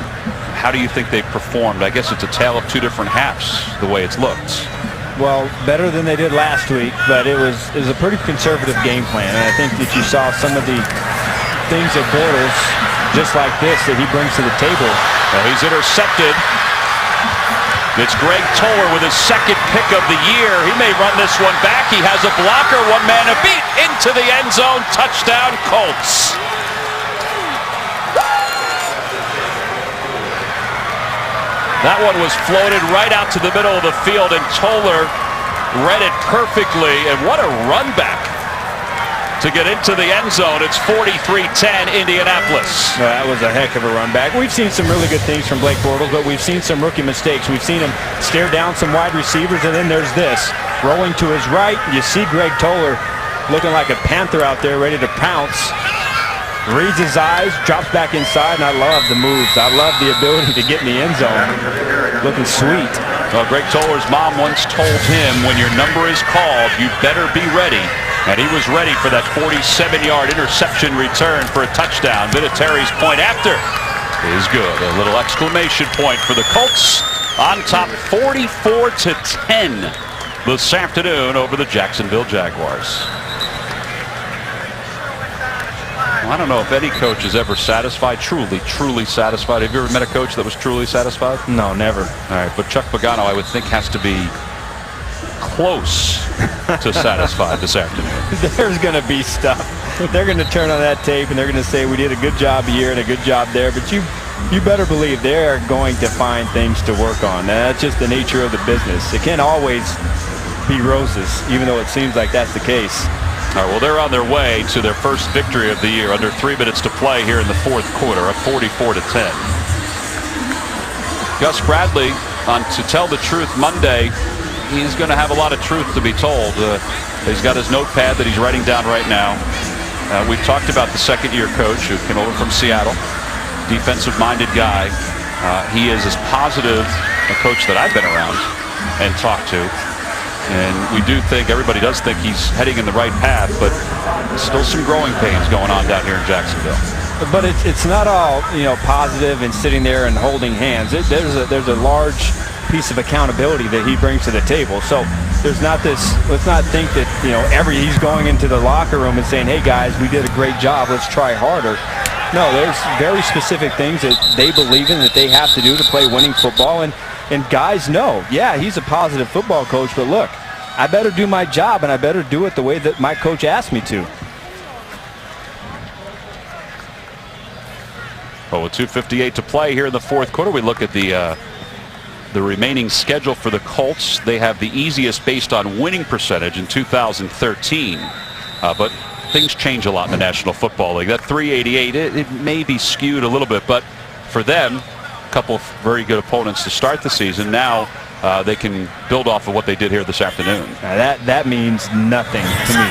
A: How do you think they performed? I guess it's a tale of 2 different halves, the way it's looked.
B: Well, better than they did last week, but it was a pretty conservative game plan. And I think that you saw some of the things that Bortles, just like this, that he brings to the table.
A: Well, he's intercepted. It's Greg Toller with his second pick of the year. He may run this one back. He has a blocker, one man a beat into the end zone. Touchdown, Colts. That one was floated right out to the middle of the field, and Toller read it perfectly. And what a run back to get into the end zone. It's 43-10 Indianapolis.
B: Well, that was a heck of a run back. We've seen some really good things from Blake Bortles, but we've seen some rookie mistakes. We've seen him stare down some wide receivers, and then there's this. Rolling to his right, you see Greg Toller looking like a panther out there ready to pounce. Reads his eyes, drops back inside, and I love the moves. I love the ability to get in the end zone. Looking sweet.
A: Well, Greg Toller's mom once told him, when your number is called, you better be ready. And he was ready for that 47-yard interception return for a touchdown. Vinatieri's point after is good. A little exclamation point for the Colts on top 44-10 this afternoon over the Jacksonville Jaguars. Well, I don't know if any coach is ever satisfied, truly satisfied. Have you ever met a coach that was truly satisfied?
B: No, never.
A: All right, but Chuck Pagano, I would think, has to be close to satisfied this afternoon.
B: There's going to be stuff. They're going to turn on that tape and they're going to say we did a good job here and a good job there. But you better believe they are going to find things to work on. That's just the nature of the business. It can't always be roses, even though it seems like that's the case.
A: All right, well, they're on their way to their first victory of the year. Under 3 minutes to play here in the fourth quarter, a 44-10. Gus Bradley on To Tell the Truth Monday. He's going to have a lot of truth to be told. He's got his notepad that he's writing down right now. We've talked about the second-year coach who came over from Seattle. defensive-minded guy. He is as positive a coach that I've been around and talked to. And we do think, everybody does think he's heading in the right path, but still some growing pains going on down here in Jacksonville.
B: But it's not all, positive and sitting there and holding hands. There's a large piece of accountability that he brings to the table. So there's not this, let's not think that, he's going into the locker room and saying, hey guys, we did a great job, let's try harder. No, there's very specific things that they believe in that they have to do to play winning football. And guys know, yeah, he's a positive football coach, but look, I better do my job and I better do it the way that my coach asked me to.
A: Well, with 2:58 to play here in the fourth quarter, we look at the remaining schedule for the Colts. They have the easiest based on winning percentage in 2013. But things change a lot in the National Football League. That 388, it may be skewed a little bit, but for them, a couple of very good opponents to start the season. Now they can build off of what they did here this afternoon.
B: Now that means nothing to me.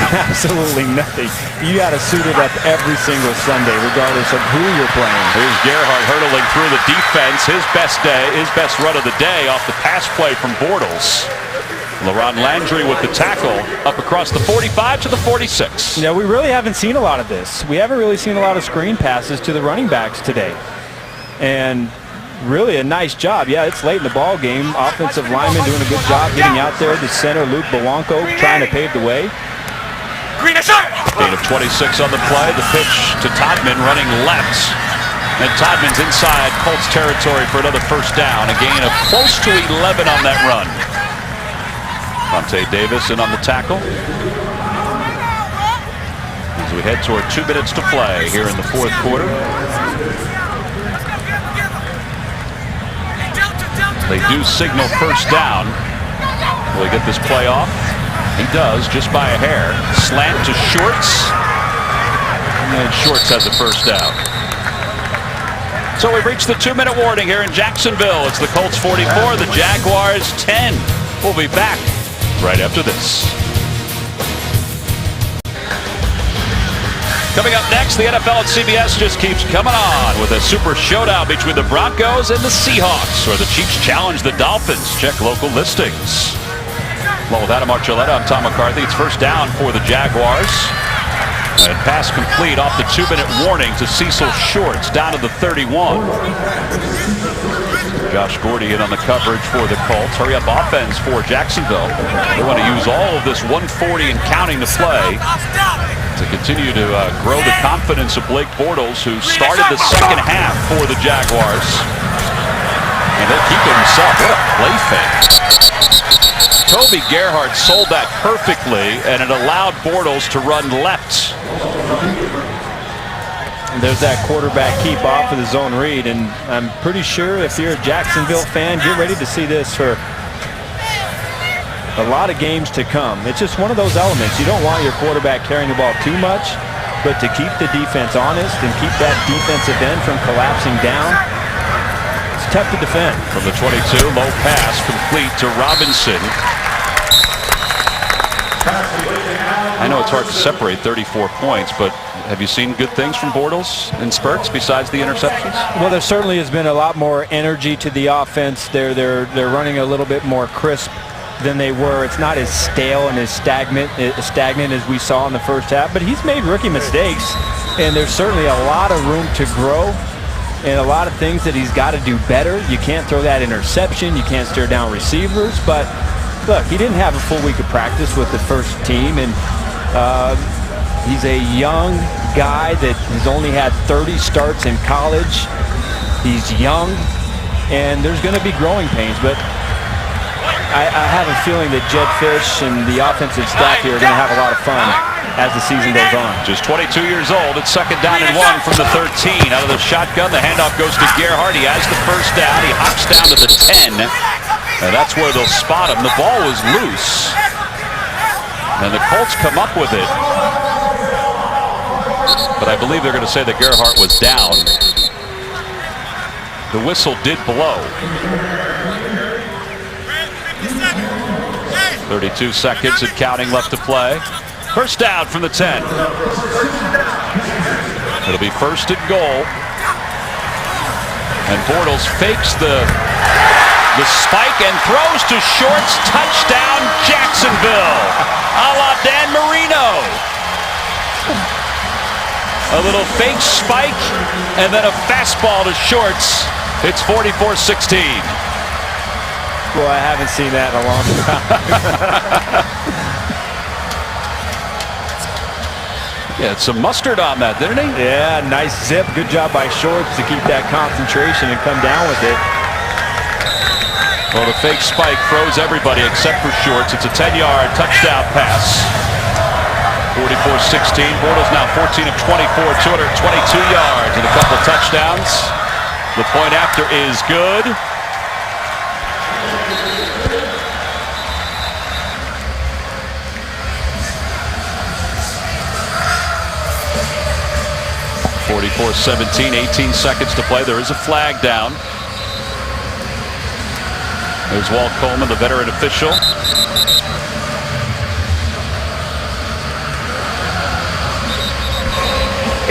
B: Absolutely nothing. You got to suit it up every single Sunday, regardless of who you're playing.
A: Here's Gerhardt hurtling through the defense. His best run of the day off the pass play from Bortles. LaRon Landry with the tackle up across the 45 to the 46.
B: We really haven't seen a lot of this. We haven't really seen a lot of screen passes to the running backs today. And really a nice job. Yeah, it's late in the ball game. Offensive lineman doing a good job getting out there. The center, Luke Bewanko, trying to pave the way.
A: Gain of 26 on the play. The pitch to Todman running left. And Todman's inside Colts territory for another first down. A gain of close to 11 on that run. Vontae Davis in on the tackle. As we head toward 2 minutes to play here in the fourth quarter. They do signal first down. Will he get this play off? He does, just by a hair. Slant to Shorts. And Shorts has a first down. So we've reached the 2-minute warning here in Jacksonville. It's the Colts 44, the Jaguars 10. We'll be back right after this. Coming up next, the NFL at CBS just keeps coming on with a super showdown between the Broncos and the Seahawks, where the Chiefs challenge the Dolphins. Check local listings. Well, with Adam Archuleta, I'm Tom McCarthy. It's first down for the Jaguars. And pass complete off the 2-minute warning to Cecil Shorts down to the 31. Josh Gordy in on the coverage for the Colts. Hurry up offense for Jacksonville. They want to use all of this 140 and counting to play to continue to grow the confidence of Blake Bortles, who started the second half for the Jaguars. And he'll keep it himself. What a play fake. Toby Gerhardt sold that perfectly, and it allowed Bortles to run left.
B: And there's that quarterback keep off of the zone read, and I'm pretty sure if you're a Jacksonville fan, you're ready to see this for a lot of games to come. It's just one of those elements. You don't want your quarterback carrying the ball too much, but to keep the defense honest and keep that defensive end from collapsing down, it's tough to defend.
A: From the 22, low pass complete to Robinson. I know it's hard to separate 34 points, but have you seen good things from Bortles in spurts besides the interceptions?
B: Well, there certainly has been a lot more energy to the offense. They're running a little bit more crisp than they were. It's not as stale and as stagnant as we saw in the first half, but he's made rookie mistakes, and there's certainly a lot of room to grow and a lot of things that he's got to do better. You can't throw that interception. You can't stare down receivers, but look, he didn't have a full week of practice with the first team, and he's a young guy that has only had 30 starts in college. He's young, and there's going to be growing pains, but I have a feeling that Jed Fish and the offensive staff here are going to have a lot of fun as the season goes on.
A: Just 22 years old. It's second down and 1 from the 13. Out of the shotgun, the handoff goes to Gerhardt. He has the first down. He hops down to the 10. And that's where they'll spot him. The ball was loose. And the Colts come up with it. But I believe they're going to say that Gerhardt was down. The whistle did blow. 32 seconds and counting left to play. First down from the 10. It'll be first and goal And Bortles fakes the spike and throws to shorts. Touchdown, Jacksonville. A la Dan Marino. A little fake spike and then a fastball to shorts. It's 44-16.
B: Boy, I haven't seen that in a long time.
A: Yeah, some mustard on that, didn't he?
B: Yeah, nice zip. Good job by Shorts to keep that concentration and come down with it.
A: Well, the fake spike froze everybody except for Shorts. It's a 10-yard touchdown pass. 44-16. Bortles now 14 of 24, 222 yards and a couple touchdowns. The point after is good. (44-17), 18 seconds to play. There is a flag down. There's Walt Coleman, the veteran official.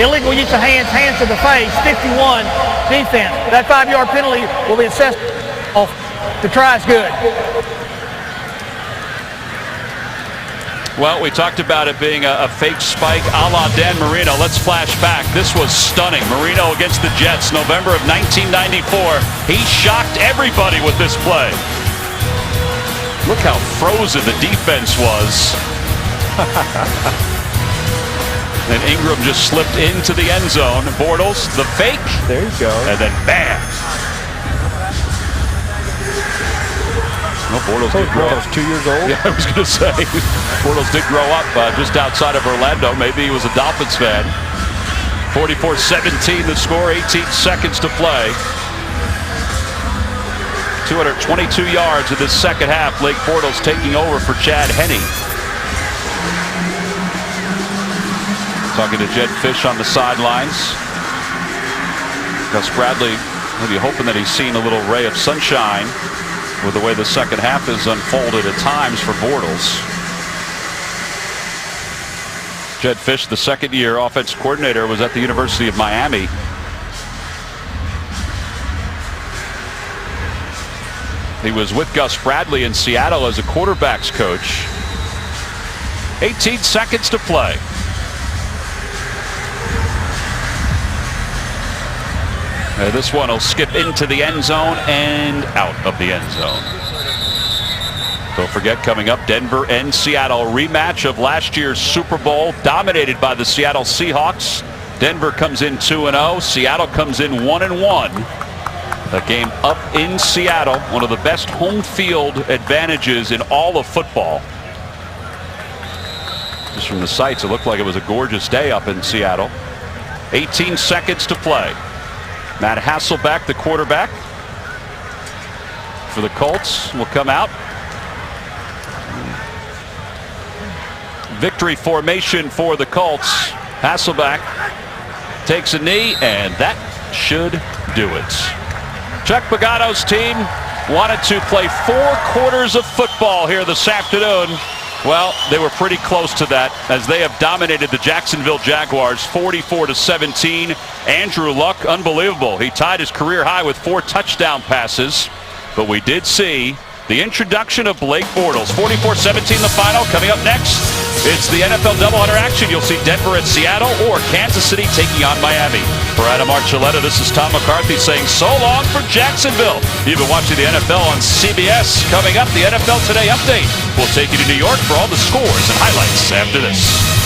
D: Illegal use of hands to the face, 51 defense. That 5-yard penalty will be assessed. The try is good.
A: Well, we talked about it being a fake spike a la Dan Marino. Let's flash back. This was stunning. Marino against the Jets, November of 1994. He shocked everybody with this play. Look how frozen the defense was. And Ingram just slipped into the end zone. Bortles, the fake.
B: There you go.
A: And then bam. Well, Bortles did grow up.
B: 2 years old?
A: Yeah, I was going to say. Bortles did grow up just outside of Orlando. Maybe he was a Dolphins fan. 44-17 the score, 18 seconds to play. 222 yards in this second half. Blake Bortles taking over for Chad Henne. Talking to Jed Fish on the sidelines. Gus Bradley maybe hoping that he's seen a little ray of sunshine with the way the second half is unfolded at times for Bortles. Jed Fish, the second-year offense coordinator, was at the University of Miami. He was with Gus Bradley in Seattle as a quarterbacks coach. 18 seconds to play. This one will skip into the end zone and out of the end zone. Don't forget, coming up, Denver and Seattle, rematch of last year's Super Bowl, dominated by the Seattle Seahawks. Denver comes in 2-0. Seattle comes in 1-1. A game up in Seattle, one of the best home field advantages in all of football. Just from the sights, it looked like it was a gorgeous day up in Seattle. 18 seconds to play. Matt Hasselbeck, the quarterback for the Colts, will come out. Victory formation for the Colts. Hasselbeck takes a knee, and that should do it. Chuck Pagano's team wanted to play 4 quarters of football here this afternoon. Well, they were pretty close to that as they have dominated the Jacksonville Jaguars 44-17. Andrew Luck, unbelievable. He tied his career high with 4 touchdown passes. But we did see the introduction of Blake Bortles. 44-17 the final. Coming up next, it's the NFL doubleheader action. You'll see Denver at Seattle or Kansas City taking on Miami. For Adam Archuleta, this is Tom McCarthy saying so long for Jacksonville. You've been watching the NFL on CBS. Coming up, the NFL Today update. We'll take you to New York for all the scores and highlights after this.